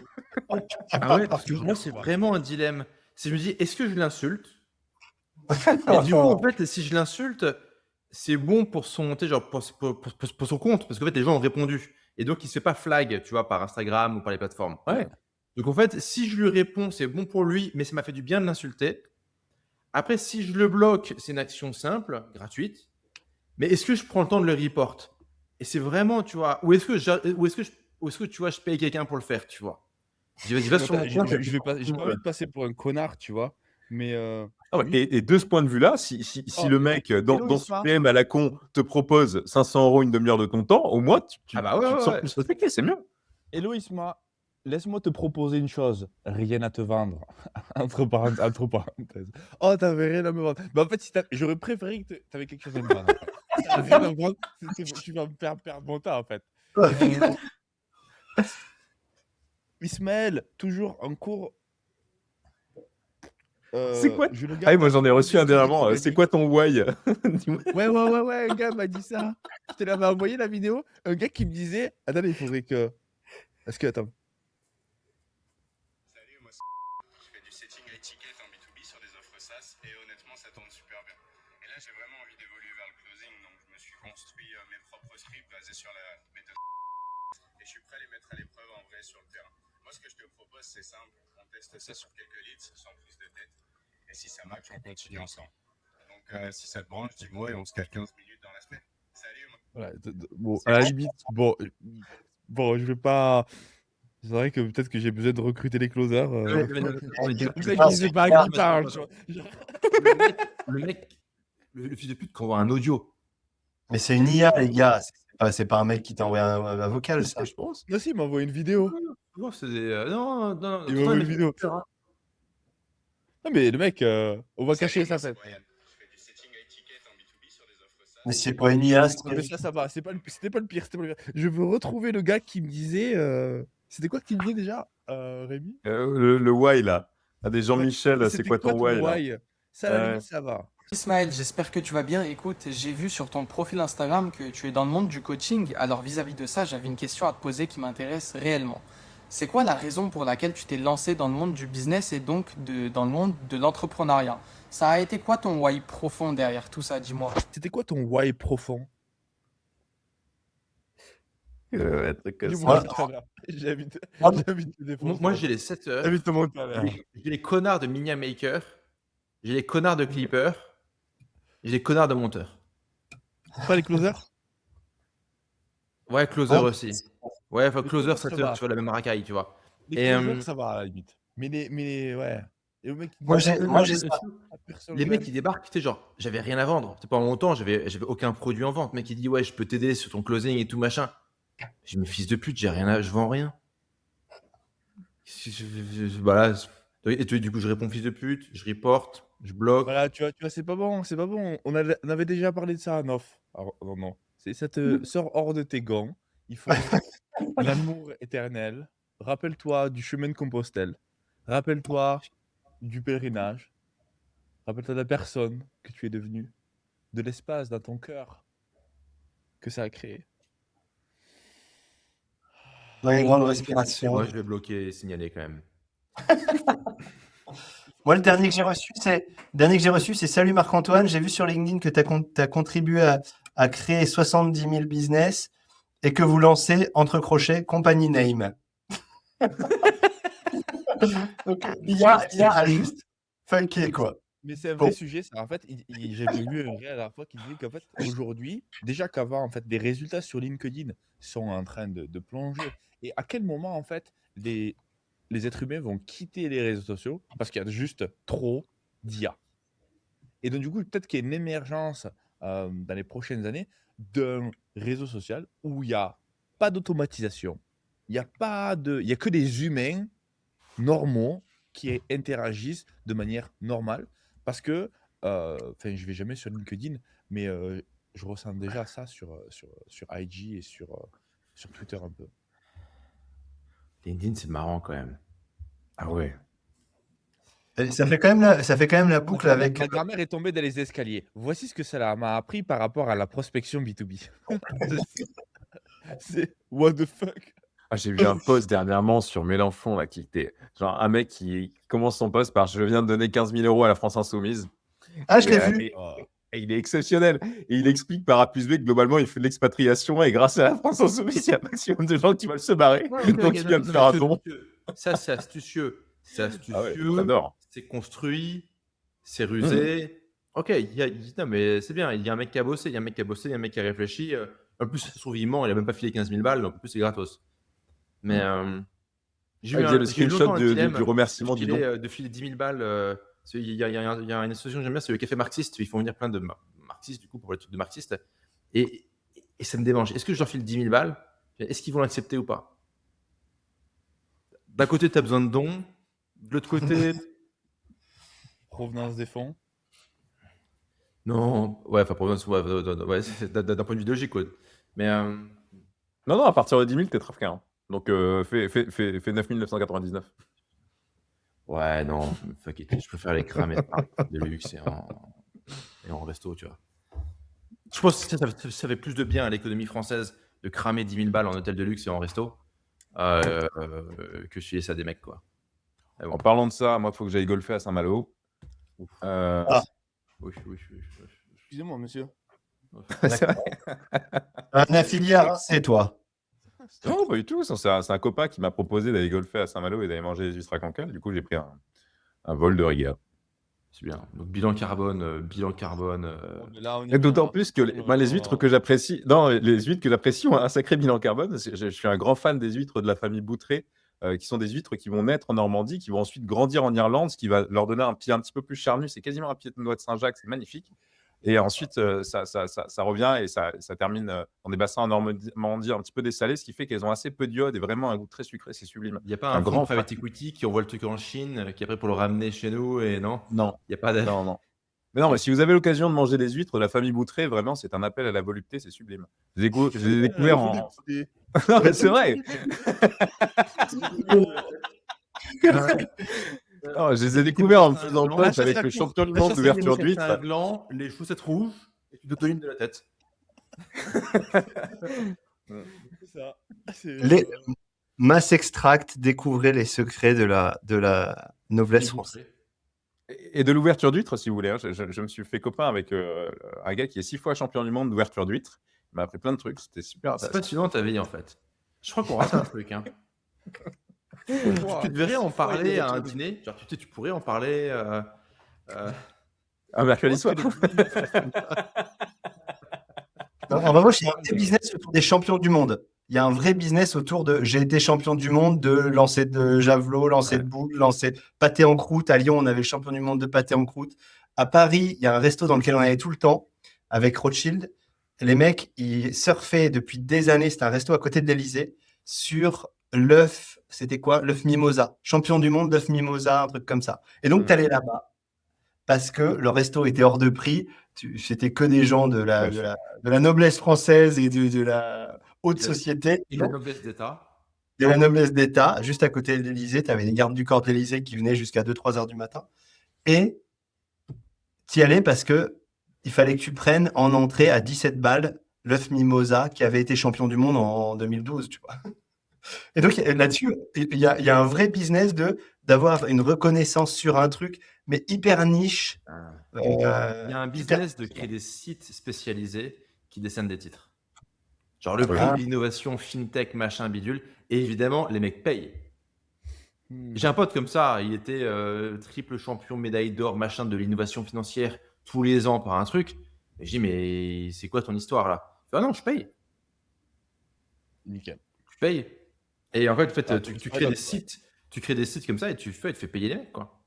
Ah ouais, parce que moi, c'est vraiment un dilemme. Si je me dis, est-ce que je l'insulte? Et du coup, en fait, si je l'insulte, c'est bon pour son, tu sais, genre pour son compte, parce qu'en fait, les gens ont répondu. Et donc, il se fait pas flag, tu vois, par Instagram ou par les plateformes. Ouais. Donc, en fait, si je lui réponds, c'est bon pour lui, mais ça m'a fait du bien de l'insulter. Après, si je le bloque, c'est une action simple, gratuite. Mais est-ce que je prends le temps de le report? Et c'est vraiment, tu vois, ou est-ce que tu vois, je paye quelqu'un pour le faire, tu vois? Je dis, vas-y, va sur mon compte. J'ai pas envie de passer pour un connard, tu vois. Mais Ah ouais, oui. et de ce point de vue-là, si Oh, le mec hello, dans son Isma. PM à la con te propose 500 euros une demi-heure de ton temps, au moins tu Ah bah ouais, te sens ouais. plus respecté, c'est mieux. Hello Isma, laisse-moi te proposer une chose. Rien à te vendre. entre parenthèses. Oh, t'avais rien à me vendre. Mais en fait, j'aurais préféré que t'avais quelque chose à me vendre. T'as rien à me vendre, tu vas me faire perdre mon temps en fait. Ismaël, toujours en cours. C'est quoi je le Ah oui, garde moi j'en ai reçu un dernièrement. il a C'est dit- quoi ton why? Dis-moi. Ouais, un gars m'a dit ça. Je te l'avais envoyé la vidéo. Un gars qui me disait. Attendez, il faudrait que. Est-ce que. Attends. Salut, moi je fais du setting à étiquette en B2B sur des offres SaaS et honnêtement ça tourne super bien. Et là j'ai vraiment envie d'évoluer vers le closing, donc je me suis construit mes propres scripts basés sur la méthode et je suis prêt à les mettre à l'épreuve en vrai sur le terrain. Moi ce que je te propose c'est simple, on teste ça sur quelques leads sans prise de tête et si ça marche on continue ensemble. Donc si ça te branche dis-moi et on se cale 15 minutes dans la semaine. Salut moi. Voilà, bon, à la limite, bon, je vais pas. C'est vrai que peut-être que j'ai besoin de recruter les closers. Je sais pas à qui parle. Le fils de pute qui envoie un audio. Mais c'est une IA, les gars. C'est pas un mec qui t'envoie un vocal, ça. je pense. Non, si, il m'a envoyé une vidéo. Non, c'est non. Il m'a envoyé une vidéo. Non, mais le mec, on va cacher sa fête. Je fais du setting à étiquette en B2B sur des offres SaaS. Mais c'est pas une IA, Non, mais ça va. C'était pas le pire. Je veux retrouver le gars qui me disait. C'était quoi qu'il me disait déjà, Rémi? Le why là. Ah, des Jean-Michel, c'est quoi ton ton why là? why? Ça, à la limite, ça va. Ismaël, j'espère que tu vas bien. Écoute, j'ai vu sur ton profil Instagram que tu es dans le monde du coaching. Alors vis-à-vis de ça, j'avais une question à te poser qui m'intéresse réellement. C'est quoi la raison pour laquelle tu t'es lancé dans le monde du business et donc dans le monde de l'entrepreneuriat? Ça a été quoi ton why profond derrière tout ça, dis-moi? C'était quoi ton why profond? Un truc comme Dis-moi ça. tout à l'heure. J'invite Moi, j'invite te défoncer. Moi, j'ai les 7 heures. J'invite te monter à l'heure. J'ai les connards de Minia Maker. J'ai les connards de Clipper. J'ai les connards de monteur. Pas les closers? Ouais, closer Ah. aussi. Ouais, enfin, Les closer, closers, ça ça tu va. vois la même racaille, tu vois. Les Et, closers, ça va à la limite. Mais ouais. Et le mec qui Moi, dit, j'ai ça. personne les le mecs aime. qui débarquent, tu sais, genre, j'avais rien à vendre. C'est pendant longtemps, j'avais aucun produit en vente. Le mec qui dit, ouais, je peux t'aider sur ton closing et tout machin. J'ai mes fils de pute, je vends rien. Voilà. Et du coup, je réponds fils de pute, je reporte, je bloque. Voilà, tu vois, c'est pas bon, c'est pas bon. On avait déjà parlé de ça en off. Alors, non. Ça te sort hors de tes gants. Il faut l'amour éternel. Rappelle-toi du chemin de Compostelle. Rappelle-toi du pèlerinage. Rappelle-toi de la personne que tu es devenue. De l'espace dans ton cœur que ça a créé. Dans une grande Moi, respiration. je vais bloquer et signaler quand même. Moi, le dernier que j'ai reçu, c'est Salut Marc-Antoine. J'ai vu sur LinkedIn que tu as contribué à créer 70 000 business et que vous lancez, entre crochets, Company Name. Donc, bien, juste funky, quoi. Mais c'est un Bon. vrai sujet, ça. En fait, j'avais vu un réel la dernière fois qui disait qu'en fait, aujourd'hui, déjà qu'avant, en fait, des résultats sur LinkedIn sont en train de plonger. Et à quel moment, en fait, les êtres humains vont quitter les réseaux sociaux parce qu'il y a juste trop d'IA. Et donc, du coup, peut-être qu'il y a une émergence dans les prochaines années d'un réseau social où il n'y a pas d'automatisation, il n'y a que des humains normaux qui interagissent de manière normale parce que, je vais jamais sur LinkedIn, mais je ressens déjà ça sur IG et sur Twitter un peu. LinkedIn, c'est marrant quand même. Ah ouais. Et ça fait quand même la boucle avec. Ma grand-mère est tombée dans les escaliers. Voici ce que ça m'a appris par rapport à la prospection B2B. C'est what the fuck. Ah, j'ai vu un post dernièrement sur Mélenchon là, qui était genre un mec qui commence son post par je viens de donner 15 000 € à la France Insoumise. Ah, je l'ai Et, vu. et il est exceptionnel. Et il explique par A plus B que globalement il fait de l'expatriation et grâce à la France Insoumise, il y a un maximum de gens qui veulent se barrer. Donc il vient de faire un don. Ça, c'est astucieux. C'est astucieux. Ah ouais, j'adore. C'est construit. C'est rusé. Ok, non, mais c'est bien. Il y a un mec qui a bossé, il y a un mec qui a réfléchi. En plus, ça se trouve, il ment, il a même pas filé 15 000 balles, donc en plus, c'est gratos. Mais j'ai Ah, il y a le j'ai eu screenshot longtemps un du dilemme remerciement du don. de filer 10 000 balles. Il y a une association que j'aime bien, c'est le Café Marxiste. Ils font venir plein de marxistes, du coup, pour les trucs de marxistes. Et ça me démange. Est-ce que je leur file 10 000 balles? Est-ce qu'ils vont l'accepter ou pas? D'un côté, tu as besoin de dons. De l'autre côté, Provenance des fonds. non. Ouais, enfin, d'un point de vue idéologique, quoi. Mais Non, à partir de 10 000, t'es trafiqué. Hein. Donc fais 9 999. ouais, non, fuck it. Je préfère les cramer de luxe et en resto, tu vois. Je pense que ça fait plus de bien à l'économie française de cramer 10 000 balles en hôtel de luxe et en resto que filer ça à des mecs, quoi. Mais bon. En parlant de ça, moi, il faut que j'aille golfer à Saint-Malo. Oui. Excusez-moi, monsieur. C'est vrai. Un affilié, c'est toi. Non, pas du tout. C'est un copain qui m'a proposé d'aller golfer à Saint-Malo et d'aller manger des huîtres à Cancale. Du coup, j'ai pris un vol de rigueur. C'est bien. Donc, bilan carbone. Et d'autant plus que les huîtres que j'apprécie, non, les huîtres que j'apprécie ont un sacré bilan carbone. Je suis un grand fan des huîtres de la famille Boutré, qui sont des huîtres qui vont naître en Normandie, qui vont ensuite grandir en Irlande, ce qui va leur donner un pied un petit peu plus charnu. C'est quasiment un pied de noix de Saint-Jacques, c'est magnifique. Et ensuite, ça revient et ça termine dans des bassins en Normandie un petit peu dessalés, ce qui fait qu'elles ont assez peu d'iode et vraiment un goût très sucré, c'est sublime. Il n'y a pas un grand private equity qui envoie le truc en Chine, qui est prêt pour le ramener chez nous et non. Non. Il n'y a pas de. Non. Mais non, mais si vous avez l'occasion de manger des huîtres de la famille Boutré, vraiment, c'est un appel à la volupté, c'est sublime. Je les ai découverts en. Non, mais c'est vrai. Non, je les ai découverts en me faisant Non, pote chasse avec à le course. champion du La monde chasse à d'ouverture mouchettes, c'est un d'huîtres. gland, les chaussettes rouges, et tu te donnes de la tête. C'est ça. C'est, Les Mass Extract, découvrez les secrets de la noblesse française. Et de l'ouverture d'huîtres, si vous voulez. Hein. Je me suis fait copain avec un gars qui est 6 fois champion du monde d'ouverture d'huîtres. Il m'a appris plein de trucs. C'était super C'est intéressant. passionnant ta vie en fait. Je crois qu'on rate un truc. Hein. Tu devrais en parler à un dîner. Genre, tu pourrais en parler. Un mercredi soir. En revanche, il y a un vrai business autour des champions du monde. Il y a un vrai business autour de j'ai été champion du monde de lancer de javelot, lancer de boule, lancer pâté en croûte. À Lyon, on avait le champion du monde de pâté en croûte. À Paris, il y a un resto dans lequel on allait tout le temps avec Rothschild. Les mecs, ils surfaient depuis des années. C'était un resto à côté de l'Elysée sur l'œuf. C'était quoi? L'œuf mimosa. Champion du monde d'œuf mimosa, un truc comme ça. Et donc, tu allais là-bas parce que le resto était hors de prix. C'était que des gens de la noblesse française et de la haute société. Et la noblesse d'État. De la noblesse d'État, juste à côté de l'Élysée, tu avais les gardes du corps de l'Élysée qui venaient jusqu'à 2-3 heures du matin. Et tu y allais parce que il fallait que tu prennes en entrée à 17 balles l'œuf mimosa qui avait été champion du monde en 2012, tu vois. Et donc là-dessus, il y a un vrai business d'avoir une reconnaissance sur un truc, mais hyper niche. Il y a un business de créer des sites spécialisés qui descendent des titres. Genre le prix de l'innovation, fintech, machin, bidule. Et évidemment, les mecs payent. J'ai un pote comme ça, il était triple champion, médaille d'or, machin, de l'innovation financière tous les ans par un truc. Et je dis, mais c'est quoi ton histoire là? Il fait, ah non, je paye. Nickel. Tu payes. Et en fait, Ah, tu crées des sites. Tu crées des sites comme ça et tu fais payer les mecs, quoi.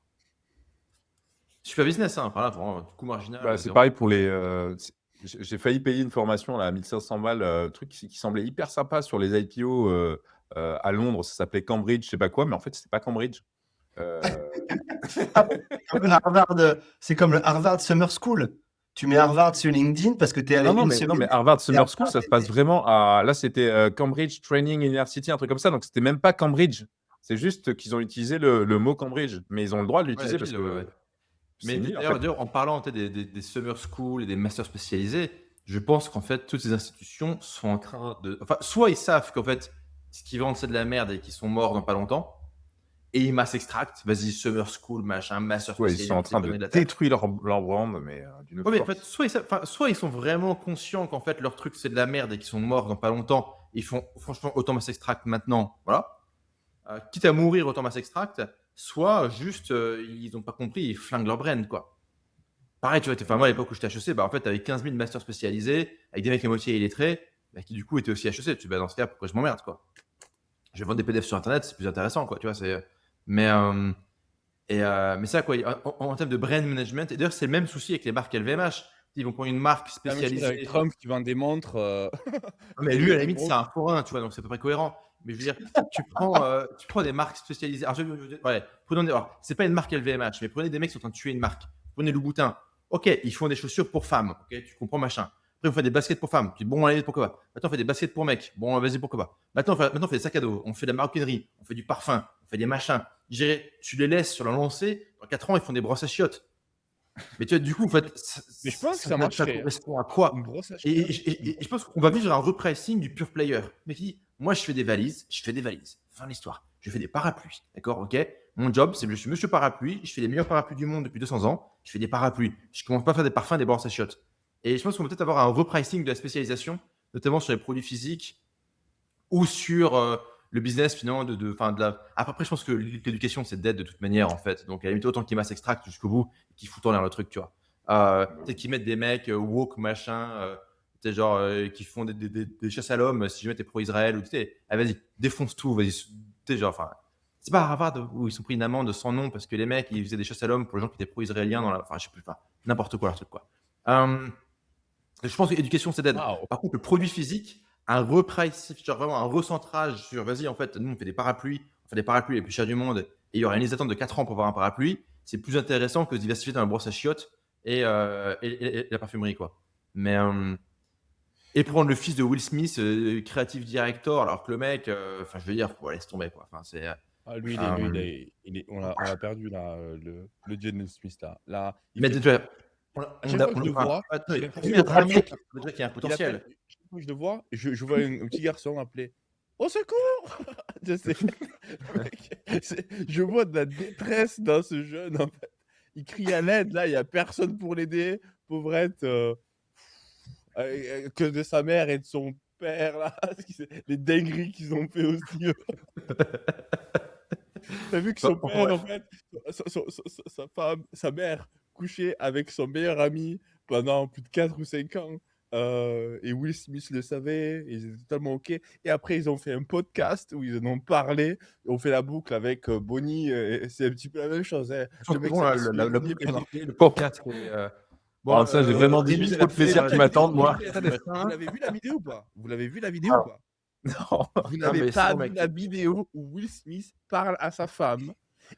Super business, hein. Enfin, là, vraiment, coût marginal. Bah, c'est zéro. pareil pour les. J'ai failli payer une formation là, à 1500 balles, truc qui semblait hyper sympa sur les IPO à Londres. Ça s'appelait Cambridge, je sais pas quoi, mais en fait, c'était pas Cambridge. C'est comme le Harvard Summer School. Tu mets Harvard sur LinkedIn parce que tu es allé Non, une mais semaine. Harvard Summer Harvard, School, ça se passe vraiment à. Là, c'était Cambridge Training University, un truc comme ça. Donc, c'était même pas Cambridge. C'est juste qu'ils ont utilisé le mot Cambridge. Mais ils ont le droit de l'utiliser Ouais, parce pile, que. ouais. c'est Mais nul, en d'ailleurs, fait. en parlant des summer schools et des masters spécialisés, je pense qu'en fait, toutes ces institutions sont en train de. Enfin, soit ils savent qu'en fait, ce qu'ils vendent, c'est de la merde et qu'ils sont morts dans pas longtemps, et ils mass extract, vas-y, summer school, machin, master Ouais, ils spécialisé. sont en train de détruire leur brand, mais d'une Ouais, mais en force. fait, soit ils sont vraiment conscients qu'en fait, leur truc, c'est de la merde et qu'ils sont morts dans pas longtemps, ils font franchement autant mass extract maintenant, voilà. Quitte à mourir autant mass extract, soit juste, ils n'ont pas compris, ils flinguent leur brain, quoi. Pareil, tu vois, moi à l'époque où j'étais HEC, bah, en fait, tu avais 15 000 masters spécialisés avec des mecs à moitié illettrés bah, qui du coup étaient aussi HEC. Tu bah, dans ce cas, pourquoi je m'emmerde, quoi? Je vais vendre des PDF sur internet, c'est plus intéressant, quoi. Tu vois, mais ça, quoi, en termes de brand management, et d'ailleurs, c'est le même souci avec les marques LVMH. Ils vont prendre une marque La même chose spécialisée. avec Trump qui vend des montres. Mais lui, à la limite, c'est un forain, tu vois, donc c'est à peu près cohérent. Mais je veux dire, tu prends des marques spécialisées. Alors, alors, c'est pas une marque LVMH, mais prenez des mecs qui sont en train de tuer une marque. Prenez Louboutin. Ok, ils font des chaussures pour femmes. Ok, tu comprends, machin. Après, on fait des baskets pour femmes. Tu dis, bon, allez, pourquoi pas. Maintenant, on fait des baskets pour mecs. Bon, vas-y, pourquoi pas. Maintenant, on fait des sacs à dos. On fait de la maroquinerie. On fait du parfum. On fait des machins. Je dirais, tu les laisses sur la lancée. Dans 4 ans, ils font des brosses à chiottes. Mais tu vois, du coup, en fait, Mais je pense que ça marcherait. Ça correspond à quoi? Une brosse à Et chiottes. je pense qu'on va vivre un repricing du pure player. Mais qui dit, moi, je fais des valises. Fin de l'histoire. Je fais des parapluies. D'accord? Ok? Mon job, c'est que je suis monsieur parapluie. Je fais les meilleurs parapluies du monde depuis 200 ans. Je fais des parapluies. Je commence pas à faire des parfums, des brosses à chiottes. Et je pense qu'on va peut-être avoir un repricing de la spécialisation, notamment sur les produits physiques ou sur le business finalement Après, je pense que l'éducation, c'est dead de toute manière, en fait. Donc, à la limite, autant qu'ils mass extract jusqu'au bout et qu'ils foutent en l'air le truc, tu vois. Peut-être qu'ils mettent des mecs woke, machin, qui font des chasses à l'homme si jamais t'es pro-Israël ou tu sais, vas-y, défonce tout, vas-y. C'est pas Harvard où ils sont pris une amende sans nom parce que les mecs, ils faisaient des chasses à l'homme pour les gens qui étaient pro-israéliens je sais plus, n'importe quoi leur truc, quoi. Je pense que l'éducation, c'est dead. Wow. Par contre, le produit physique, un reprice, vraiment un recentrage sur, vas-y, en fait, nous, on fait des parapluies les plus chers du monde, et il y aura une liste d'attente de 4 ans pour avoir un parapluie. C'est plus intéressant que de se diversifier dans la brosse à chiottes et la parfumerie, quoi. Mais, et prendre le fils de Will Smith, creative director, alors que le mec, je veux dire, laisse tomber, quoi. Ah, lui, on l'a perdu là, le Jaden Smith là. Là, il Mais fait. déjà, À chaque fois que je le vois, attends, j'ai il l'impression y a un qu'il mec, déjà qu'il y a un il potentiel. appelle. Chaque fois que je le vois, je vois un petit garçon appeler au secours. Je sais. Le mec, je vois de la détresse dans ce jeune. En fait. Il crie à l'aide. Là, il n'y a personne pour l'aider. Pauvrette, que de sa mère et de son père là, les dingueries qu'ils ont fait aussi. T'as vu que son Bon, père, en bref. fait, sa femme, sa mère, couchait avec son meilleur ami pendant plus de 4 ou 5 ans. Et Will Smith le savait, et ils étaient totalement OK. Et après, ils ont fait un podcast où ils en ont parlé. On fait la boucle avec Bonnie, et c'est un petit peu la même chose. Hein. Je pense Le que mec, bon, ça là, fait la souvenir boucle est pendant. bouclée, le Bon, podcast est. Bon, alors ça, j'ai vraiment 10 Rémi, 000 c'est trop de plaisir qui m'attendent, moi. Vous l'avez vu la vidéo ou pas? Vous l'avez vu la vidéo ou pas? Non. Vous Non, n'avez mais pas sinon, vu mec. la vidéo où Will Smith parle à sa femme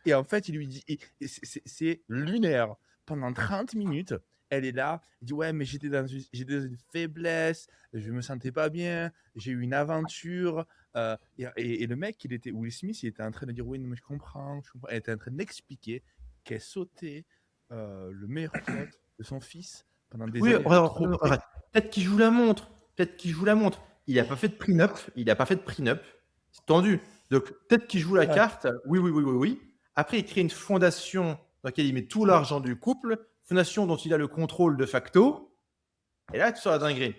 et en fait, il lui dit, et c'est lunaire. Pendant 30 minutes, elle est là, il dit ouais, mais j'étais dans une faiblesse, je me sentais pas bien, j'ai eu une aventure. Et le mec, Will Smith, il était en train de dire oui, non, mais je comprends. Elle était en train d'expliquer qu'elle sautait le meilleur pote de son fils pendant des Oui, années. Trop arrête. Peut-être qu'il joue la montre. Peut-être qu'il joue la montre. Il n'a pas fait de prenup. Il n'a pas fait de prenup. C'est tendu. Donc, peut-être qu'il joue la Ouais. carte. Oui. Après, il crée une fondation dans laquelle il met tout l'argent du couple. Fondation dont il a le contrôle de facto. Et là, tu sors la dinguerie.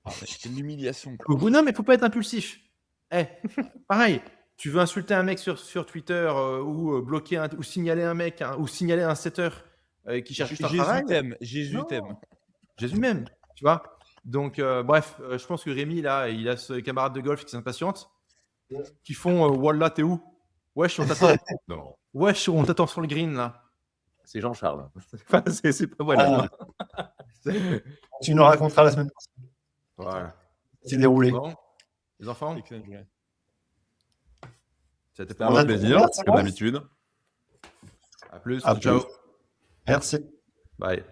Ah, mais c'est l'humiliation. Au bout, non, mais faut pas être impulsif. Pareil. Tu veux insulter un mec sur Twitter ou bloquer ou signaler un mec ou signaler un setter qui cherche juste un travail. Jésus Non. t'aime. Jésus même, tu vois. Donc, bref, je pense que Rémi, là, il a ses camarades de golf qui s'impatientent, qui font Wallah, t'es où? Wesh, on t'attend. Non. Wesh, on t'attend sur le green, là. C'est Jean-Charles. Enfin, c'est pas voilà. Tu nous raconteras la semaine prochaine. Voilà. C'est déroulé. Bon, les enfants, Excellent journée. ça t'a fait Un plaisir, Merci. comme d'habitude. À plus. À Ciao. plus. Merci. Bye.